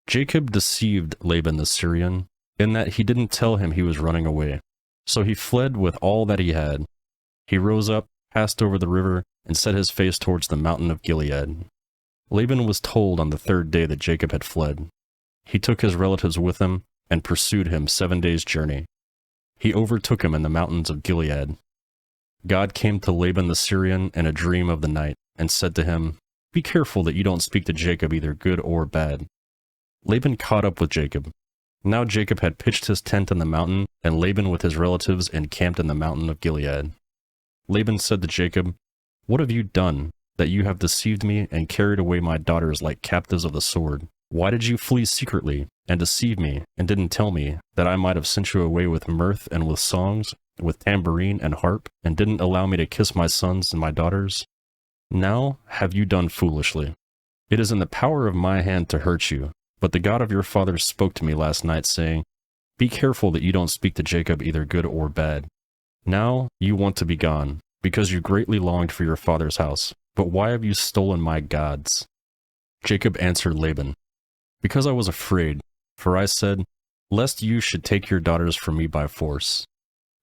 Jacob deceived Laban the Syrian, in that he didn't tell him he was running away. So he fled with all that he had. He rose up, passed over the river, and set his face towards the mountain of Gilead. Laban was told on the 3rd day that Jacob had fled. He took his relatives with him, and pursued him 7 days' journey. He overtook him in the mountains of Gilead. God came to Laban the Syrian in a dream of the night, and said to him, Be careful that you don't speak to Jacob either good or bad. Laban caught up with Jacob. Now Jacob had pitched his tent in the mountain, and Laban with his relatives encamped in the mountain of Gilead. Laban said to Jacob, What have you done, that you have deceived me and carried away my daughters like captives of the sword? Why did you flee secretly and deceive me, and didn't tell me, that I might have sent you away with mirth and with songs, with tambourine and harp, and didn't allow me to kiss my sons and my daughters? Now have you done foolishly. It is in the power of my hand to hurt you, but the God of your fathers spoke to me last night, saying, Be careful that you don't speak to Jacob either good or bad. Now you want to be gone, because you greatly longed for your father's house. But why have you stolen my gods? Jacob answered Laban, because I was afraid, for I said, lest you should take your daughters from me by force.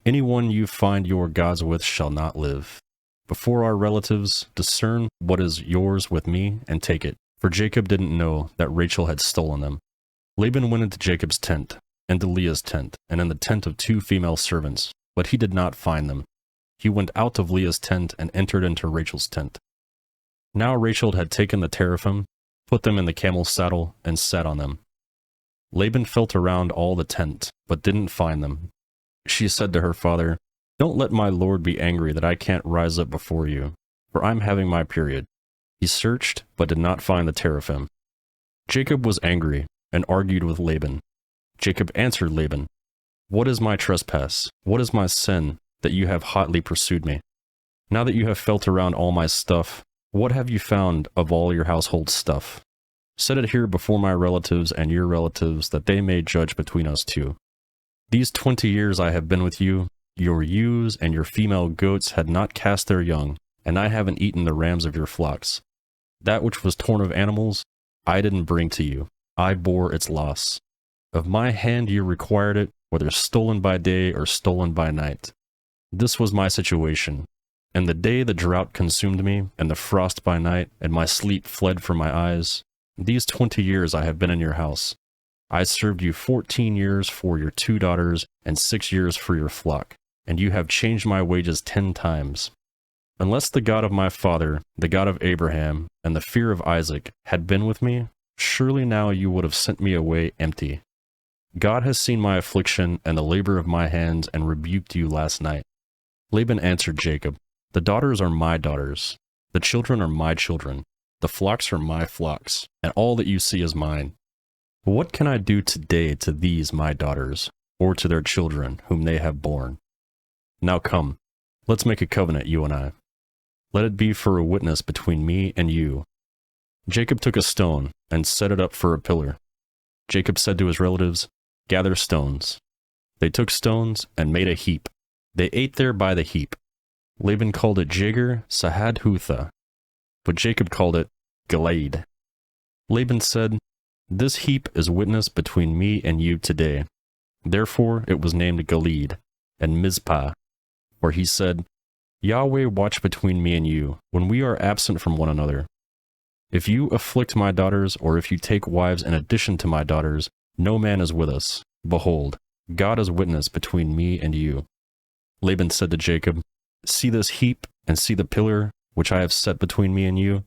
Anyone you find your gods with shall not live. Before our relatives, discern what is yours with me and take it. For Jacob didn't know that Rachel had stolen them. Laban went into Jacob's tent, into Leah's tent, and in the tent of 2 female servants, but he did not find them. He went out of Leah's tent and entered into Rachel's tent. Now Rachel had taken the teraphim, put them in the camel's saddle, and sat on them. Laban felt around all the tent, but didn't find them. She said to her father, "Don't let my lord be angry that I can't rise up before you, for I'm having my period." He searched, but did not find the teraphim. Jacob was angry and argued with Laban. Jacob answered Laban, "What is my trespass? What is my sin that you have hotly pursued me? Now that you have felt around all my stuff, what have you found of all your household stuff? Set it here before my relatives and your relatives, that they may judge between us 2. These 20 years I have been with you, your ewes and your female goats had not cast their young, and I haven't eaten the rams of your flocks. That which was torn of animals, I didn't bring to you. I bore its loss. Of my hand you required it, whether stolen by day or stolen by night. This was my situation. And the day the drought consumed me, and the frost by night, and my sleep fled from my eyes. These 20 years I have been in your house. I served you 14 years for your 2 daughters, and 6 years for your flock, and you have changed my wages 10 times. Unless the God of my father, the God of Abraham, and the fear of Isaac had been with me, surely now you would have sent me away empty. God has seen my affliction and the labor of my hands, and rebuked you last night." Laban answered Jacob, "The daughters are my daughters, the children are my children, the flocks are my flocks, and all that you see is mine. What can I do today to these my daughters, or to their children whom they have borne? Now come, let's make a covenant, you and I. Let it be for a witness between me and you." Jacob took a stone and set it up for a pillar. Jacob said to his relatives, "Gather stones." They took stones and made a heap. They ate there by the heap. Laban called it Jagar Sahadhutha, but Jacob called it Gilead. Laban said, "This heap is witness between me and you today." Therefore it was named Gilead and Mizpah, for he said, "Yahweh watch between me and you, when we are absent from one another. If you afflict my daughters, or if you take wives in addition to my daughters, no man is with us. Behold, God is witness between me and you." Laban said to Jacob, "See this heap, and see the pillar which I have set between me and you?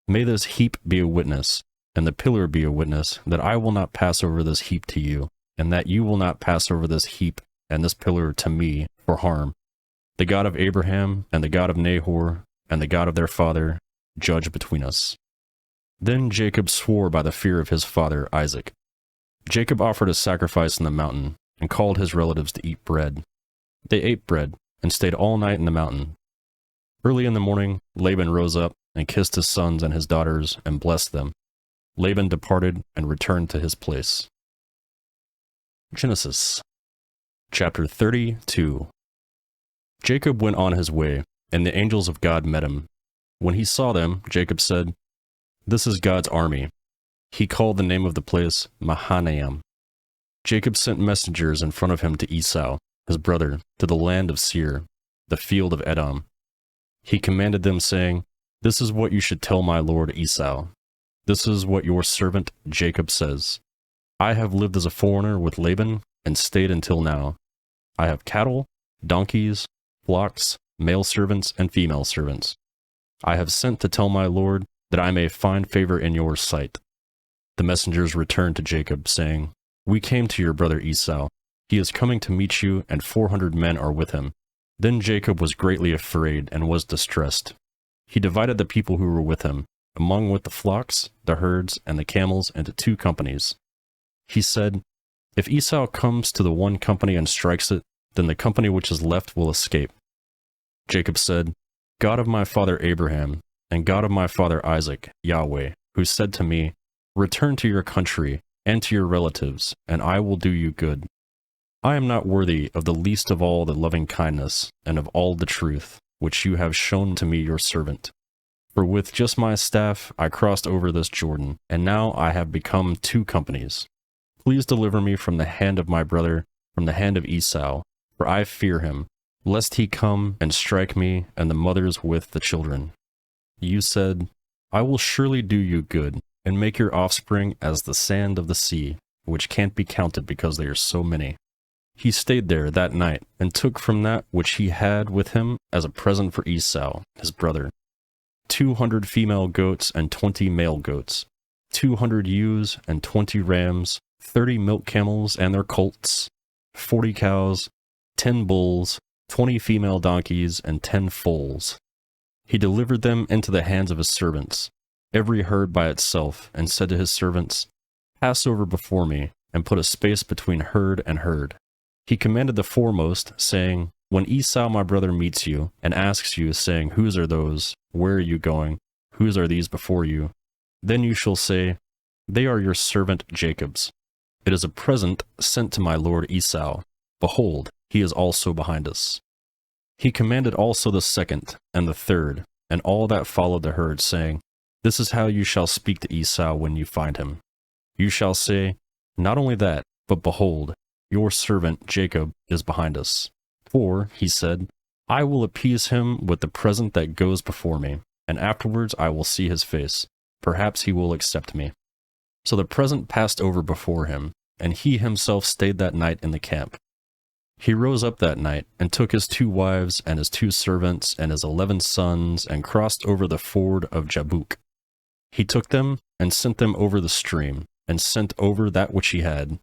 May this heap be a witness, and the pillar be a witness, that I will not pass over this heap to you, and that you will not pass over this heap and this pillar to me for harm. The God of Abraham, and the God of Nahor, and the God of their father, judge between us." Then Jacob swore by the fear of his father Isaac. Jacob offered a sacrifice in the mountain, and called his relatives to eat bread. They ate bread, and stayed all night in the mountain. Early in the morning, Laban rose up, and kissed his sons and his daughters, and blessed them. Laban departed and returned to his place. Genesis chapter 32. Jacob went on his way, and the angels of God met him. When he saw them, Jacob said, "This is God's army." He called the name of the place Mahanaim. Jacob sent messengers in front of him to Esau, his brother, to the land of Seir, the field of Edom. He commanded them, saying, "This is what you should tell my lord Esau. This is what your servant Jacob says. I have lived as a foreigner with Laban, and stayed until now. I have cattle, donkeys, flocks, male servants, and female servants. I have sent to tell my lord that I may find favor in your sight." The messengers returned to Jacob, saying, "We came to your brother Esau. He is coming to meet you, and 400 men are with him." Then Jacob was greatly afraid and was distressed. He divided the people who were with him, among with the flocks, the herds, and the camels, into 2 companies. He said, "If Esau comes to the one company and strikes it, then the company which is left will escape." Jacob said, "God of my father Abraham, and God of my father Isaac, Yahweh, who said to me, 'Return to your country and to your relatives, and I will do you good.' I am not worthy of the least of all the loving kindness and of all the truth which you have shown to me your servant. For with just my staff I crossed over this Jordan, and now I have become 2 companies. Please deliver me from the hand of my brother, from the hand of Esau, for I fear him, lest he come and strike me and the mothers with the children. You said, I will surely do you good, and make your offspring as the sand of the sea, which can't be counted because they are so many. He stayed there that night, and took from that which he had with him as a present for Esau, his brother, 200 female goats and 20 male goats, 200 ewes and 20 rams, 30 milk camels and their colts, 40 cows, 10 bulls, 20 female donkeys, and 10 foals. He delivered them into the hands of his servants, every herd by itself, and said to his servants, Pass over before me, and put a space between herd and herd. He commanded the foremost, saying, When Esau my brother meets you, and asks you, saying, Whose are those? Where are you going? Whose are these before you? Then you shall say, They are your servant Jacob's. It is a present sent to my lord Esau. Behold, he is also behind us. He commanded also the second, and the third, and all that followed the herd, saying, This is how you shall speak to Esau when you find him. You shall say, Not only that, but behold, your servant Jacob is behind us. For, he said, I will appease him with the present that goes before me, and afterwards I will see his face. Perhaps he will accept me. So the present passed over before him, and he himself stayed that night in the camp. He rose up that night, and took his 2 wives, and his 2 servants, and his 11 sons, and crossed over the ford of Jabbok. He took them, and sent them over the stream, and sent over that which he had.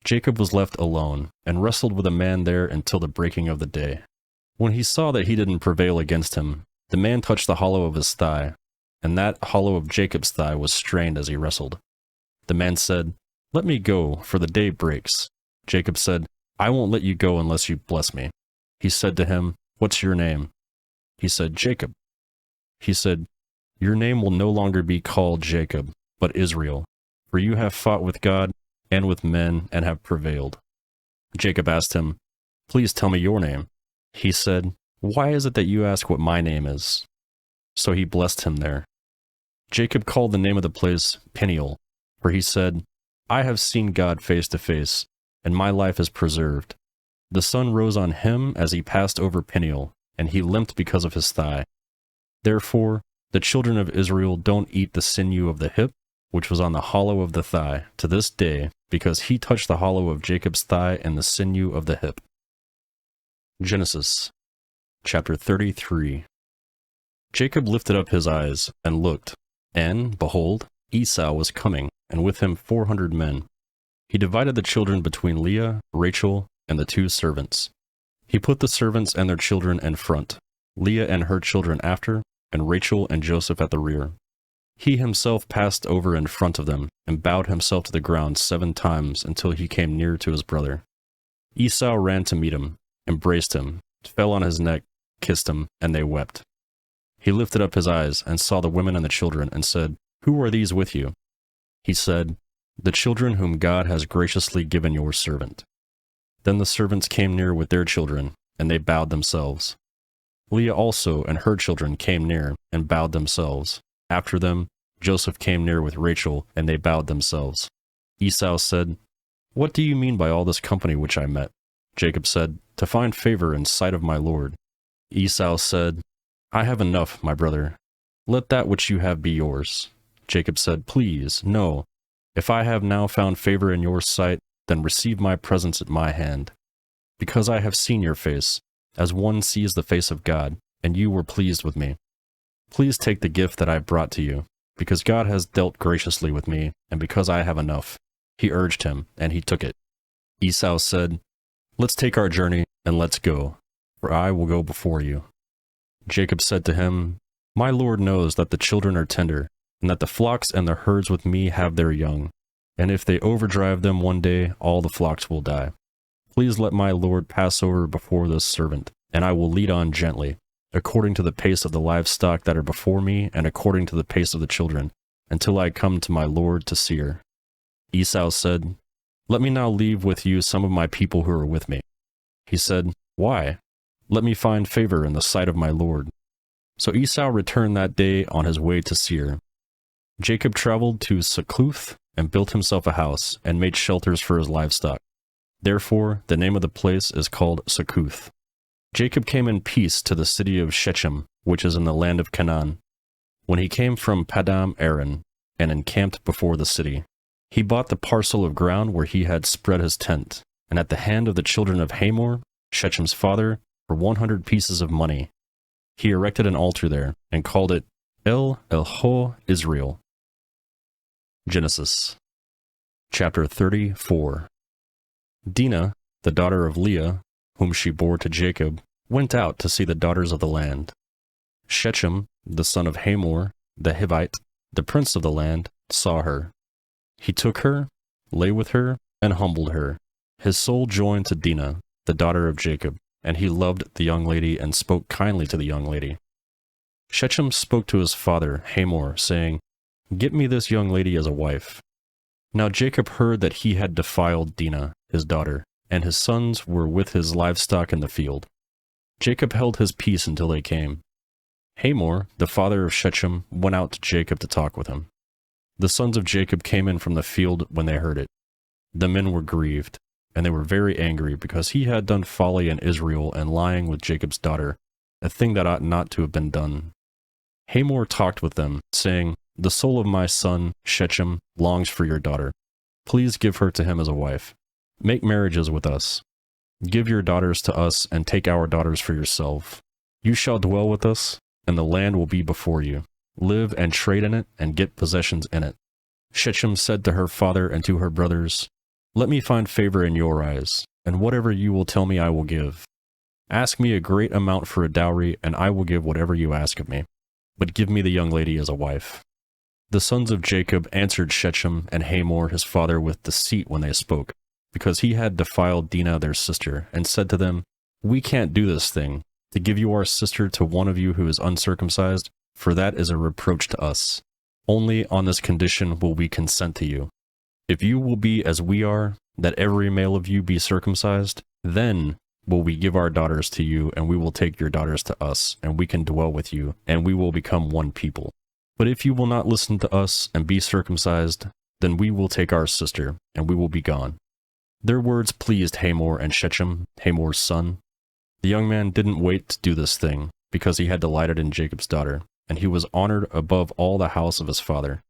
Jacob was left alone, and wrestled with a man there until the breaking of the day. When he saw that he didn't prevail against him, the man touched the hollow of his thigh, and that hollow of Jacob's thigh was strained as he wrestled. The man said, Let me go, for the day breaks. Jacob said, I won't let you go unless you bless me. He said to him, What's your name? He said, Jacob. He said, Your name will no longer be called Jacob, but Israel, for you have fought with God and with men and have prevailed. Jacob asked him, Please tell me your name. He said, Why is it that you ask what my name is? So he blessed him there. Jacob called the name of the place Peniel, for he said, I have seen God face to face, and my life is preserved. The sun rose on him as he passed over Peniel, and he limped because of his thigh. Therefore, the children of Israel don't eat the sinew of the hip, which was on the hollow of the thigh, to this day, because he touched the hollow of Jacob's thigh and the sinew of the hip. Genesis, chapter 33. Jacob lifted up his eyes, and looked, and, behold, Esau was coming, and with him 400 men. He divided the children between Leah, Rachel, and the 2 servants. He put the servants and their children in front, Leah and her children after, and Rachel and Joseph at the rear. He himself passed over in front of them, and bowed himself to the ground 7 times until he came near to his brother. Esau ran to meet him, embraced him, fell on his neck, kissed him, and they wept. He lifted up his eyes and saw the women and the children, and said, Who are these with you? He said, The children whom God has graciously given your servant. Then the servants came near with their children, and they bowed themselves. Leah also and her children came near, and bowed themselves. After them, Joseph came near with Rachel, and they bowed themselves. Esau said, What do you mean by all this company which I met? Jacob said, To find favor in sight of my lord. Esau said, I have enough, my brother. Let that which you have be yours. Jacob said, Please, no. If I have now found favor in your sight, then receive my presents at my hand. Because I have seen your face, as one sees the face of God, and you were pleased with me. Please take the gift that I brought to you, because God has dealt graciously with me, and because I have enough. He urged him, and he took it. Esau said, Let's take our journey, and let's go, for I will go before you. Jacob said to him, My Lord knows that the children are tender, and that the flocks and the herds with me have their young, and if they overdrive them one day, all the flocks will die. Please let my Lord pass over before this servant, and I will lead on gently, according to the pace of the livestock that are before me, and according to the pace of the children, until I come to my Lord to Seir. Esau said, Let me now leave with you some of my people who are with me. He said, Why? Let me find favor in the sight of my Lord. So Esau returned that day on his way to Seir. Jacob traveled to Succoth and built himself a house and made shelters for his livestock. Therefore, the name of the place is called Succoth. Jacob came in peace to the city of Shechem, which is in the land of Canaan. When he came from Padam Aram and encamped before the city, he bought the parcel of ground where he had spread his tent, and at the hand of the children of Hamor, Shechem's father, for 100 pieces of money. He erected an altar there, and called it El-Ho Israel. Genesis chapter 34. Dinah, the daughter of Leah, whom she bore to Jacob, went out to see the daughters of the land. Shechem, the son of Hamor, the Hivite, the prince of the land, saw her. He took her, lay with her, and humbled her. His soul joined to Dinah, the daughter of Jacob, and he loved the young lady and spoke kindly to the young lady. Shechem spoke to his father, Hamor, saying, "Get me this young lady as a wife." Now Jacob heard that he had defiled Dinah, his daughter, and his sons were with his livestock in the field. Jacob held his peace until they came. Hamor, the father of Shechem, went out to Jacob to talk with him. The sons of Jacob came in from the field when they heard it. The men were grieved, and they were very angry because he had done folly in Israel and lying with Jacob's daughter, a thing that ought not to have been done. Hamor talked with them, saying, "The soul of my son, Shechem, longs for your daughter. Please give her to him as a wife. Make marriages with us. Give your daughters to us and take our daughters for yourself. You shall dwell with us, and the land will be before you. Live and trade in it and get possessions in it." Shechem said to her father and to her brothers, "Let me find favor in your eyes, and whatever you will tell me I will give. Ask me a great amount for a dowry, and I will give whatever you ask of me. But give me the young lady as a wife." The sons of Jacob answered Shechem and Hamor his father with deceit when they spoke, because he had defiled Dinah their sister, and said to them, "We can't do this thing, to give you our sister to one of you who is uncircumcised, for that is a reproach to us. Only on this condition will we consent to you. If you will be as we are, that every male of you be circumcised, then will we give our daughters to you, and we will take your daughters to us, and we can dwell with you, and we will become one people. But if you will not listen to us and be circumcised, then we will take our sister, and we will be gone." Their words pleased Hamor and Shechem, Hamor's son. The young man didn't wait to do this thing, because he had delighted in Jacob's daughter, and he was honored above all the house of his father.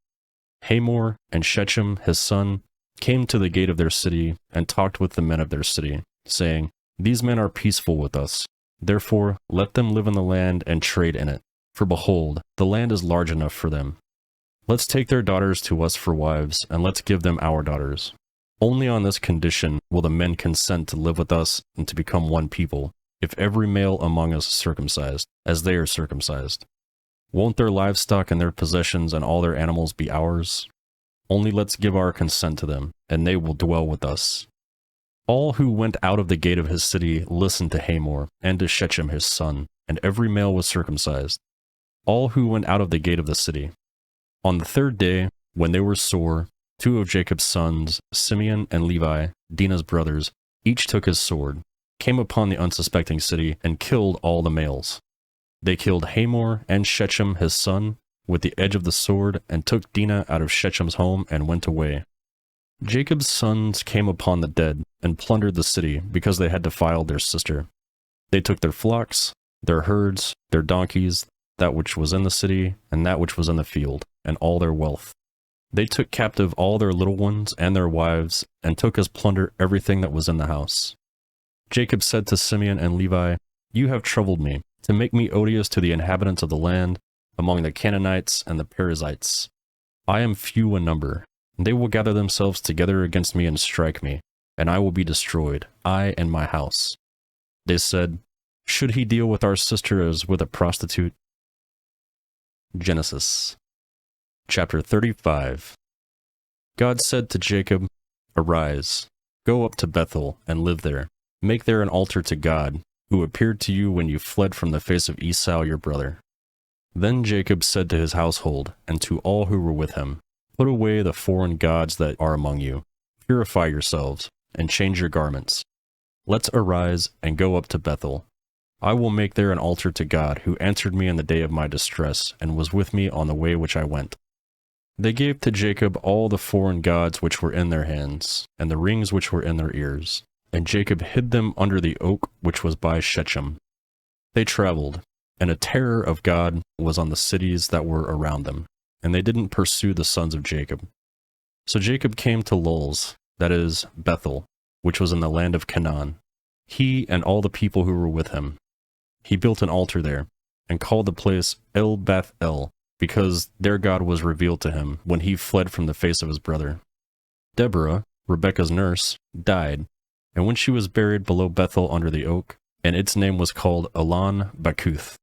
Hamor and Shechem his son came to the gate of their city and talked with the men of their city, saying, "These men are peaceful with us. Therefore let them live in the land and trade in it. For behold, the land is large enough for them. Let's take their daughters to us for wives, and let's give them our daughters. Only on this condition will the men consent to live with us and to become one people, if every male among us is circumcised, as they are circumcised. Won't their livestock and their possessions and all their animals be ours? Only let's give our consent to them, and they will dwell with us." All who went out of the gate of his city listened to Hamor and to Shechem his son, and every male was circumcised. All who went out of the gate of the city. On the third day, when they were sore, two of Jacob's sons, Simeon and Levi, Dinah's brothers, each took his sword, came upon the unsuspecting city, and killed all the males. They killed Hamor and Shechem his son with the edge of the sword, and took Dinah out of Shechem's home and went away. Jacob's sons came upon the dead and plundered the city because they had defiled their sister. They took their flocks, their herds, their donkeys, that which was in the city and that which was in the field, and all their wealth. They took captive all their little ones and their wives, and took as plunder everything that was in the house. Jacob said to Simeon and Levi, "You have troubled me, to make me odious to the inhabitants of the land, among the Canaanites and the Perizzites. I am few in number. They will gather themselves together against me and strike me, and I will be destroyed, I and my house." They said, "Should he deal with our sister as with a prostitute?" Genesis chapter 35. God said to Jacob, "Arise, go up to Bethel and live there. Make there an altar to God, who appeared to you when you fled from the face of Esau your brother." Then Jacob said to his household and to all who were with him, "Put away the foreign gods that are among you. Purify yourselves, and change your garments. Let's arise and go up to Bethel. I will make there an altar to God, who answered me in the day of my distress, and was with me on the way which I went. They gave to Jacob all the foreign gods which were in their hands, and the rings which were in their ears. And Jacob hid them under the oak which was by Shechem. They traveled, and a terror of God was on the cities that were around them, and they didn't pursue the sons of Jacob. So Jacob came to Luz, that is, Bethel, which was in the land of Canaan, he and all the people who were with him. He built an altar there, and called the place El Beth El, because their God was revealed to him when he fled from the face of his brother. Deborah, Rebekah's nurse, died, and when she was buried below Bethel under the oak, and its name was called Elon Bakuth.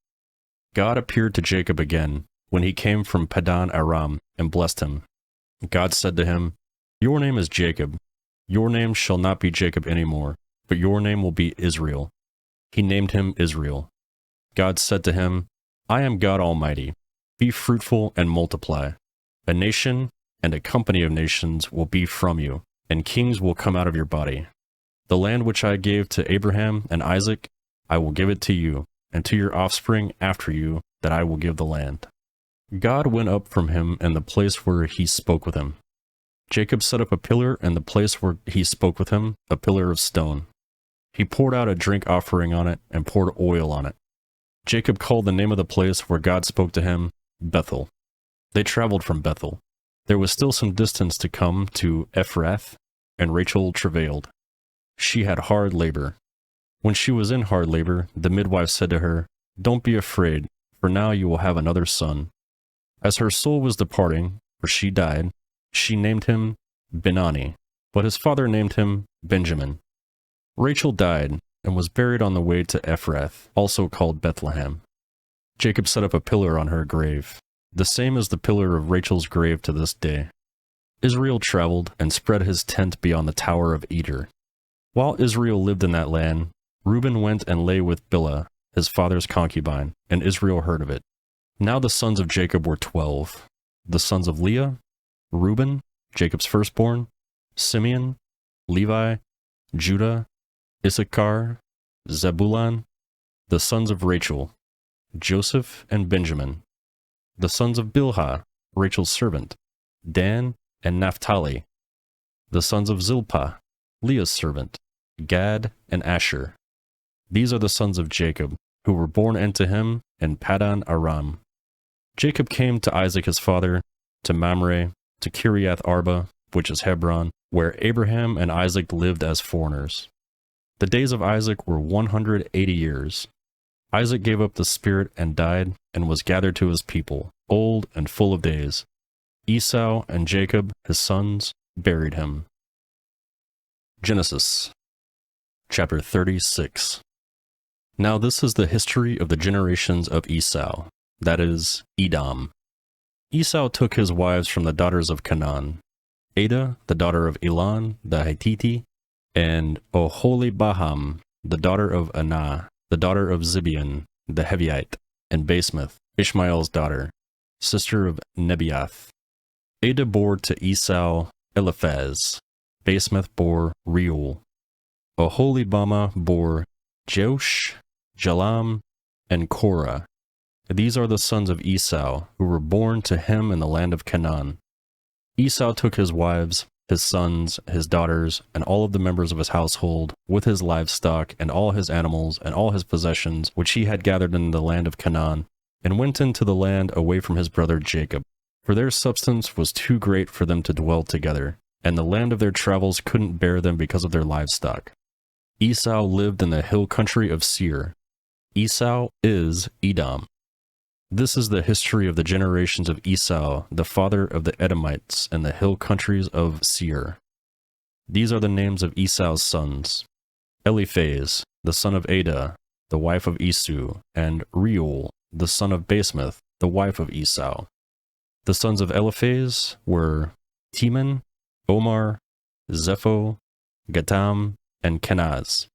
God appeared to Jacob again, when he came from Padan Aram, and blessed him. God said to him, "Your name is Jacob. Your name shall not be Jacob any more, but your name will be Israel." He named him Israel. God said to him, "I am God Almighty. Be fruitful and multiply. A nation and a company of nations will be from you, and kings will come out of your body. The land which I gave to Abraham and Isaac, I will give it to you, and to your offspring after you, that I will give the land." God went up from him in the place where he spoke with him. Jacob set up a pillar in the place where he spoke with him, a pillar of stone. He poured out a drink offering on it and poured oil on it. Jacob called the name of the place where God spoke to him Bethel. They traveled from Bethel. There was still some distance to come to Ephrath, and Rachel travailed. She had hard labor. When she was in hard labor, the midwife said to her, "Don't be afraid, for now you will have another son." As her soul was departing, for she died, she named him Benani, but his father named him Benjamin. Rachel died and was buried on the way to Ephrath, also called Bethlehem. Jacob set up a pillar on her grave, the same as the pillar of Rachel's grave to this day. Israel traveled and spread his tent beyond the Tower of Eder. While Israel lived in that land, Reuben went and lay with Bilhah, his father's concubine, and Israel heard of it. Now the sons of Jacob were 12. The sons of Leah, Reuben, Jacob's firstborn, Simeon, Levi, Judah, Issachar, Zebulun. The sons of Rachel, Joseph and Benjamin. The sons of Bilhah, Rachel's servant, Dan and Naphtali. The sons of Zilpah, Leah's servant, Gad and Asher. These are the sons of Jacob, who were born unto him in Padan Aram. Jacob came to Isaac his father, to Mamre, to Kiriath Arba, which is Hebron, where Abraham and Isaac lived as foreigners. The days of Isaac were 180 years. Isaac gave up the spirit and died, and was gathered to his people, old and full of days. Esau and Jacob, his sons, buried him. Genesis chapter 36. Now this is the history of the generations of Esau, that is, Edom. Esau took his wives from the daughters of Canaan, Adah, the daughter of Elon, the Hittite, and Oholibaham, the daughter of Anah, the daughter of Zibeon, the Hevite, and Basemath, Ishmael's daughter, sister of Nebaioth. Adah bore to Esau Eliphaz. Basemath bore Reuel. Oholibama bore Jeush, Jalam, and Korah. These are the sons of Esau, who were born to him in the land of Canaan. Esau took his wives, his sons, his daughters, and all of the members of his household, with his livestock, and all his animals, and all his possessions, which he had gathered in the land of Canaan, and went into the land away from his brother Jacob. For their substance was too great for them to dwell together, and the land of their travels couldn't bear them because of their livestock. Esau lived in the hill country of Seir. Esau is Edom. This is the history of the generations of Esau, the father of the Edomites, and the hill countries of Seir. These are the names of Esau's sons: Eliphaz, the son of Adah, the wife of Esau, and Reuel, the son of Basemath, the wife of Esau. The sons of Eliphaz were Teman, Omar, Zepho, Gatam, and Kenaz.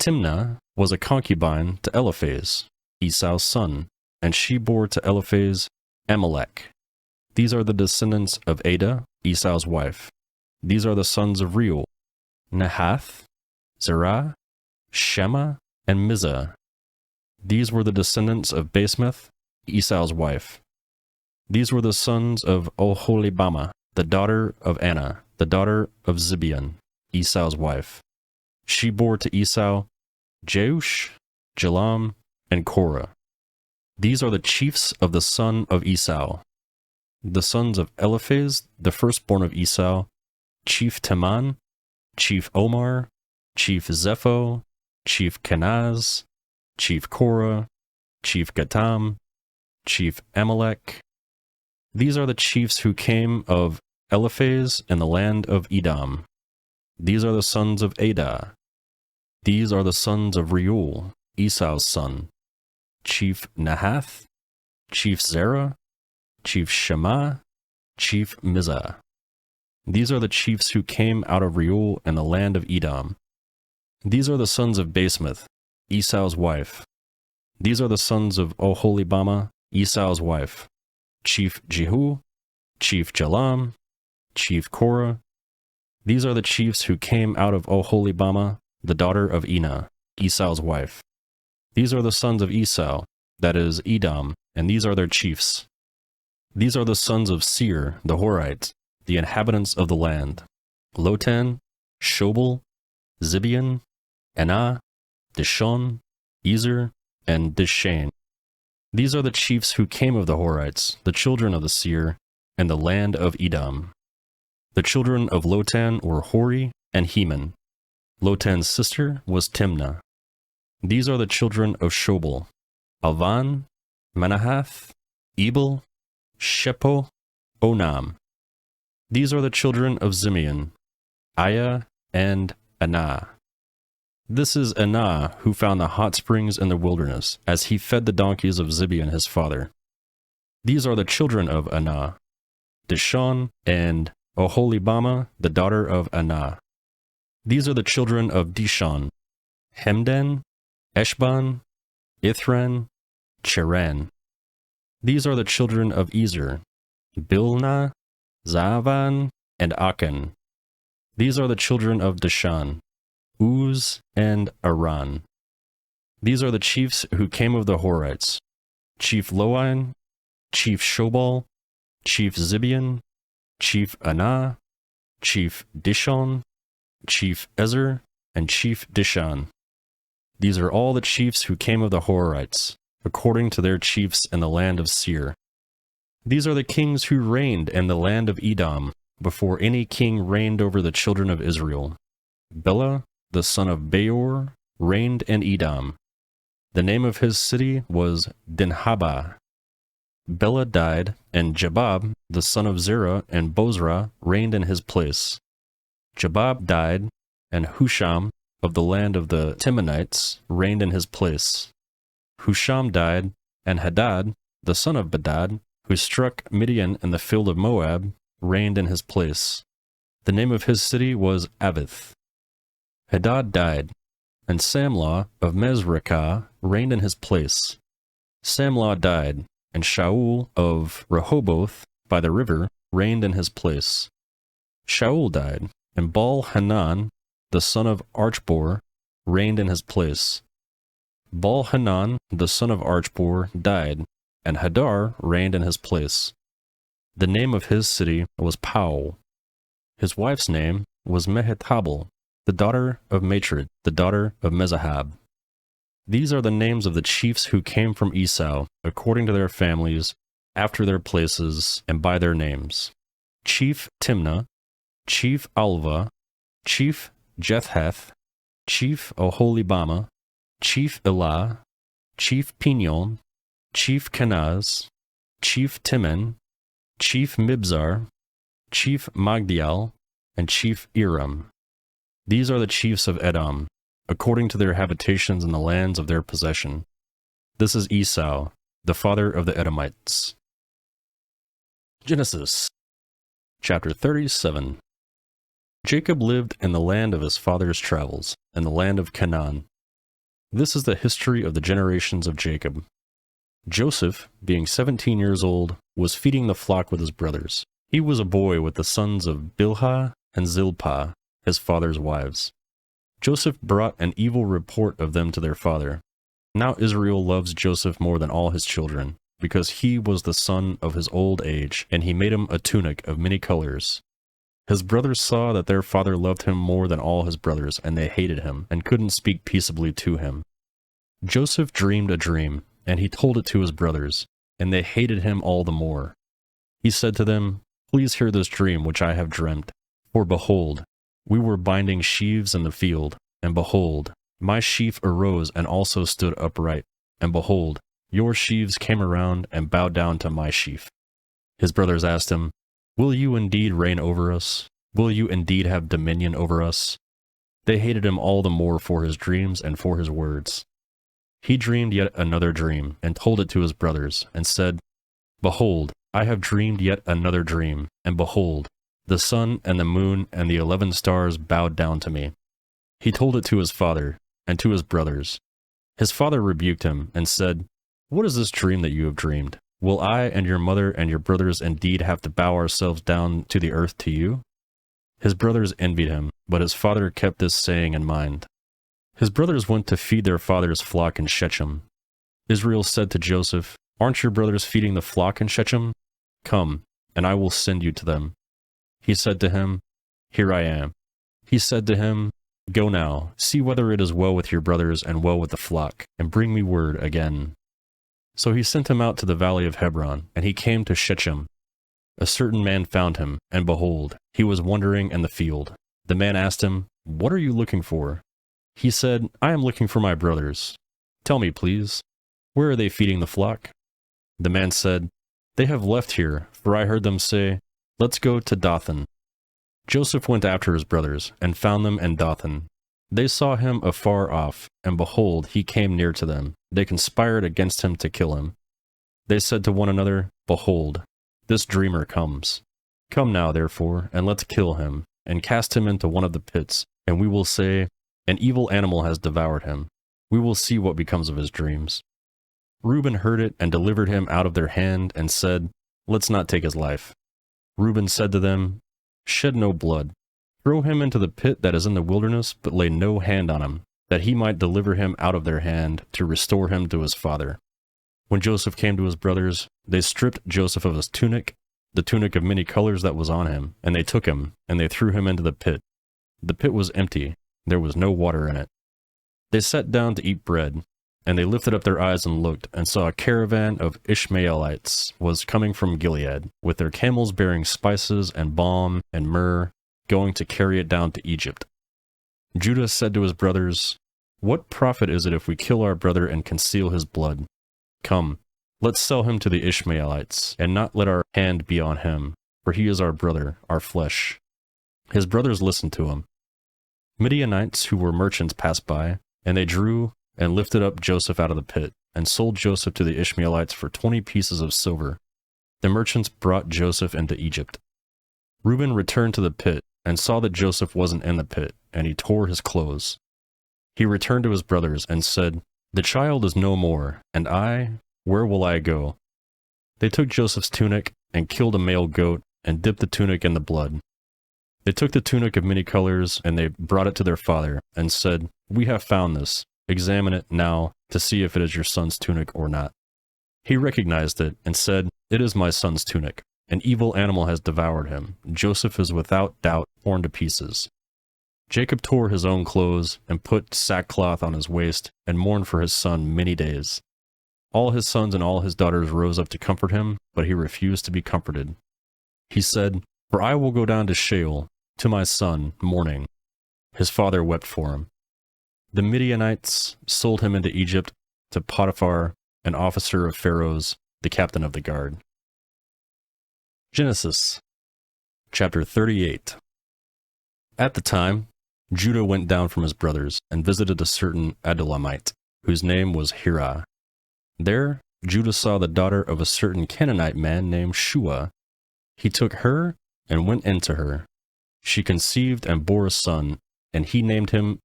Timnah was a concubine to Eliphaz, Esau's son, and she bore to Eliphaz Amalek. These are the descendants of Adah, Esau's wife. These are the sons of Reuel: Nahath, Zerah, Shema, and Mizah. These were the descendants of Basemath, Esau's wife. These were the sons of Oholibamah, the daughter of Anna, the daughter of Zibeon, Esau's wife. She bore to Esau Jeush, Jalam, and Korah. These are the chiefs of the son of Esau. The sons of Eliphaz, the firstborn of Esau, chief Teman, chief Omar, chief Zepho, chief Kenaz, chief Korah, chief Gatam, chief Amalek. These are the chiefs who came of Eliphaz in the land of Edom. These are the sons of Adah. These are the sons of Reuel, Esau's son, chief Nahath, chief Zerah, chief Shema, chief Mizah. These are the chiefs who came out of Reuel in the land of Edom. These are the sons of Basemath, Esau's wife. These are the sons of Oholibamah, Esau's wife, chief Jehu, chief Jalam, chief Korah. These are the chiefs who came out of Oholibamah, the daughter of Enah, Esau's wife. These are the sons of Esau, that is, Edom, and these are their chiefs. These are the sons of Seir, the Horites, the inhabitants of the land: Lotan, Shobal, Zibeon, Anah, Dishon, Ezer, and Dishan. These are the chiefs who came of the Horites, the children of the Seir, and the land of Edom. The children of Lotan were Hori and Heman. Lotan's sister was Timnah. These are the children of Shobal: Alvan, Manahath, Ebal, Shepo, Onam. These are the children of Zimeon: Aya and Anah. This is Anah who found the hot springs in the wilderness, as he fed the donkeys of Zibeon his father. These are the children of Anah: Dishon and Oholibamah, the daughter of Anah. These are the children of Dishon: Hemdan, Eshban, Ithran, Cheran. These are the children of Ezer: Bilnah, Zaavan, and Akan. These are the children of Dishan: Uz and Aran. These are the chiefs who came of the Horites: chief Loan, chief Shobal, chief Zibeon, chief Anah, chief Dishon, chief Ezer, and chief Dishan. These are all the chiefs who came of the Horites, according to their chiefs in the land of Seir. These are the kings who reigned in the land of Edom, before any king reigned over the children of Israel. Bela, the son of Beor, reigned in Edom. The name of his city was Dinhabah. Bela died, and Jabab, the son of Zerah and Bozrah, reigned in his place. Jabab died, and Husham, of the land of the Timonites, reigned in his place. Husham died, and Hadad, the son of Bedad, who struck Midian in the field of Moab, reigned in his place. The name of his city was Avith. Hadad died, and Samlah of Mesrekah reigned in his place. Samlah died, and Shaul of Rehoboth by the river reigned in his place. Shaul died, and Baal-Hanan, the son of Archbor, reigned in his place. Baal-Hanan, the son of Archbor, died, and Hadar reigned in his place. The name of his city was Pau. His wife's name was Mehetabel, the daughter of Matred, the daughter of Mezahab. These are the names of the chiefs who came from Esau, according to their families, after their places, and by their names: Chief Timnah, Chief Alva, Chief Jetheth, Chief Oholibamah, Chief Elah, Chief Pinion, Chief Kenaz, Chief Timen, Chief Mibzar, Chief Magdiel, and Chief Iram. These are the chiefs of Edom, according to their habitations in the lands of their possession. This is Esau, the father of the Edomites. Genesis, chapter 37. Jacob lived in the land of his father's travels, in the land of Canaan. This is the history of the generations of Jacob. Joseph, being 17 years old, was feeding the flock with his brothers. He was a boy with the sons of Bilhah and Zilpah, his father's wives. Joseph brought an evil report of them to their father. Now Israel loves Joseph more than all his children, because he was the son of his old age, and he made him a tunic of many colors. His brothers saw that their father loved him more than all his brothers, and they hated him, and couldn't speak peaceably to him. Joseph dreamed a dream, and he told it to his brothers, and they hated him all the more. He said to them, "Please hear this dream which I have dreamt. For behold, we were binding sheaves in the field, and behold, my sheaf arose and also stood upright, and behold, your sheaves came around and bowed down to my sheaf." His brothers asked him, "Will you indeed reign over us? Will you indeed have dominion over us?" They hated him all the more for his dreams and for his words. He dreamed yet another dream, and told it to his brothers, and said, "Behold, I have dreamed yet another dream, and behold, the sun and the moon and the 11 stars bowed down to me." He told it to his father, and to his brothers. His father rebuked him, and said, "What is this dream that you have dreamed? Will I and your mother and your brothers indeed have to bow ourselves down to the earth to you?" His brothers envied him, but his father kept this saying in mind. His brothers went to feed their father's flock in Shechem. Israel said to Joseph, "Aren't your brothers feeding the flock in Shechem? Come, and I will send you to them." He said to him, "Here I am." He said to him, "Go now, see whether it is well with your brothers and well with the flock, and bring me word again." So he sent him out to the valley of Hebron, and he came to Shechem. A certain man found him, and behold, he was wandering in the field. The man asked him, "What are you looking for?" He said, "I am looking for my brothers. Tell me, please, where are they feeding the flock?" The man said, "They have left here, for I heard them say, 'Let's go to Dothan.'" Joseph went after his brothers, and found them in Dothan. They saw him afar off, and behold, he came near to them. They conspired against him to kill him. They said to one another, "Behold, this dreamer comes. Come now, therefore, and let's kill him, and cast him into one of the pits, and we will say, 'An evil animal has devoured him.' We will see what becomes of his dreams." Reuben heard it and delivered him out of their hand, and said, "Let's not take his life." Reuben said to them, "Shed no blood. Throw him into the pit that is in the wilderness, but lay no hand on him, that he might deliver him out of their hand, to restore him to his father." When Joseph came to his brothers, they stripped Joseph of his tunic, the tunic of many colors that was on him, and they took him, and they threw him into the pit. The pit was empty, there was no water in it. They sat down to eat bread, and they lifted up their eyes and looked, and saw a caravan of Ishmaelites was coming from Gilead, with their camels bearing spices and balm and myrrh, going to carry it down to Egypt. Judah said to his brothers, "What profit is it if we kill our brother and conceal his blood? Come, let's sell him to the Ishmaelites, and not let our hand be on him, for he is our brother, our flesh." His brothers listened to him. Midianites who were merchants passed by, and they drew and lifted up Joseph out of the pit, and sold Joseph to the Ishmaelites for 20 pieces of silver. The merchants brought Joseph into Egypt. Reuben returned to the pit, and saw that Joseph wasn't in the pit, and he tore his clothes. He returned to his brothers, and said, "The child is no more, and I, where will I go?" They took Joseph's tunic, and killed a male goat, and dipped the tunic in the blood. They took the tunic of many colors, and they brought it to their father, and said, "We have found this. Examine it now, to see if it is your son's tunic or not." He recognized it, and said, "It is my son's tunic. An evil animal has devoured him. Joseph is without doubt torn to pieces." Jacob tore his own clothes, and put sackcloth on his waist, and mourned for his son many days. All his sons and all his daughters rose up to comfort him, but he refused to be comforted. He said, "For I will go down to Sheol, to my son, mourning." His father wept for him. The Midianites sold him into Egypt to Potiphar, an officer of Pharaoh's, the captain of the guard. Genesis chapter 38. At the time, Judah went down from his brothers and visited a certain Adullamite, whose name was Hirah. There, Judah saw the daughter of a certain Canaanite man named Shua. He took her and went in to her. She conceived and bore a son, and he named him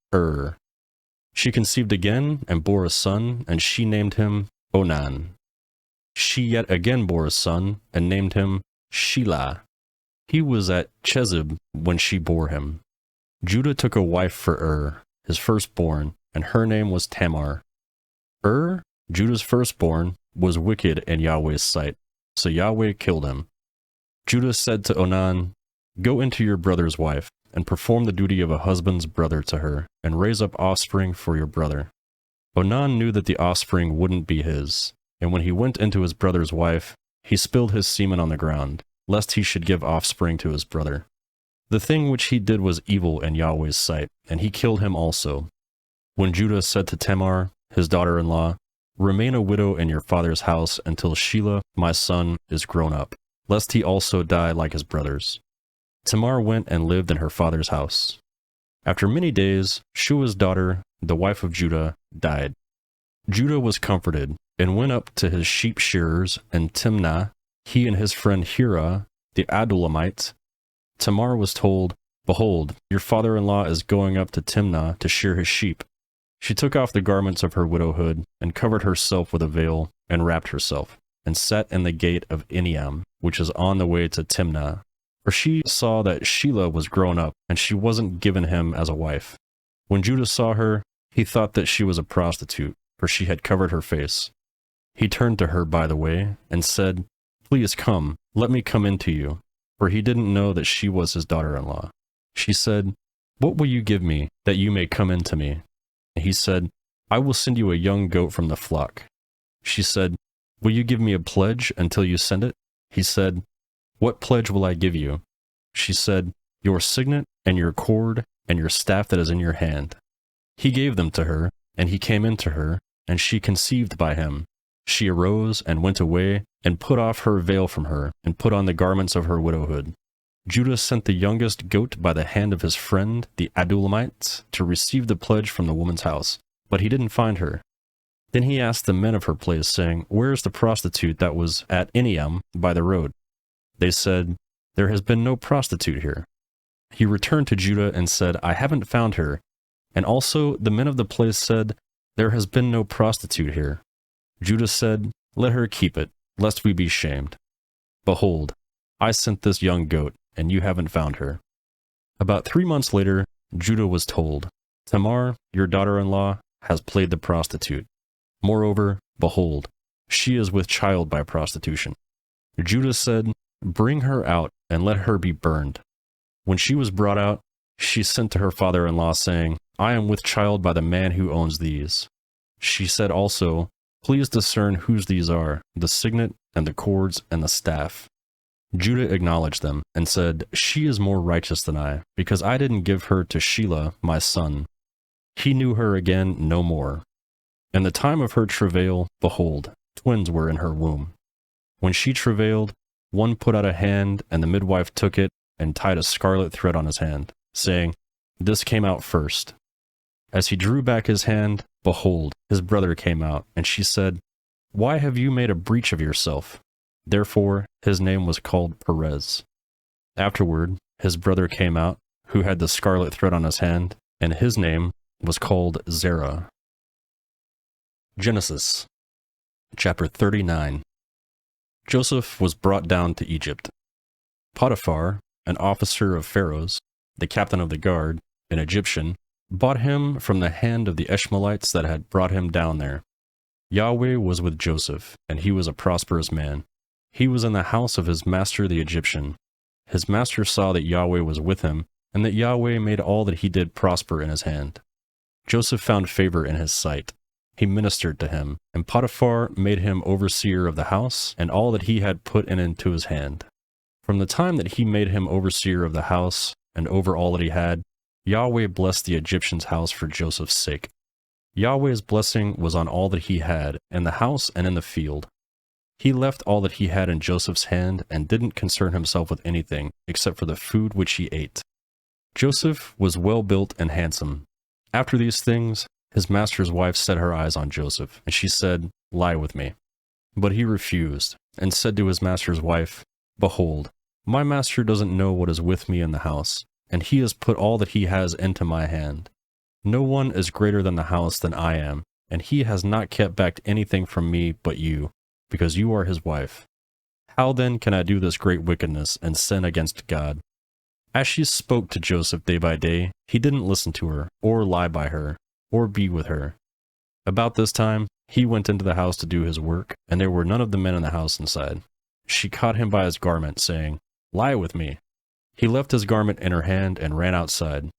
She conceived again and bore a son, and she named him Onan. She yet again bore a son, and named him Shelah. He was at Chezib when she bore him. Judah took a wife for his firstborn, and her name was Tamar. Judah's firstborn, was wicked in Yahweh's sight, so Yahweh killed him. Judah said to Onan, "Go into your brother's wife, and perform the duty of a husband's brother to her, and raise up offspring for your brother." Onan knew that the offspring wouldn't be his, and when he went into his brother's wife, he spilled his semen on the ground, lest he should give offspring to his brother. The thing which he did was evil in Yahweh's sight, and he killed him also. When Judah said to Tamar, his daughter-in-law, "Remain a widow in your father's house until Shelah, my son, is grown up, lest he also die like his brothers." Tamar went and lived in her father's house. After many days, Shua's daughter, the wife of Judah, died. Judah was comforted, and went up to his sheep shearers in Timnah, he and his friend Hira, the Adullamite. Tamar was told, "Behold, your father-in-law is going up to Timnah to shear his sheep." She took off the garments of her widowhood, and covered herself with a veil, and wrapped herself, and sat in the gate of Eniam, which is on the way to Timnah. For she saw that Shelah was grown up, and she wasn't given him as a wife. When Judah saw her, he thought that she was a prostitute, for she had covered her face. He turned to her by the way, and said, "Please come, let me come in to you," for he didn't know that she was his daughter-in-law. She said, "What will you give me, that you may come in to me?" And he said, "I will send you a young goat from the flock." She said, "Will you give me a pledge until you send it?" He said, "What pledge will I give you?" She said, "Your signet, and your cord, and your staff that is in your hand." He gave them to her, and he came in to her, and she conceived by him. She arose and went away, and put off her veil from her, and put on the garments of her widowhood. Judah sent the youngest goat by the hand of his friend, the Adullamite, to receive the pledge from the woman's house, but he didn't find her. Then he asked the men of her place, saying, "Where is the prostitute that was at Eniam by the road?" They said, "There has been no prostitute here." He returned to Judah and said, "I haven't found her." And also the men of the place said, "There has been no prostitute here." Judah said, "Let her keep it, lest we be shamed. Behold, I sent this young goat, and you haven't found her." About 3 months later, Judah was told, "Tamar, your daughter-in-law, has played the prostitute. Moreover, behold, she is with child by prostitution." Judah said, "Bring her out, and let her be burned." When she was brought out, she sent to her father-in-law, saying, "I am with child by the man who owns these." She said also, "Please discern whose these are, the signet, and the cords, and the staff." Judah acknowledged them, and said, "She is more righteous than I, because I didn't give her to Shelah, my son." He knew her again no more. In the time of her travail, behold, twins were in her womb. When she travailed, one put out a hand, and the midwife took it, and tied a scarlet thread on his hand, saying, "This came out first." As he drew back his hand, behold, his brother came out, and she said, "Why have you made a breach of yourself?" Therefore his name was called Perez. Afterward his brother came out, who had the scarlet thread on his hand, and his name was called Zerah. Genesis chapter 39. Joseph was brought down to Egypt. Potiphar, an officer of Pharaoh's, the captain of the guard, an Egyptian, bought him from the hand of the Ishmaelites that had brought him down there. Yahweh was with Joseph, and he was a prosperous man. He was in the house of his master the Egyptian. His master saw that Yahweh was with him, and that Yahweh made all that he did prosper in his hand. Joseph found favor in his sight. He ministered to him, and Potiphar made him overseer of the house, and all that he had put into his hand. From the time that he made him overseer of the house, and over all that he had, Yahweh blessed the Egyptian's house for Joseph's sake. Yahweh's blessing was on all that he had, in the house and in the field. He left all that he had in Joseph's hand, and didn't concern himself with anything, except for the food which he ate. Joseph was well built and handsome. After these things, his master's wife set her eyes on Joseph, and she said, "Lie with me." But he refused, and said to his master's wife, "Behold, my master doesn't know what is with me in the house, and he has put all that he has into my hand. No one is greater than the house than I am, and he has not kept back anything from me but you, because you are his wife. How then can I do this great wickedness and sin against God?" As she spoke to Joseph day by day, he didn't listen to her, or lie by her, or be with her. About this time, He went into the house to do his work, and there were none of the men in the house inside. She caught him by his garment, saying, "Lie with me." He left his garment in her hand and ran outside.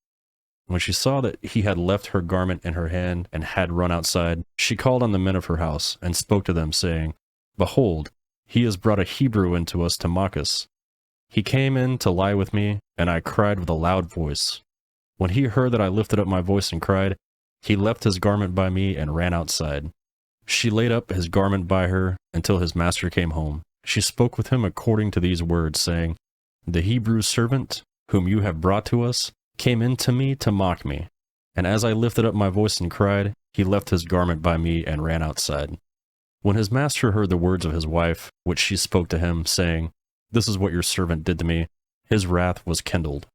When she saw that he had left her garment in her hand and had run outside, she called on the men of her house and spoke to them, saying, "Behold, he has brought a Hebrew into us to mock us. He came in to lie with me, and I cried with a loud voice. When he heard that I lifted up my voice and cried, he left his garment by me and ran outside. She laid up his garment by her until his master came home. She spoke with him according to these words, saying, 'The Hebrew servant, whom you have brought to us, came in to me to mock me. And as I lifted up my voice and cried, he left his garment by me and ran outside.' When his master heard the words of his wife, which she spoke to him, saying, 'This is what your servant did to me,' his wrath was kindled.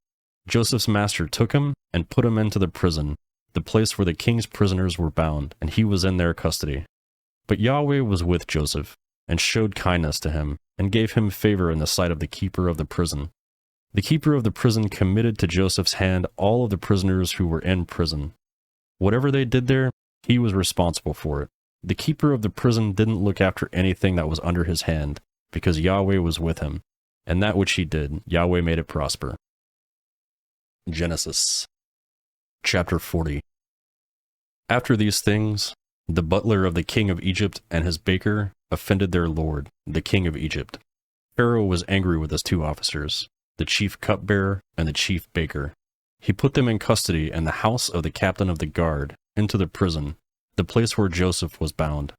Joseph's master took him and put him into the prison, the place where the king's prisoners were bound, and he was in their custody. But Yahweh was with Joseph, and showed kindness to him, and gave him favor in the sight of the keeper of the prison. The keeper of the prison committed to Joseph's hand all of the prisoners who were in prison. Whatever they did there, he was responsible for it. The keeper of the prison didn't look after anything that was under his hand, because Yahweh was with him, and that which he did, Yahweh made it prosper. Genesis chapter 40. After these things, the butler of the king of Egypt and his baker offended their lord, the king of Egypt. Pharaoh was angry with his two officers, the chief cupbearer and the chief baker. He put them in custody in the house of the captain of the guard, into the prison, the place where Joseph was bound.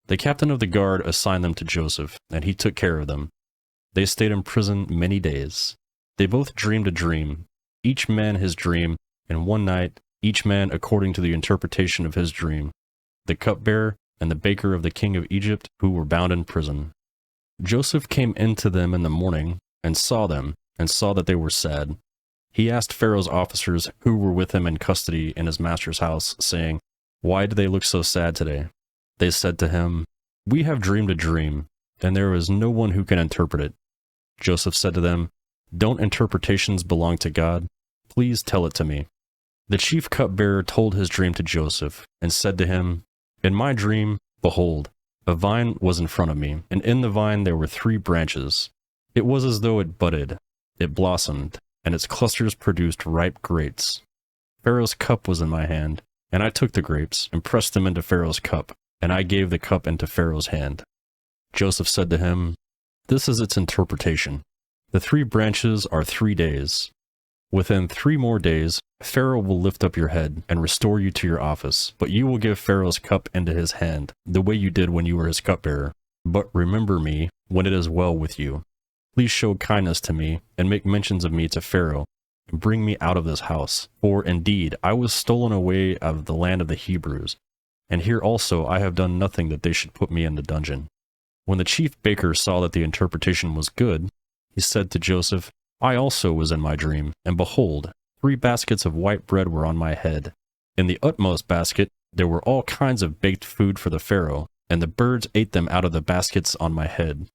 The captain of the guard assigned them to Joseph, and he took care of them. They stayed in prison many days. They both dreamed a dream, each man his dream, and one night, each man according to the interpretation of his dream, the cupbearer and the baker of the king of Egypt, who were bound in prison. Joseph came into them in the morning, and saw them, and saw that they were sad. He asked Pharaoh's officers who were with him in custody in his master's house, saying, "Why do they look so sad today?" They said to him, "We have dreamed a dream, and there is no one who can interpret it." Joseph said to them, "Don't interpretations belong to God? Please tell it to me." The chief cupbearer told his dream to Joseph, and said to him, "In my dream, behold, a vine was in front of me, and in the vine there were 3 branches. It was as though it budded, it blossomed, and its clusters produced ripe grapes. Pharaoh's cup was in my hand, and I took the grapes, and pressed them into Pharaoh's cup, and I gave the cup into Pharaoh's hand." Joseph said to him, "This is its interpretation. The 3 branches are 3 days. Within 3 more days, Pharaoh will lift up your head and restore you to your office, but you will give Pharaoh's cup into his hand, the way you did when you were his cupbearer. But remember me when it is well with you. Please show kindness to me, and make mentions of me to Pharaoh, and bring me out of this house. For indeed, I was stolen away out of the land of the Hebrews, and here also I have done nothing that they should put me in the dungeon." When the chief baker saw that the interpretation was good, he said to Joseph, "I also was in my dream, and behold, 3 baskets of white bread were on my head. In the utmost basket there were all kinds of baked food for the Pharaoh, and the birds ate them out of the baskets on my head."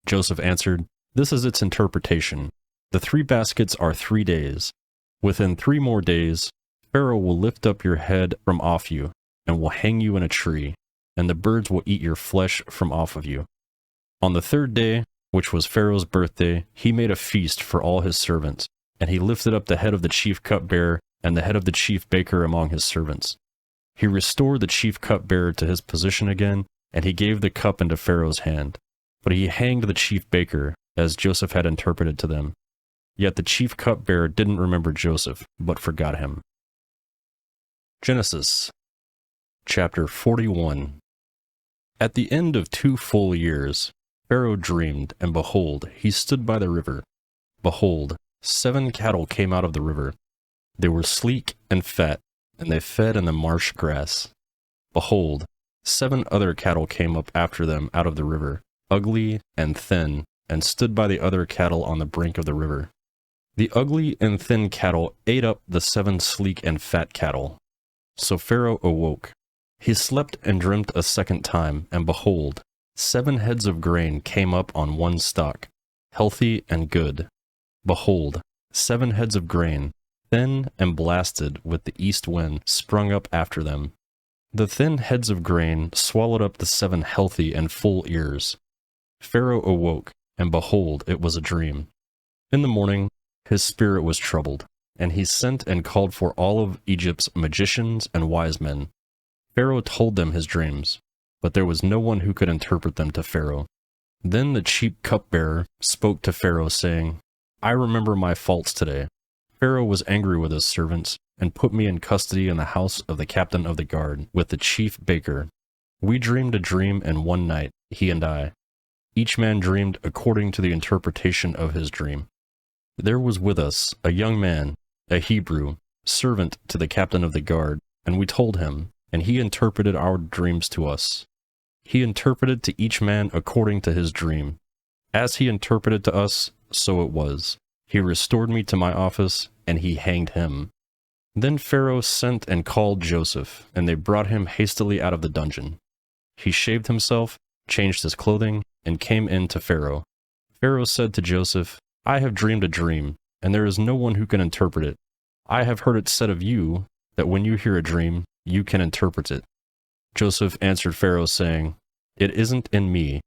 Joseph answered, "This is its interpretation. The 3 baskets are 3 days. Within 3 more days, Pharaoh will lift up your head from off you, and will hang you in a tree, and the birds will eat your flesh from off of you." On the 3rd day, which was Pharaoh's birthday, he made a feast for all his servants, and he lifted up the head of the chief cupbearer and the head of the chief baker among his servants. He restored the chief cupbearer to his position again, and he gave the cup into Pharaoh's hand. But he hanged the chief baker, as Joseph had interpreted to them. Yet the chief cupbearer didn't remember Joseph, but forgot him. Genesis chapter 41. At the end of 2 full years, Pharaoh dreamed, and behold, he stood by the river. Behold, 7 cattle came out of the river. They were sleek and fat, and they fed in the marsh grass. Behold, 7 other cattle came up after them out of the river, ugly and thin, and stood by the other cattle on the brink of the river. The ugly and thin cattle ate up the 7 sleek and fat cattle. So Pharaoh awoke. He slept and dreamt a second time, and behold, 7 heads of grain came up on one stalk, healthy and good. Behold, 7 heads of grain, thin and blasted with the east wind, sprung up after them. The thin heads of grain swallowed up the 7 healthy and full ears. Pharaoh awoke, and behold, it was a dream. In the morning, his spirit was troubled, and he sent and called for all of Egypt's magicians and wise men. Pharaoh told them his dreams, but there was no one who could interpret them to Pharaoh. Then the chief cupbearer spoke to Pharaoh, saying, I remember my faults today. Pharaoh was angry with his servants, and put me in custody in the house of the captain of the guard, with the chief baker. We dreamed a dream in one night, he and I. Each man dreamed according to the interpretation of his dream. There was with us a young man, a Hebrew, servant to the captain of the guard, and we told him, and he interpreted our dreams to us. He interpreted to each man according to his dream. As he interpreted to us, so it was. He restored me to my office, and he hanged him. Then Pharaoh sent and called Joseph, and they brought him hastily out of the dungeon. He shaved himself, changed his clothing, and came in to Pharaoh. Pharaoh said to Joseph, I have dreamed a dream, and there is no one who can interpret it. I have heard it said of you, that when you hear a dream, you can interpret it. Joseph answered Pharaoh, saying, It isn't in me.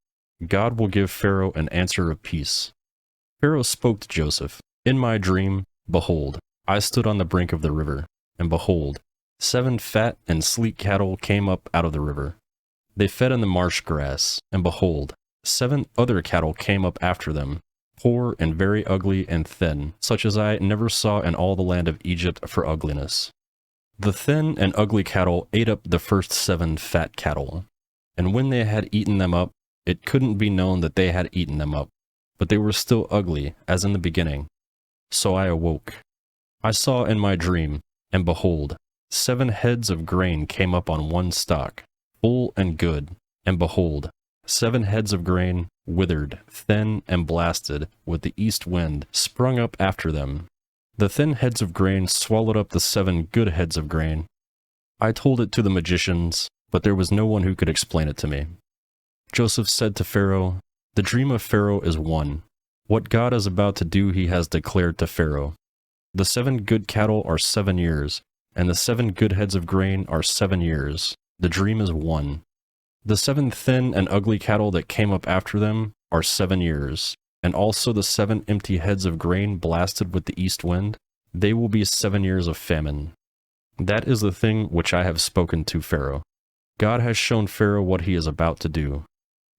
God will give Pharaoh an answer of peace. Pharaoh spoke to Joseph, In my dream, behold, I stood on the brink of the river, and behold, 7 fat and sleek cattle came up out of the river. They fed in the marsh grass, and behold, 7 other cattle came up after them, poor and very ugly and thin, such as I never saw in all the land of Egypt for ugliness. The thin and ugly cattle ate up the first 7 fat cattle, and when they had eaten them up, it couldn't be known that they had eaten them up, but they were still ugly, as in the beginning. So I awoke. I saw in my dream, and behold, 7 heads of grain came up on one stalk, full and good, and behold, 7 heads of grain, withered, thin, and blasted, with the east wind, sprung up after them. The thin heads of grain swallowed up the 7 good heads of grain. I told it to the magicians, but there was no one who could explain it to me. Joseph said to Pharaoh, The dream of Pharaoh is one. What God is about to do he has declared to Pharaoh. The 7 good cattle are 7 years, and the 7 good heads of grain are 7 years. The dream is one. The 7 thin and ugly cattle that came up after them are 7 years, and also the 7 empty heads of grain blasted with the east wind. They will be 7 years of famine. That is the thing which I have spoken to Pharaoh. God has shown Pharaoh what he is about to do.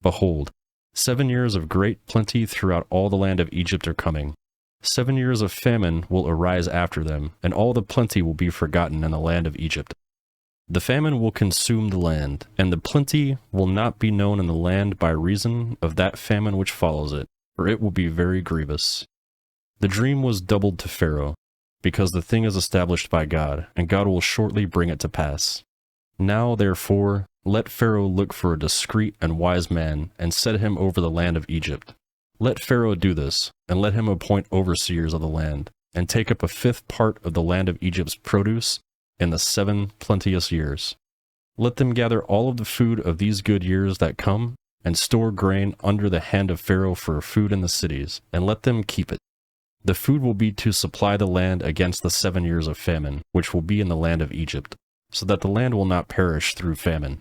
Behold, 7 years of great plenty throughout all the land of Egypt are coming. 7 years of famine will arise after them, and all the plenty will be forgotten in the land of Egypt. The famine will consume the land, and the plenty will not be known in the land by reason of that famine which follows it, for it will be very grievous. The dream was doubled to Pharaoh, because the thing is established by God, and God will shortly bring it to pass. Now, therefore, let Pharaoh look for a discreet and wise man, and set him over the land of Egypt. Let Pharaoh do this, and let him appoint overseers of the land, and take up a 5th part of the land of Egypt's produce in the 7 plenteous years. Let them gather all of the food of these good years that come, and store grain under the hand of Pharaoh for food in the cities, and let them keep it. The food will be to supply the land against the 7 years of famine, which will be in the land of Egypt, so that the land will not perish through famine.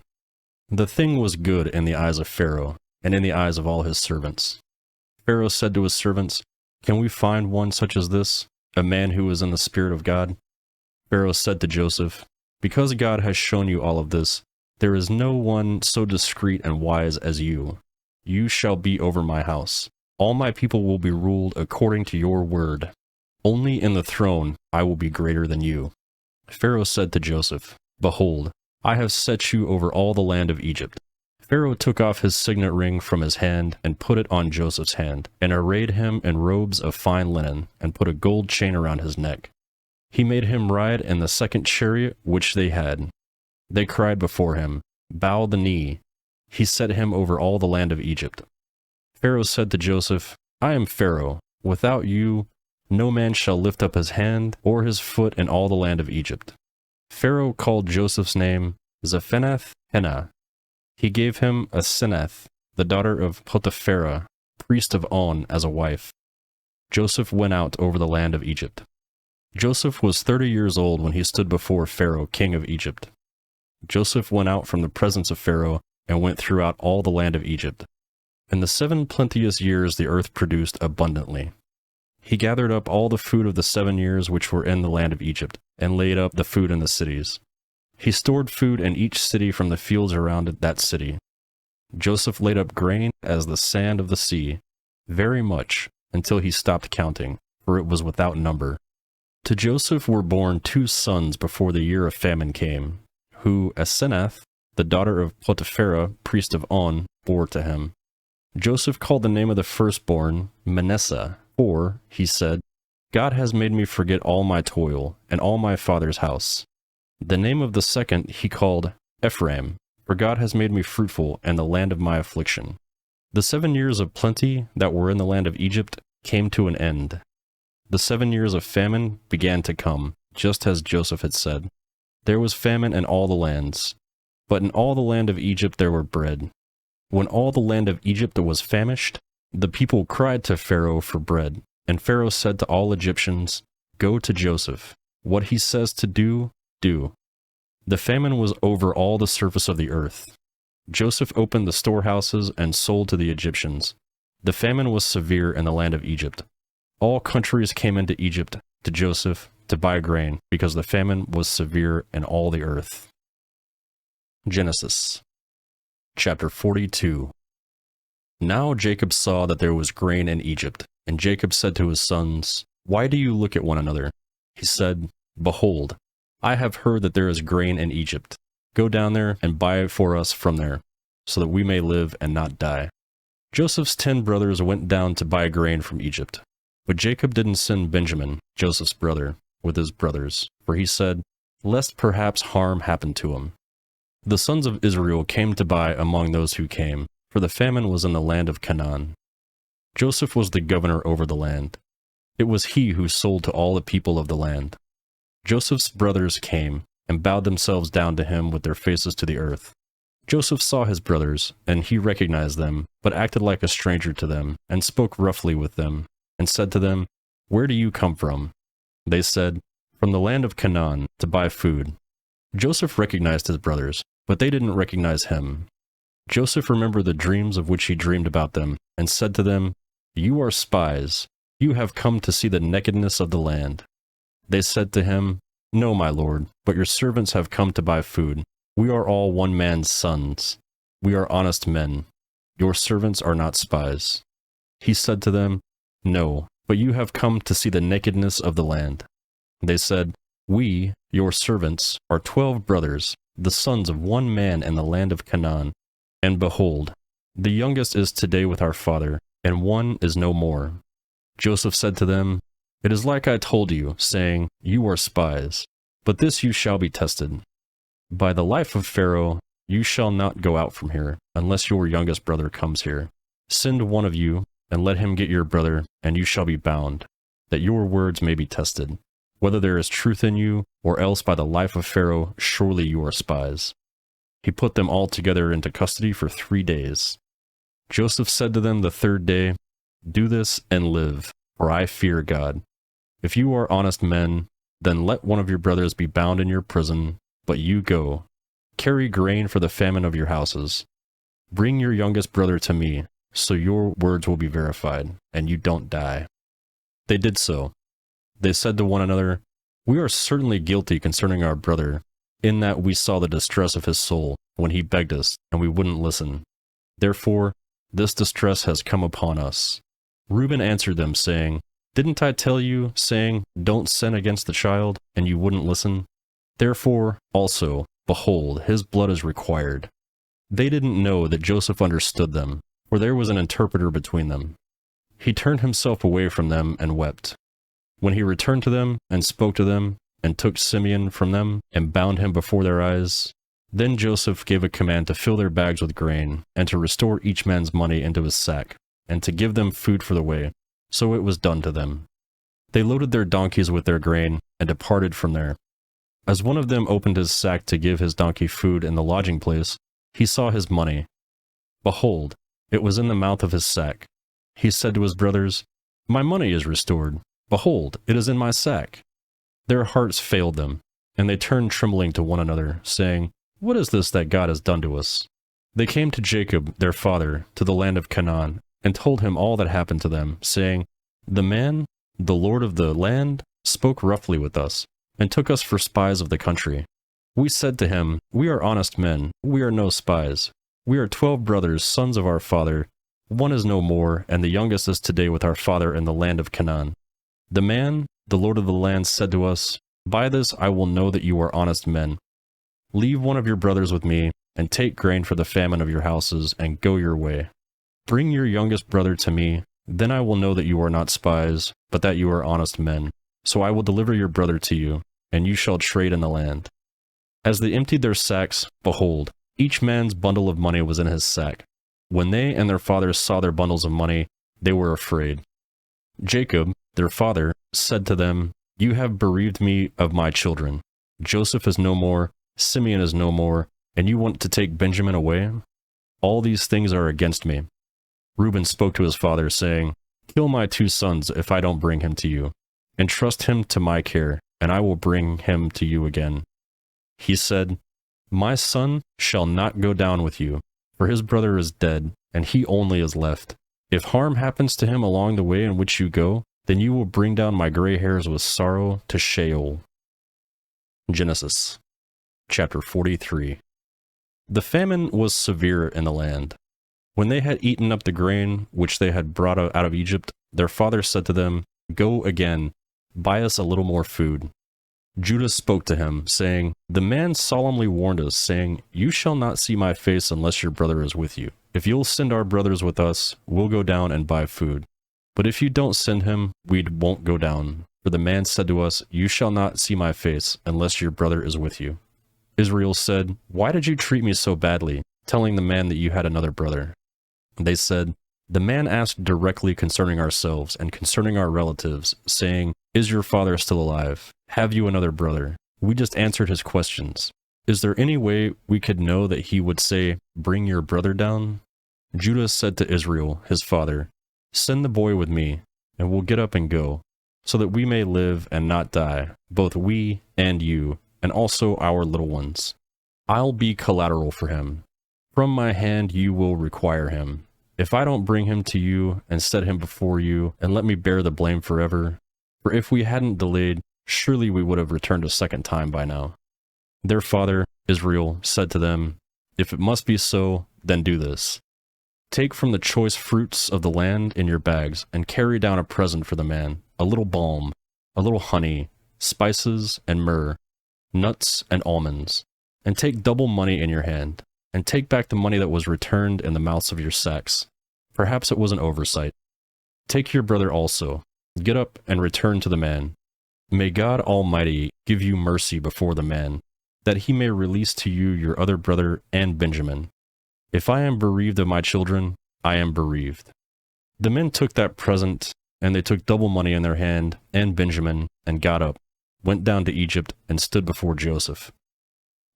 The thing was good in the eyes of Pharaoh, and in the eyes of all his servants. Pharaoh said to his servants, Can we find one such as this, a man who is in the Spirit of God? Pharaoh said to Joseph, Because God has shown you all of this, there is no one so discreet and wise as you. You shall be over my house. All my people will be ruled according to your word. Only in the throne I will be greater than you. Pharaoh said to Joseph, Behold, I have set you over all the land of Egypt. Pharaoh took off his signet ring from his hand and put it on Joseph's hand, and arrayed him in robes of fine linen, and put a gold chain around his neck. He made him ride in the 2nd chariot which they had. They cried before him, Bow the knee. He set him over all the land of Egypt. Pharaoh said to Joseph, I am Pharaoh. Without you, no man shall lift up his hand or his foot in all the land of Egypt. Pharaoh called Joseph's name Zaphenath-Hennah. He gave him Asenath, the daughter of Potipharah, priest of On, as a wife. Joseph went out over the land of Egypt. Joseph was 30 years old when he stood before Pharaoh, king of Egypt. Joseph went out from the presence of Pharaoh and went throughout all the land of Egypt. In the 7 plenteous years the earth produced abundantly. He gathered up all the food of the 7 years which were in the land of Egypt, and laid up the food in the cities. He stored food in each city from the fields around that city. Joseph laid up grain as the sand of the sea, very much, until he stopped counting, for it was without number. To Joseph were born 2 sons before the year of famine came, who Asenath, the daughter of Potipharah, priest of On, bore to him. Joseph called the name of the firstborn Manasseh, for, he said, God has made me forget all my toil, and all my father's house. The name of the second he called Ephraim, for God has made me fruitful in the land of my affliction. The 7 years of plenty that were in the land of Egypt came to an end. The 7 years of famine began to come, just as Joseph had said. There was famine in all the lands, but in all the land of Egypt there were bread. When all the land of Egypt was famished, the people cried to Pharaoh for bread, and Pharaoh said to all Egyptians, "Go to Joseph. What he says to do, do." The famine was over all the surface of the earth. Joseph opened the storehouses and sold to the Egyptians. The famine was severe in the land of Egypt. All countries came into Egypt to Joseph to buy grain, because the famine was severe in all the earth. Genesis chapter 42. Now Jacob saw that there was grain in Egypt, and Jacob said to his sons, "Why do you look at one another?" He said, "Behold, I have heard that there is grain in Egypt. Go down there and buy it for us from there, so that we may live and not die." Joseph's 10 brothers went down to buy grain from Egypt. But Jacob didn't send Benjamin, Joseph's brother, with his brothers, for he said, lest perhaps harm happen to him. The sons of Israel came to buy among those who came, for the famine was in the land of Canaan. Joseph was the governor over the land. It was he who sold to all the people of the land. Joseph's brothers came and bowed themselves down to him with their faces to the earth. Joseph saw his brothers, and he recognized them, but acted like a stranger to them, and spoke roughly with them, and said to them, "Where do you come from?" They said, "From the land of Canaan, to buy food." Joseph recognized his brothers, but they didn't recognize him. Joseph remembered the dreams of which he dreamed about them, and said to them, "You are spies. You have come to see the nakedness of the land." They said to him, "No, my lord, but your servants have come to buy food. We are all one man's sons. We are honest men. Your servants are not spies." He said to them, "No, but you have come to see the nakedness of the land." They said, "We, your servants, are 12 brothers, the sons of one man in the land of Canaan. And behold, the youngest is today with our father, and one is no more." Joseph said to them, "It is like I told you, saying, you are spies. But this you shall be tested. By the life of Pharaoh, you shall not go out from here, unless your youngest brother comes here. Send one of you, and let him get your brother, and you shall be bound, that your words may be tested, whether there is truth in you, or else by the life of Pharaoh, surely you are spies." He put them all together into custody for 3 days. Joseph said to them the 3rd day, "Do this and live, for I fear God. If you are honest men, then let one of your brothers be bound in your prison, but you go. Carry grain for the famine of your houses. Bring your youngest brother to me, so your words will be verified, and you don't die." They did so. They said to one another, "We are certainly guilty concerning our brother, in that we saw the distress of his soul when he begged us, and we wouldn't listen. Therefore, this distress has come upon us." Reuben answered them, saying, "Didn't I tell you, saying, don't sin against the child, and you wouldn't listen? Therefore, also, behold, his blood is required." They didn't know that Joseph understood them, for there was an interpreter between them. He turned himself away from them and wept. When he returned to them and spoke to them, and took Simeon from them, and bound him before their eyes, then Joseph gave a command to fill their bags with grain, and to restore each man's money into his sack, and to give them food for the way. So it was done to them. They loaded their donkeys with their grain, and departed from there. As one of them opened his sack to give his donkey food in the lodging place, he saw his money. Behold, it was in the mouth of his sack. He said to his brothers, "My money is restored. Behold, it is in my sack." Their hearts failed them, and they turned trembling to one another, saying, What is this that God has done to us? They came to Jacob, their father, to the land of Canaan, and told him all that happened to them, saying, The man, the Lord of the land, spoke roughly with us, and took us for spies of the country. We said to him, We are honest men, we are no spies. We are 12 brothers, sons of our father. One is no more, and the youngest is today with our father in the land of Canaan. The man, the Lord of the land, said to us, By this I will know that you are honest men. Leave one of your brothers with me, and take grain for the famine of your houses, and go your way. Bring your youngest brother to me, then I will know that you are not spies, but that you are honest men. So I will deliver your brother to you, and you shall trade in the land. As they emptied their sacks, behold, each man's bundle of money was in his sack. When they and their fathers saw their bundles of money, they were afraid. Jacob, their father, said to them, You have bereaved me of my children. Joseph is no more, Simeon is no more, and you want to take Benjamin away? All these things are against me. Reuben spoke to his father, saying, Kill my 2 sons if I don't bring him to you. Entrust him to my care, and I will bring him to you again. He said, My son shall not go down with you, for his brother is dead, and he only is left. If harm happens to him along the way in which you go, then you will bring down my gray hairs with sorrow to Sheol. Genesis chapter 43. The famine was severe in the land. When they had eaten up the grain which they had brought out of Egypt, their father said to them, Go again, buy us a little more food. Judah spoke to him, saying, The man solemnly warned us, saying, You shall not see my face unless your brother is with you. If you'll send our brothers with us, we'll go down and buy food. But if you don't send him, we won't go down. For the man said to us, You shall not see my face unless your brother is with you. Israel said, Why did you treat me so badly, telling the man that you had another brother? They said, The man asked directly concerning ourselves and concerning our relatives, saying, Is your father still alive? Have you another brother? We just answered his questions. Is there any way we could know that he would say, Bring your brother down? Judah said to Israel, his father, Send the boy with me, and we'll get up and go, so that we may live and not die, both we and you, and also our little ones. I'll be collateral for him. From my hand you will require him. If I don't bring him to you and set him before you, and let me bear the blame forever, for if we hadn't delayed, surely we would have returned a second time by now. Their father, Israel, said to them, If it must be so, then do this. Take from the choice fruits of the land in your bags, and carry down a present for the man, a little balm, a little honey, spices and myrrh, nuts and almonds, and take double money in your hand, and take back the money that was returned in the mouths of your sacks. Perhaps it was an oversight. Take your brother also. Get up and return to the man. May God Almighty give you mercy before the man, that he may release to you your other brother and Benjamin. If I am bereaved of my children, I am bereaved. The men took that present, and they took double money in their hand, and Benjamin, and got up, went down to Egypt, and stood before Joseph.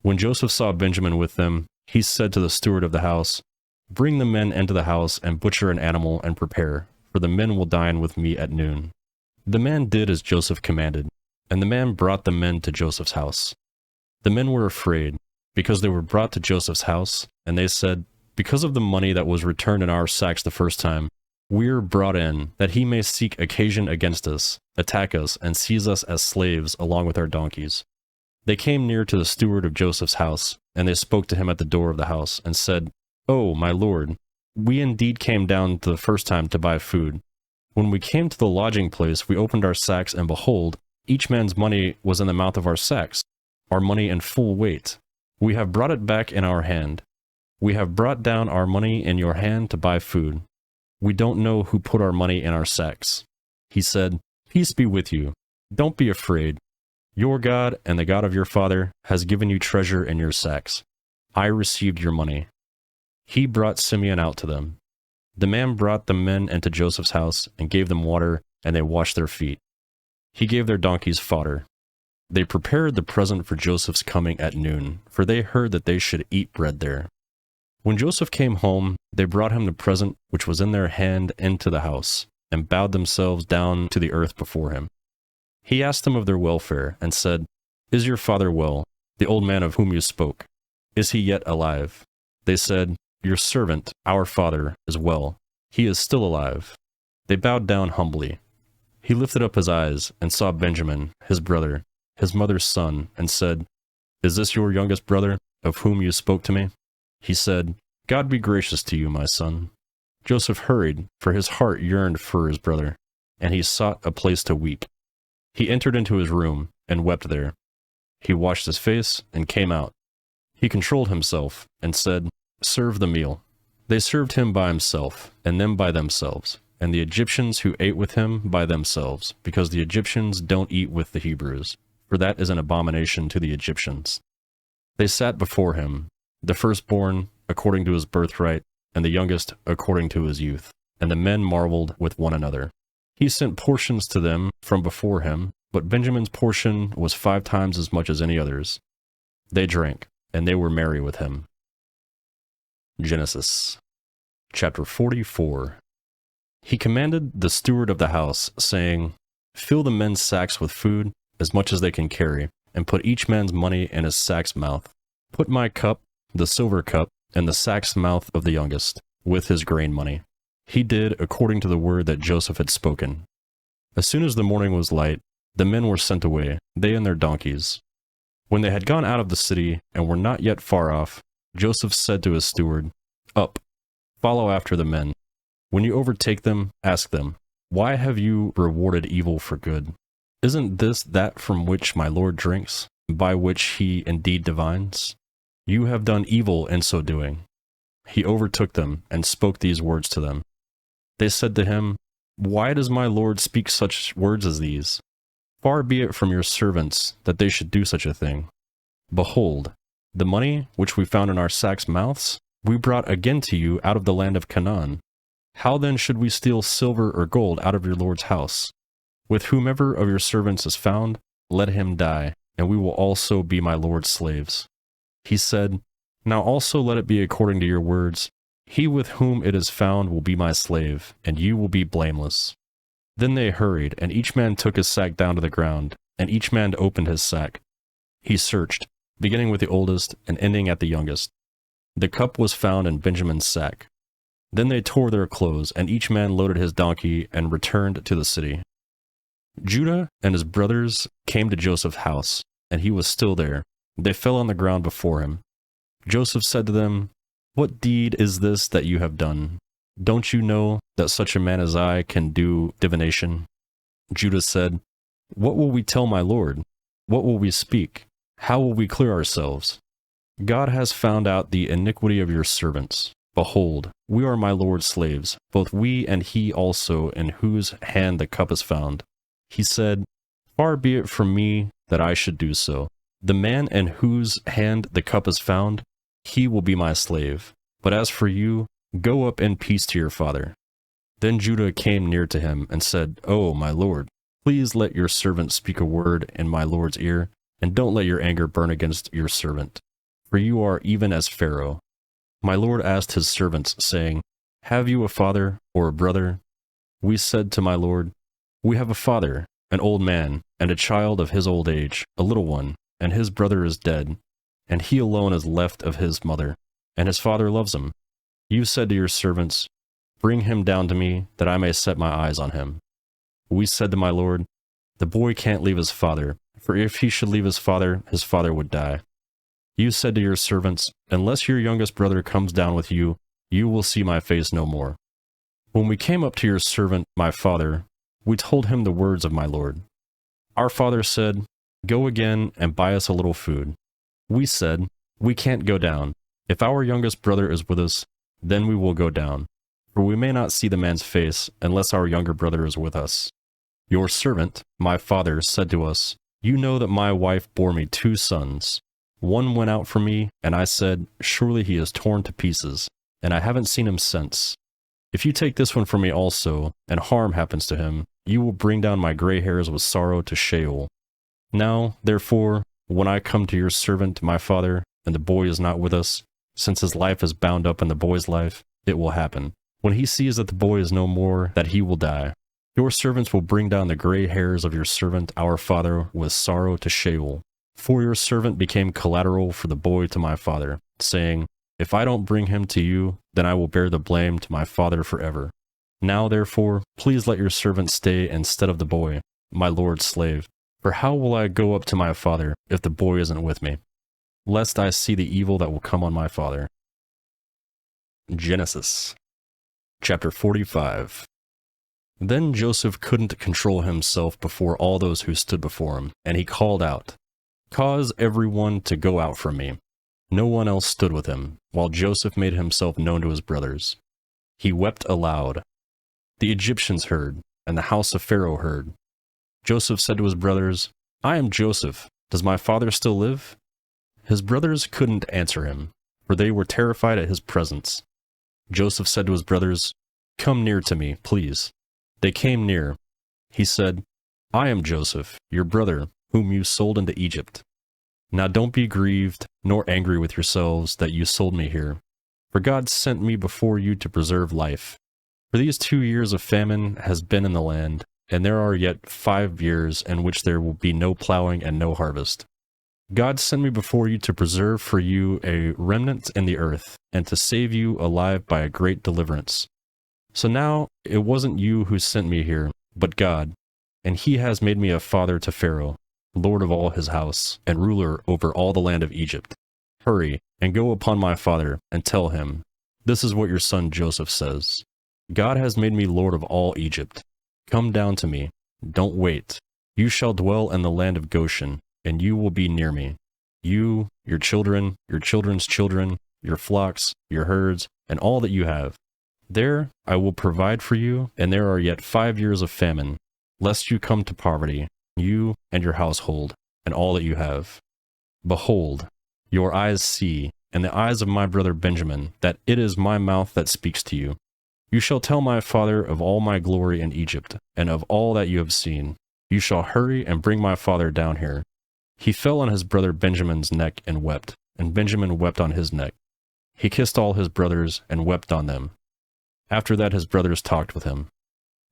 When Joseph saw Benjamin with them, he said to the steward of the house, Bring the men into the house, and butcher an animal, and prepare, for the men will dine with me at noon. The man did as Joseph commanded, and the man brought the men to Joseph's house. The men were afraid, because they were brought to Joseph's house, and they said, Because of the money that was returned in our sacks the first time, we're brought in, that he may seek occasion against us, attack us, and seize us as slaves along with our donkeys. They came near to the steward of Joseph's house, and they spoke to him at the door of the house, and said, Oh, my lord, we indeed came down the first time to buy food. When we came to the lodging place, we opened our sacks, and behold, each man's money was in the mouth of our sacks, our money in full weight. We have brought it back in our hand. We have brought down our money in your hand to buy food. We don't know who put our money in our sacks. He said, Peace be with you. Don't be afraid. Your God and the God of your father has given you treasure in your sacks. I received your money. He brought Simeon out to them. The man brought the men into Joseph's house and gave them water, and they washed their feet. He gave their donkeys fodder. They prepared the present for Joseph's coming at noon, for they heard that they should eat bread there. When Joseph came home, they brought him the present which was in their hand into the house, and bowed themselves down to the earth before him. He asked them of their welfare, and said, Is your father well, the old man of whom you spoke? Is he yet alive? They said, Your servant, our father, is well. He is still alive. They bowed down humbly. He lifted up his eyes and saw Benjamin, his brother, his mother's son, and said, Is this your youngest brother, of whom you spoke to me? He said, God be gracious to you, my son. Joseph hurried, for his heart yearned for his brother, and he sought a place to weep. He entered into his room and wept there. He washed his face and came out. He controlled himself and said, Serve the meal. They served him by himself, and them by themselves, and the Egyptians who ate with him by themselves, because the Egyptians don't eat with the Hebrews, for that is an abomination to the Egyptians. They sat before him, the firstborn according to his birthright, and the youngest according to his youth. And the men marveled with one another. He sent portions to them from before him, but Benjamin's portion was 5 times as much as any other's. They drank, and they were merry with him. Genesis chapter 44. He commanded the steward of the house, saying, Fill the men's sacks with food, as much as they can carry, and put each man's money in his sack's mouth. Put my cup, the silver cup, in the sack's mouth of the youngest, with his grain money. He did according to the word that Joseph had spoken. As soon as the morning was light, the men were sent away, they and their donkeys. When they had gone out of the city and were not yet far off, Joseph said to his steward, Up, follow after the men. When you overtake them, ask them, Why have you rewarded evil for good? Isn't this that from which my Lord drinks, by which he indeed divines? You have done evil in so doing. He overtook them and spoke these words to them. They said to him, Why does my Lord speak such words as these? Far be it from your servants that they should do such a thing. Behold, the money which we found in our sacks' mouths, we brought again to you out of the land of Canaan. How then should we steal silver or gold out of your Lord's house? With whomever of your servants is found, let him die, and we will also be my Lord's slaves. He said, Now also let it be according to your words. He with whom it is found will be my slave, and you will be blameless. Then they hurried, and each man took his sack down to the ground, and each man opened his sack. He searched, beginning with the oldest and ending at the youngest. The cup was found in Benjamin's sack. Then they tore their clothes, and each man loaded his donkey and returned to the city. Judah and his brothers came to Joseph's house, and he was still there. They fell on the ground before him. Joseph said to them, What deed is this that you have done? Don't you know that such a man as I can do divination? Judah said, What will we tell my Lord? What will we speak? How will we clear ourselves? God has found out the iniquity of your servants. Behold, we are my Lord's slaves, both we and he also, in whose hand the cup is found. He said, Far be it from me that I should do so. The man in whose hand the cup is found, he will be my slave. But as for you, go up in peace to your father. Then Judah came near to him and said, Oh, my Lord, please let your servant speak a word in my Lord's ear, and don't let your anger burn against your servant. For you are even as Pharaoh. My Lord asked his servants, saying, Have you a father or a brother? We said to my Lord, We have a father, an old man, and a child of his old age, a little one, and his brother is dead, and he alone is left of his mother, and his father loves him. You said to your servants, Bring him down to me, that I may set my eyes on him. We said to my Lord, The boy can't leave his father, for if he should leave his father would die. You said to your servants, Unless your youngest brother comes down with you, you will see my face no more. When we came up to your servant, my father, we told him the words of my Lord. Our father said, Go again and buy us a little food. We said, We can't go down. If our youngest brother is with us, then we will go down, for we may not see the man's face unless our younger brother is with us. Your servant, my father, said to us, You know that my wife bore me 2 sons. One went out from me, and I said, Surely he is torn to pieces, and I haven't seen him since. If you take this one from me also, and harm happens to him, you will bring down my gray hairs with sorrow to Sheol. Now, therefore, when I come to your servant, my father, and the boy is not with us, since his life is bound up in the boy's life, it will happen, when he sees that the boy is no more, that he will die. Your servants will bring down the gray hairs of your servant, our father, with sorrow to Sheol. For your servant became collateral for the boy to my father, saying, if I don't bring him to you, then I will bear the blame to my father forever. Now, therefore, please let your servant stay instead of the boy, my lord's slave. For how will I go up to my father if the boy isn't with me? Lest I see the evil that will come on my father. Genesis chapter 45. Then Joseph couldn't control himself before all those who stood before him, and he called out, cause everyone to go out from me. No one else stood with him, while Joseph made himself known to his brothers. He wept aloud. The Egyptians heard, and the house of Pharaoh heard. Joseph said to his brothers, I am Joseph. Does my father still live? His brothers couldn't answer him, for they were terrified at his presence. Joseph said to his brothers, come near to me, please. They came near. He said, I am Joseph, your brother, whom you sold into Egypt. Now don't be grieved, nor angry with yourselves that you sold me here, for God sent me before you to preserve life. For these 2 years of famine has been in the land, and there are yet 5 years in which there will be no plowing and no harvest. God sent me before you to preserve for you a remnant in the earth, and to save you alive by a great deliverance. So now it wasn't you who sent me here, but God, and he has made me a father to Pharaoh, lord of all his house, and ruler over all the land of Egypt. Hurry, and go upon my father, and tell him, this is what your son Joseph says. God has made me lord of all Egypt. Come down to me. Don't wait. You shall dwell in the land of Goshen, and you will be near me. You, your children, your children's children, your flocks, your herds, and all that you have. There I will provide for you, and there are yet 5 years of famine, lest you come to poverty, you and your household, and all that you have. Behold, your eyes see, and the eyes of my brother Benjamin, that it is my mouth that speaks to you. You shall tell my father of all my glory in Egypt, and of all that you have seen. You shall hurry and bring my father down here. He fell on his brother Benjamin's neck and wept, and Benjamin wept on his neck. He kissed all his brothers and wept on them. After that his brothers talked with him.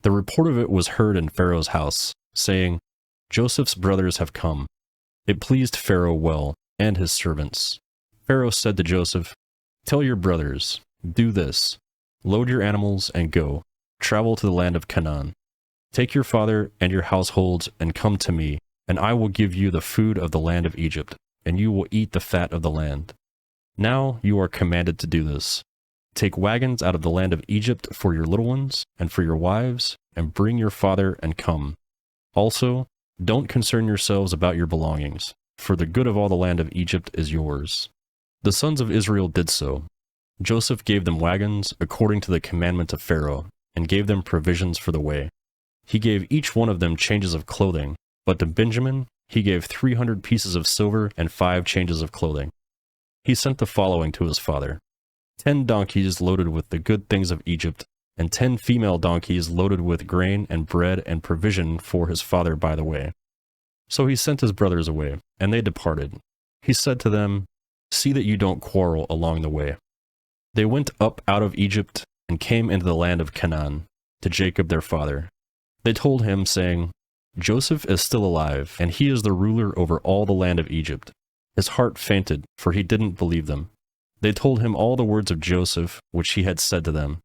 The report of it was heard in Pharaoh's house, saying, Joseph's brothers have come. It pleased Pharaoh well, and his servants. Pharaoh said to Joseph, tell your brothers, do this. Load your animals and go. Travel to the land of Canaan. Take your father and your households and come to me, and I will give you the food of the land of Egypt, and you will eat the fat of the land. Now you are commanded to do this. Take wagons out of the land of Egypt for your little ones and for your wives, and bring your father and come. Also, don't concern yourselves about your belongings, for the good of all the land of Egypt is yours. The sons of Israel did so. Joseph gave them wagons according to the commandment of Pharaoh, and gave them provisions for the way. He gave each one of them changes of clothing, but to Benjamin he gave 300 pieces of silver and 5 changes of clothing. He sent the following to his father: 10 donkeys loaded with the good things of Egypt, and 10 female donkeys loaded with grain and bread and provision for his father by the way. So he sent his brothers away, and they departed. He said to them, see that you don't quarrel along the way. They went up out of Egypt and came into the land of Canaan, to Jacob their father. They told him, saying, Joseph is still alive, and he is the ruler over all the land of Egypt. His heart fainted, for he didn't believe them. They told him all the words of Joseph, which he had said to them.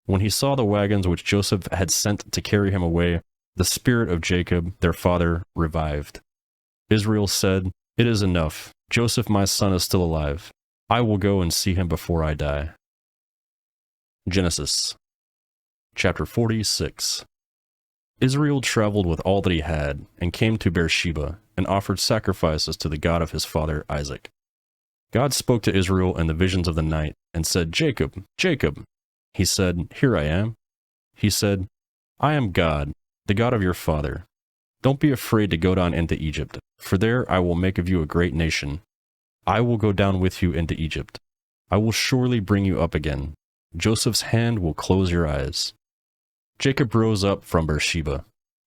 When he saw the wagons which Joseph had sent to carry him away, the spirit of Jacob, their father, revived. Israel said, it is enough. Joseph my son is still alive. I will go and see him before I die. Genesis chapter 46. Israel traveled with all that he had, and came to Beersheba, and offered sacrifices to the God of his father Isaac. God spoke to Israel in the visions of the night, and said, Jacob, Jacob. He said, here I am. He said, I am God, the God of your father. Don't be afraid to go down into Egypt, for there I will make of you a great nation. I will go down with you into Egypt. I will surely bring you up again. Joseph's hand will close your eyes. Jacob rose up from Beersheba,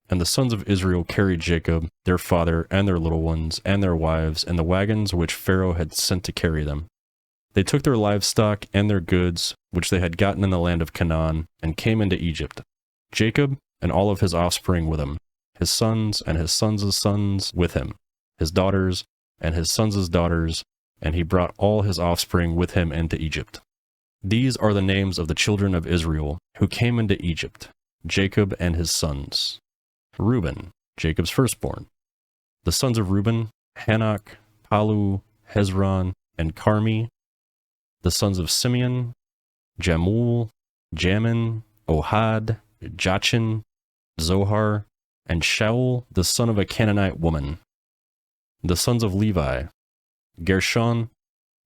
and the sons of Israel carried Jacob, their father, and their little ones, and their wives, in the wagons which Pharaoh had sent to carry them. They took their livestock and their goods, which they had gotten in the land of Canaan, and came into Egypt. Jacob and all of his offspring with him, his sons and his sons' sons with him, his daughters, and his sons' daughters, and he brought all his offspring with him into Egypt. These are the names of the children of Israel who came into Egypt, Jacob and his sons. Reuben, Jacob's firstborn. The sons of Reuben, Hanok, Palu, Hezron, and Carmi. The sons of Simeon, Jamul, Jamin, Ohad, Jachin, Zohar, and Shaul, the son of a Canaanite woman. The sons of Levi, Gershon,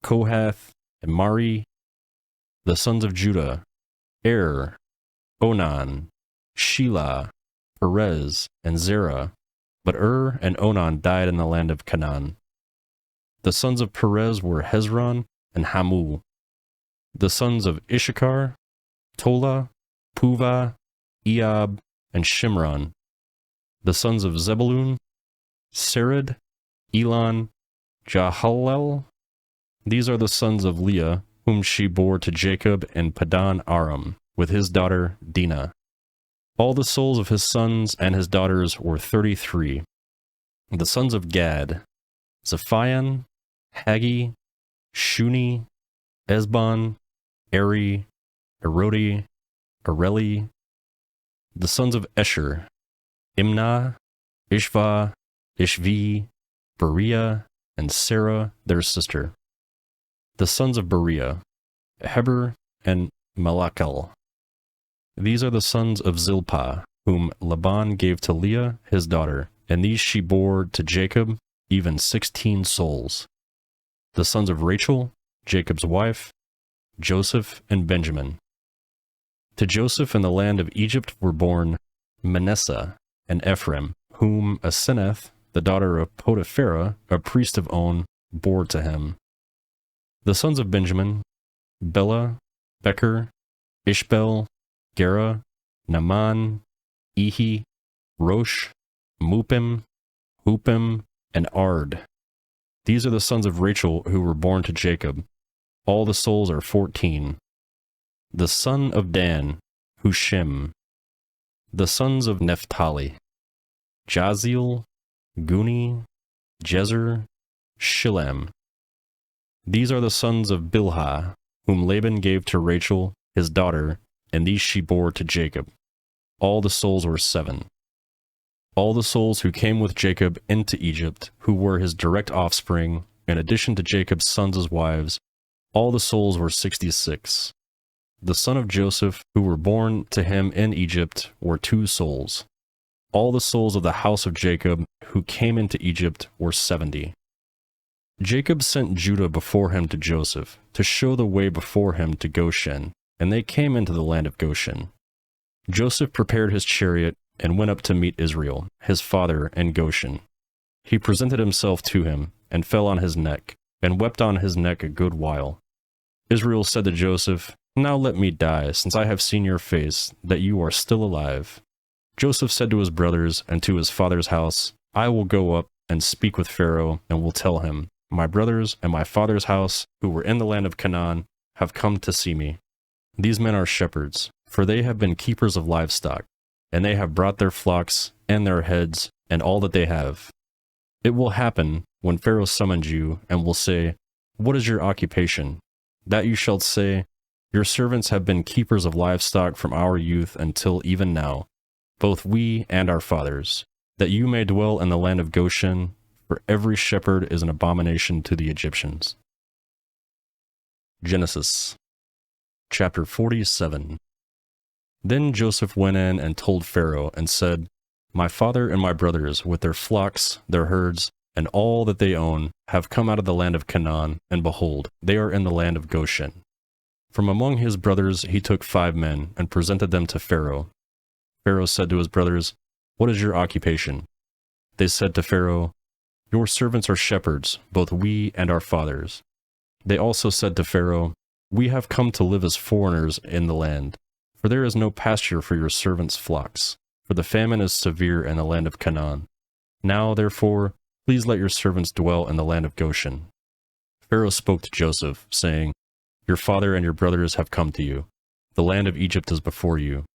Kohath, and Mari. The sons of Judah, Onan, Shelah, Perez, and Zerah, but and Onan died in the land of Canaan. The sons of Perez were Hezron and Hamul. The sons of Issachar, Tola, Puvah, Eab, and Shimron. The sons of Zebulun, Sered, Elon, Jahalel. These are the sons of Leah, whom she bore to Jacob in Padan Aram, with his daughter Dinah. All the souls of his sons and his daughters were 33. The sons of Gad, Zephion, Hagi, Shuni, Esbon, Eri, Erodi, Areli. The sons of Esher, Imnah, Ishva, Ishvi, Berea, and Sarah, their sister. The sons of Berea, Heber, and Malachel. These are the sons of Zilpah, whom Laban gave to Leah, his daughter, and these she bore to Jacob, even 16 souls. The sons of Rachel, Jacob's wife, Joseph and Benjamin. To Joseph in the land of Egypt were born Manasseh and Ephraim, whom Aseneth, the daughter of Potipharah, a priest of On, bore to him. The sons of Benjamin, Bela, Becher, Ishbel, Gera, Naaman, Ehi, Rosh, Mupim, Hupim, and Ard. These are the sons of Rachel who were born to Jacob. All the souls are 14. The son of Dan, Hushim. The sons of Naphtali, Jaziel, Guni, Jezer, Shillem. These are the sons of Bilhah, whom Laban gave to Rachel, his daughter, and these she bore to Jacob. All the souls were 7. All the souls who came with Jacob into Egypt, who were his direct offspring, in addition to Jacob's sons' wives, all the souls were 66. The son of Joseph, who were born to him in Egypt, were 2 souls. All the souls of the house of Jacob, who came into Egypt, were 70. Jacob sent Judah before him to Joseph, to show the way before him to Goshen, and they came into the land of Goshen. Joseph prepared his chariot and went up to meet Israel, his father, in Goshen. He presented himself to him, and fell on his neck, and wept on his neck a good while. Israel said to Joseph, "Now let me die, since I have seen your face, that you are still alive." Joseph said to his brothers and to his father's house, "I will go up and speak with Pharaoh, and will tell him, 'My brothers and my father's house, who were in the land of Canaan, have come to see me. These men are shepherds, for they have been keepers of livestock, and they have brought their flocks and their heads and all that they have. It will happen, when Pharaoh summons you, and will say, "What is your occupation?" that you shall say, "Your servants have been keepers of livestock from our youth until even now, both we and our fathers, that you may dwell in the land of Goshen, for every shepherd is an abomination to the Egyptians." Genesis chapter 47. Then Joseph went in and told Pharaoh and said, "My father and my brothers, with their flocks, their herds, and all that they own, have come out of the land of Canaan, and behold, they are in the land of Goshen." From among his brothers he took 5 men, and presented them to Pharaoh. Pharaoh said to his brothers, "What is your occupation?" They said to Pharaoh, "Your servants are shepherds, both we and our fathers." They also said to Pharaoh, "We have come to live as foreigners in the land, for there is no pasture for your servants' flocks, for the famine is severe in the land of Canaan. Now, therefore, please let your servants dwell in the land of Goshen." Pharaoh spoke to Joseph, saying, "Your father and your brothers have come to you. The land of Egypt is before you.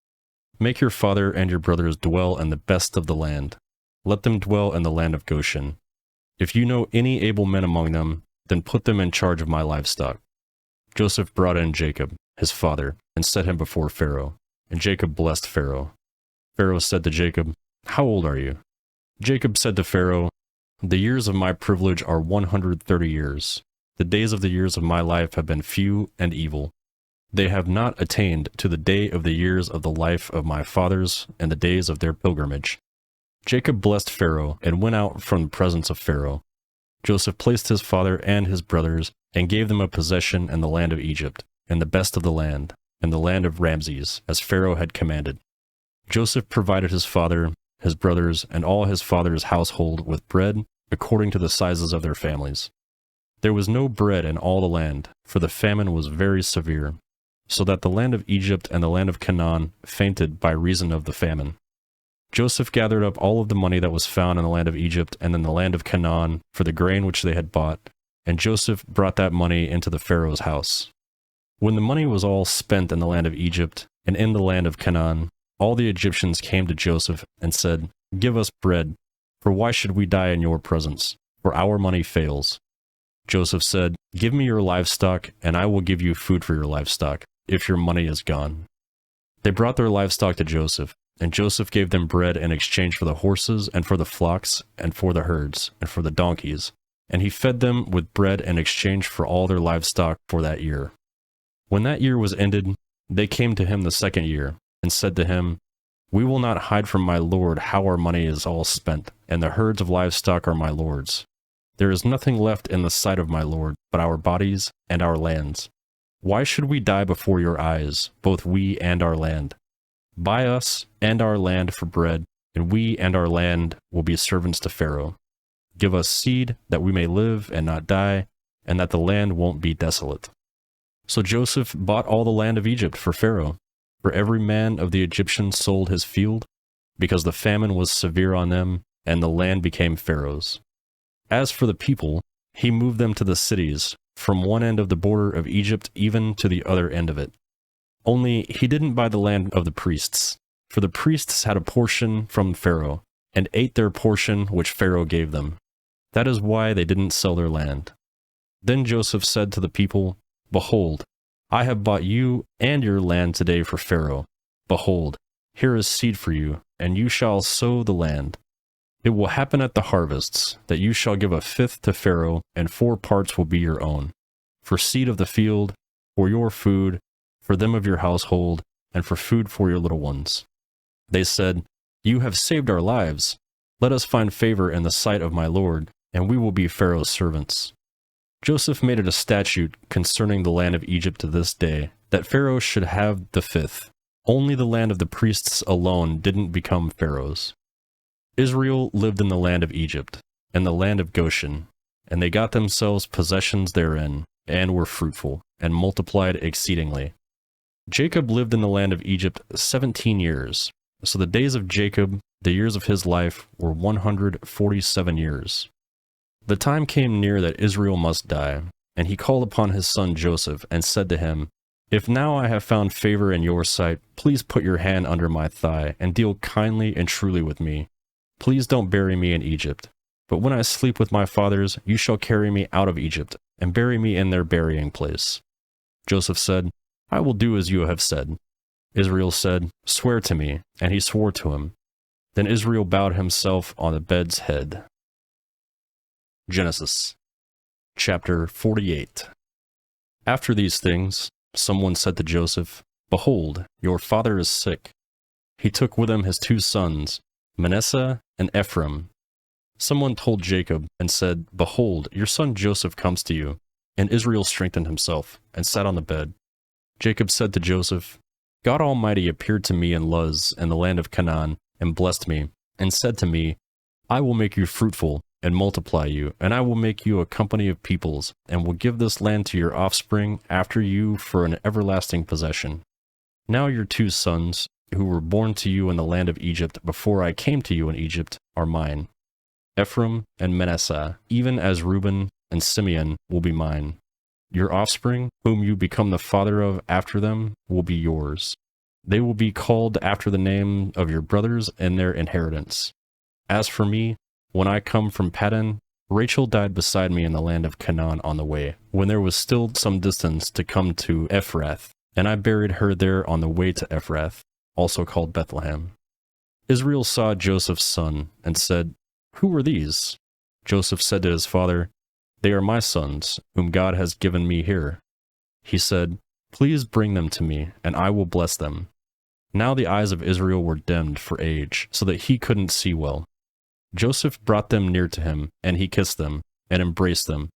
Make your father and your brothers dwell in the best of the land. Let them dwell in the land of Goshen. If you know any able men among them, then put them in charge of my livestock." Joseph brought in Jacob, his father, and set him before Pharaoh. And Jacob blessed Pharaoh. Pharaoh said to Jacob, "How old are you?" Jacob said to Pharaoh, "The years of my privilege are 130 years. The days of the years of my life have been few and evil. They have not attained to the day of the years of the life of my fathers and the days of their pilgrimage." Jacob blessed Pharaoh and went out from the presence of Pharaoh. Joseph placed his father and his brothers and gave them a possession in the land of Egypt, and the best of the land, and the land of Ramses, as Pharaoh had commanded. Joseph provided his father, his brothers, and all his father's household with bread according to the sizes of their families. There was no bread in all the land, for the famine was very severe, so that the land of Egypt and the land of Canaan fainted by reason of the famine. Joseph gathered up all of the money that was found in the land of Egypt and in the land of Canaan for the grain which they had bought, and Joseph brought that money into the Pharaoh's house. When the money was all spent in the land of Egypt and in the land of Canaan, all the Egyptians came to Joseph and said, "Give us bread, for why should we die in your presence? For our money fails." Joseph said, "Give me your livestock, and I will give you food for your livestock, if your money is gone." They brought their livestock to Joseph, and Joseph gave them bread in exchange for the horses, and for the flocks, and for the herds, and for the donkeys, and he fed them with bread in exchange for all their livestock for that year. When that year was ended, they came to him the second year, and said to him, "We will not hide from my lord how our money is all spent, and the herds of livestock are my lord's. There is nothing left in the sight of my lord but our bodies and our lands. Why should we die before your eyes, both we and our land? Buy us and our land for bread, and we and our land will be servants to Pharaoh. Give us seed that we may live and not die, and that the land won't be desolate." So Joseph bought all the land of Egypt for Pharaoh, for every man of the Egyptians sold his field, because the famine was severe on them, and the land became Pharaoh's. As for the people, he moved them to the cities, from one end of the border of Egypt even to the other end of it. Only he didn't buy the land of the priests, for the priests had a portion from Pharaoh, and ate their portion which Pharaoh gave them. That is why they didn't sell their land. Then Joseph said to the people, "Behold, I have bought you and your land today for Pharaoh. Behold, here is seed for you, and you shall sow the land. It will happen at the harvests, that you shall give a fifth to Pharaoh, and 4 parts will be your own, for seed of the field, for your food, for them of your household, and for food for your little ones." They said, "You have saved our lives. Let us find favor in the sight of my lord, and we will be Pharaoh's servants." Joseph made it a statute concerning the land of Egypt to this day, that Pharaoh should have the fifth. Only the land of the priests alone didn't become Pharaoh's. Israel lived in the land of Egypt, and the land of Goshen, and they got themselves possessions therein, and were fruitful, and multiplied exceedingly. Jacob lived in the land of Egypt 17 years, so the days of Jacob, the years of his life, were 147 years. The time came near that Israel must die, and he called upon his son Joseph, and said to him, "If now I have found favor in your sight, please put your hand under my thigh, and deal kindly and truly with me. Please don't bury me in Egypt. But when I sleep with my fathers, you shall carry me out of Egypt, and bury me in their burying place." Joseph said, "I will do as you have said." Israel said, "Swear to me," and he swore to him. Then Israel bowed himself on the bed's head. Genesis chapter 48. After these things, someone said to Joseph, "Behold, your father is sick." He took with him his 2 sons, Manasseh and Ephraim. Someone told Jacob and said, "Behold, your son Joseph comes to you." And Israel strengthened himself and sat on the bed. Jacob said to Joseph, "God Almighty appeared to me in Luz in the land of Canaan and blessed me, and said to me, I will make you fruitful and multiply you, and I will make you a company of peoples, and will give this land to your offspring after you for an everlasting possession. Now your 2 sons, who were born to you in the land of Egypt before I came to you in Egypt, are mine. Ephraim and Manasseh, even as Reuben and Simeon, will be mine. Your offspring, whom you become the father of after them, will be yours. They will be called after the name of your brothers and their inheritance. As for me, when I come from Paddan, Rachel died beside me in the land of Canaan on the way, when there was still some distance to come to Ephrath, and I buried her there on the way to Ephrath, also called Bethlehem. Israel saw Joseph's son, and said, Who are these? Joseph said to his father, They are my sons, whom God has given me here. He said, Please bring them to me, and I will bless them. Now the eyes of Israel were dimmed for age, so that he couldn't see well. Joseph brought them near to him, and he kissed them, and embraced them.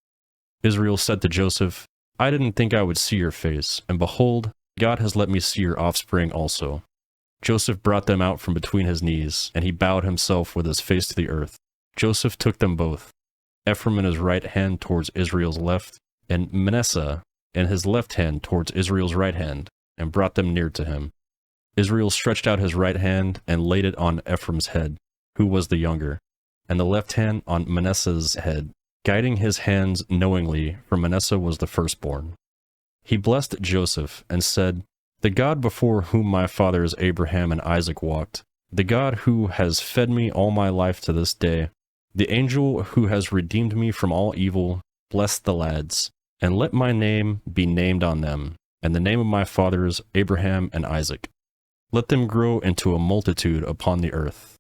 Israel said to Joseph, I didn't think I would see your face, and behold, God has let me see your offspring also. Joseph brought them out from between his knees, and he bowed himself with his face to the earth. Joseph took them both, Ephraim in his right hand towards Israel's left, and Manasseh in his left hand towards Israel's right hand, and brought them near to him. Israel stretched out his right hand and laid it on Ephraim's head, who was the younger, and the left hand on Manasseh's head, guiding his hands knowingly, for Manasseh was the firstborn. He blessed Joseph and said, The God before whom my fathers Abraham and Isaac walked, the God who has fed me all my life to this day, the angel who has redeemed me from all evil, bless the lads, and let my name be named on them, and the name of my fathers Abraham and Isaac. Let them grow into a multitude upon the earth.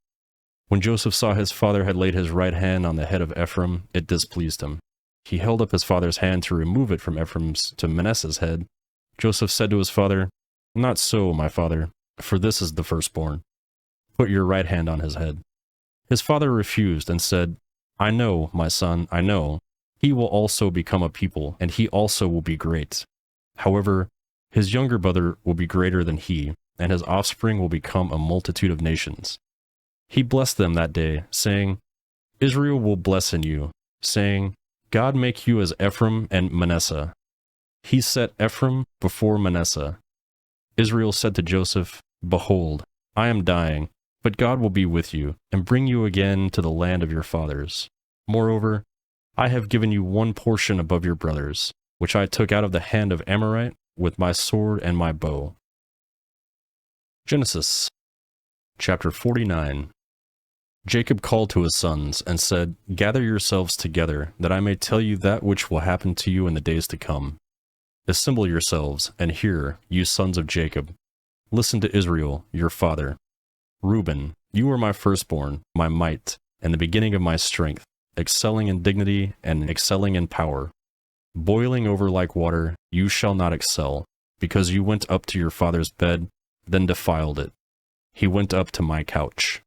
When Joseph saw his father had laid his right hand on the head of Ephraim, it displeased him. He held up his father's hand to remove it from Ephraim's to Manasseh's head. Joseph said to his father, Not so, my father, for this is the firstborn. Put your right hand on his head. His father refused and said, I know, my son, I know. He will also become a people, and he also will be great. However, his younger brother will be greater than he, and his offspring will become a multitude of nations. He blessed them that day, saying, Israel will bless in you, saying, God make you as Ephraim and Manasseh. He set Ephraim before Manasseh. Israel said to Joseph, Behold, I am dying, but God will be with you, and bring you again to the land of your fathers. Moreover, I have given you one portion above your brothers, which I took out of the hand of Amorite with my sword and my bow. Genesis chapter 49. Jacob called to his sons and said, Gather yourselves together, that I may tell you that which will happen to you in the days to come. Assemble yourselves, and hear, you sons of Jacob. Listen to Israel, your father. Reuben, you are my firstborn, my might, and the beginning of my strength, excelling in dignity and excelling in power. Boiling over like water, you shall not excel, because you went up to your father's bed, then defiled it. He went up to my couch.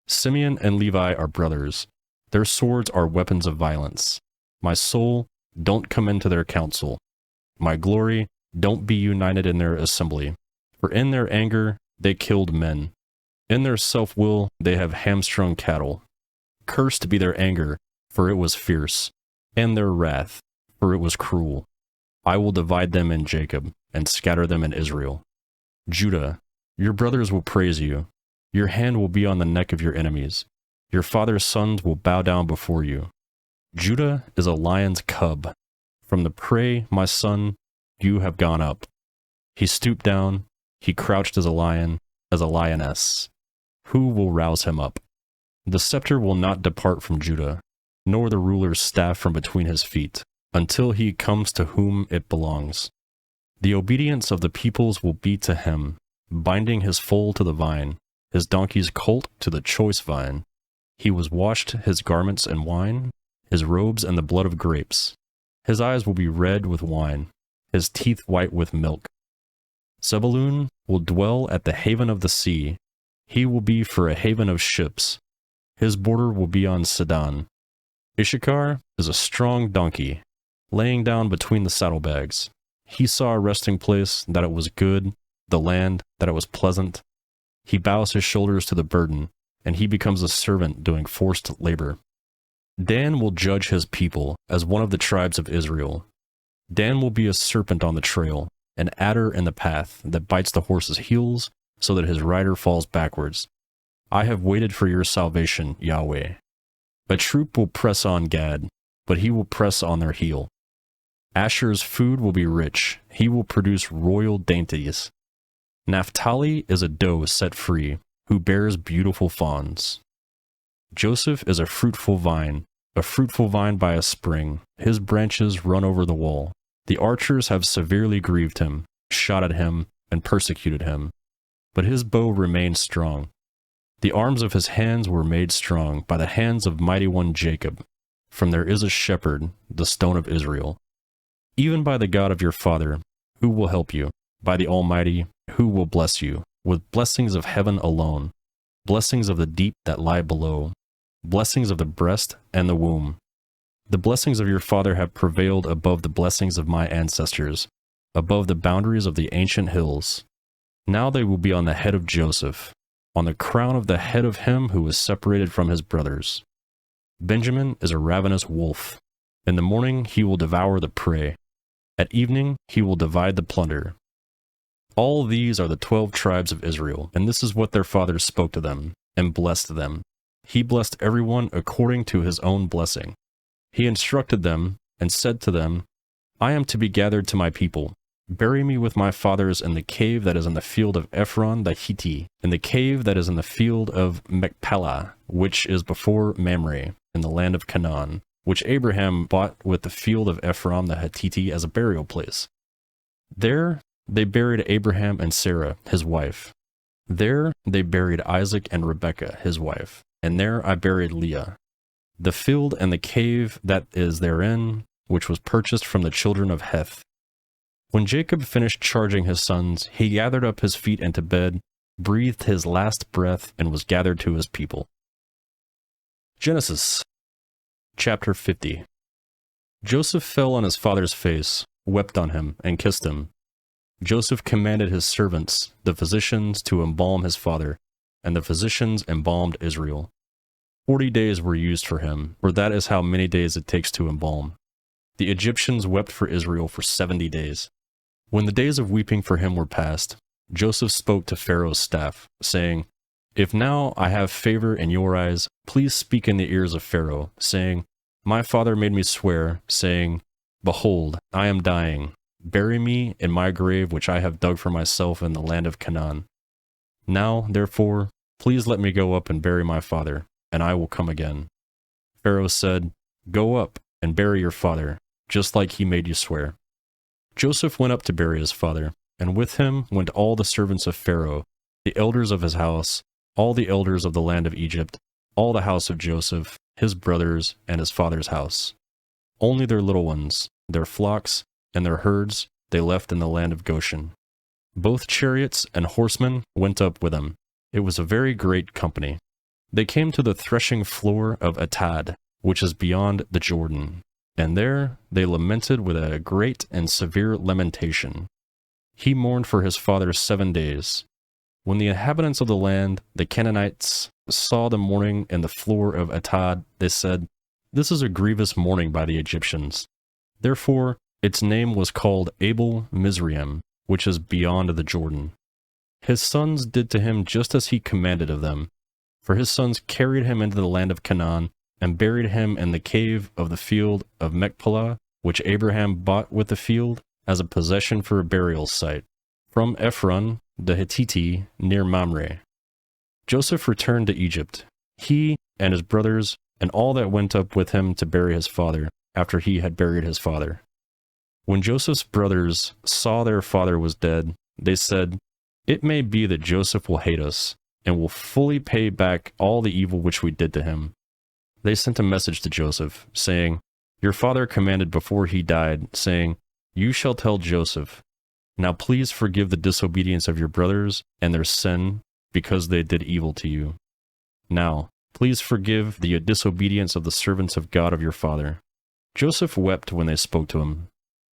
Simeon and Levi are brothers. Their swords are weapons of violence. My soul, don't come into their counsel. My glory, don't be united in their assembly. For in their anger, they killed men. In their self-will, they have hamstrung cattle. Cursed be their anger, for it was fierce, and their wrath, for it was cruel. I will divide them in Jacob, and scatter them in Israel. Judah, your brothers will praise you. Your hand will be on the neck of your enemies. Your father's sons will bow down before you. Judah is a lion's cub. From the prey, my son, you have gone up. He stooped down, he crouched as a lion, as a lioness. Who will rouse him up? The scepter will not depart from Judah, nor the ruler's staff from between his feet, until he comes to whom it belongs. The obedience of the peoples will be to him, binding his foal to the vine, his donkey's colt to the choice vine. He was washed his garments in wine, his robes in the blood of grapes. His eyes will be red with wine, his teeth white with milk. Zebulun will dwell at the haven of the sea. He will be for a haven of ships. His border will be on Sidon. Issachar is a strong donkey, laying down between the saddlebags. He saw a resting place, that it was good, the land, that it was pleasant. He bows his shoulders to the burden, and he becomes a servant doing forced labor. Dan will judge his people as one of the tribes of Israel. Dan will be a serpent on the trail, an adder in the path that bites the horse's heels so that his rider falls backwards. I have waited for your salvation, Yahweh. A troop will press on Gad, but he will press on their heel. Asher's food will be rich. He will produce royal dainties. Naphtali is a doe set free, who bears beautiful fawns. Joseph is a fruitful vine, a fruitful vine by a spring. His branches run over the wall. The archers have severely grieved him, shot at him, and persecuted him. But his bow remained strong. The arms of his hands were made strong by the hands of mighty one Jacob. From there is a shepherd, the stone of Israel. Even by the God of your father, who will help you, by the Almighty, who will bless you, with blessings of heaven alone, blessings of the deep that lie below, blessings of the breast and the womb. The blessings of your father have prevailed above the blessings of my ancestors, above the boundaries of the ancient hills. Now they will be on the head of Joseph, on the crown of the head of him who was separated from his brothers. Benjamin is a ravenous wolf. In the morning he will devour the prey. At evening he will divide the plunder. All these are the 12 tribes of Israel, and this is what their fathers spoke to them, and blessed them. He blessed everyone according to his own blessing. He instructed them, and said to them, I am to be gathered to my people. Bury me with my fathers in the cave that is in the field of Ephron the Hittite, in the cave that is in the field of Machpelah, which is before Mamre, in the land of Canaan, which Abraham bought with the field of Ephron the Hittite as a burial place. There they buried Abraham and Sarah, his wife. There they buried Isaac and Rebekah, his wife, and there I buried Leah. The field and the cave that is therein, which was purchased from the children of Heth. When Jacob finished charging his sons, he gathered up his feet into bed, breathed his last breath, and was gathered to his people. Genesis chapter 50. Joseph fell on his father's face, wept on him, and kissed him. Joseph commanded his servants, the physicians, to embalm his father, and the physicians embalmed Israel. 40 days were used for him, for that is how many days it takes to embalm. The Egyptians wept for Israel for 70 days. When the days of weeping for him were past, Joseph spoke to Pharaoh's staff, saying, If now I have favor in your eyes, please speak in the ears of Pharaoh, saying, My father made me swear, saying, Behold, I am dying. Bury me in my grave which I have dug for myself in the land of Canaan. Now, therefore, please let me go up and bury my father, and I will come again. Pharaoh said, Go up and bury your father, just like he made you swear. Joseph went up to bury his father, and with him went all the servants of Pharaoh, the elders of his house, all the elders of the land of Egypt, all the house of Joseph, his brothers, and his father's house. Only their little ones, their flocks, and their herds they left in the land of Goshen. Both chariots and horsemen went up with them. It was a very great company. They came to the threshing floor of Atad, which is beyond the Jordan, and there they lamented with a great and severe lamentation. He mourned for his father 7 days. When the inhabitants of the land, the Canaanites, saw the mourning in the floor of Atad, they said, This is a grievous mourning by the Egyptians. Therefore, its name was called Abel Mizraim, which is beyond the Jordan. His sons did to him just as he commanded of them, for his sons carried him into the land of Canaan, and buried him in the cave of the field of Machpelah, which Abraham bought with the field, as a possession for a burial site, from Ephron the Hittite near Mamre. Joseph returned to Egypt, he and his brothers, and all that went up with him to bury his father, after he had buried his father. When Joseph's brothers saw their father was dead, they said, It may be that Joseph will hate us, and will fully pay back all the evil which we did to him. They sent a message to Joseph, saying, Your father commanded before he died, saying, You shall tell Joseph, Now please forgive the disobedience of your brothers and their sin, because they did evil to you. Now, please forgive the disobedience of the servants of God of your father. Joseph wept when they spoke to him.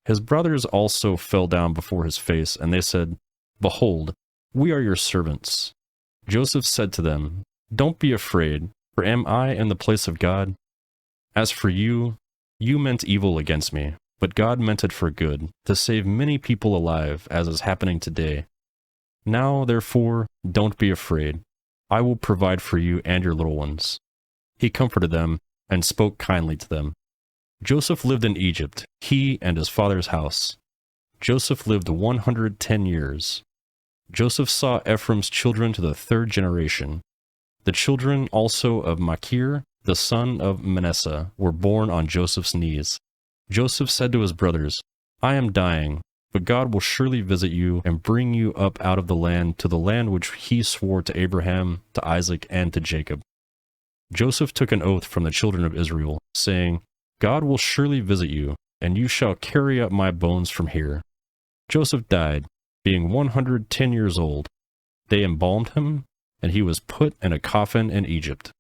His brothers also fell down before his face, and they said, Behold, we are your servants. Joseph said to them, Don't be afraid, for am I in the place of God? As for you, you meant evil against me, but God meant it for good, to save many people alive, as is happening today. Now, therefore, don't be afraid. I will provide for you and your little ones. He comforted them and spoke kindly to them. Joseph lived in Egypt, he and his father's house. Joseph lived 110 years. Joseph saw Ephraim's children to the 3rd generation. The children also of Machir, the son of Manasseh, were born on Joseph's knees. Joseph said to his brothers, "I am dying, but God will surely visit you and bring you up out of the land to the land which he swore to Abraham, to Isaac, and to Jacob." Joseph took an oath from the children of Israel, saying, "God will surely visit you, and you shall carry up my bones from here." Joseph died, being 110 years old. They embalmed him, and he was put in a coffin in Egypt.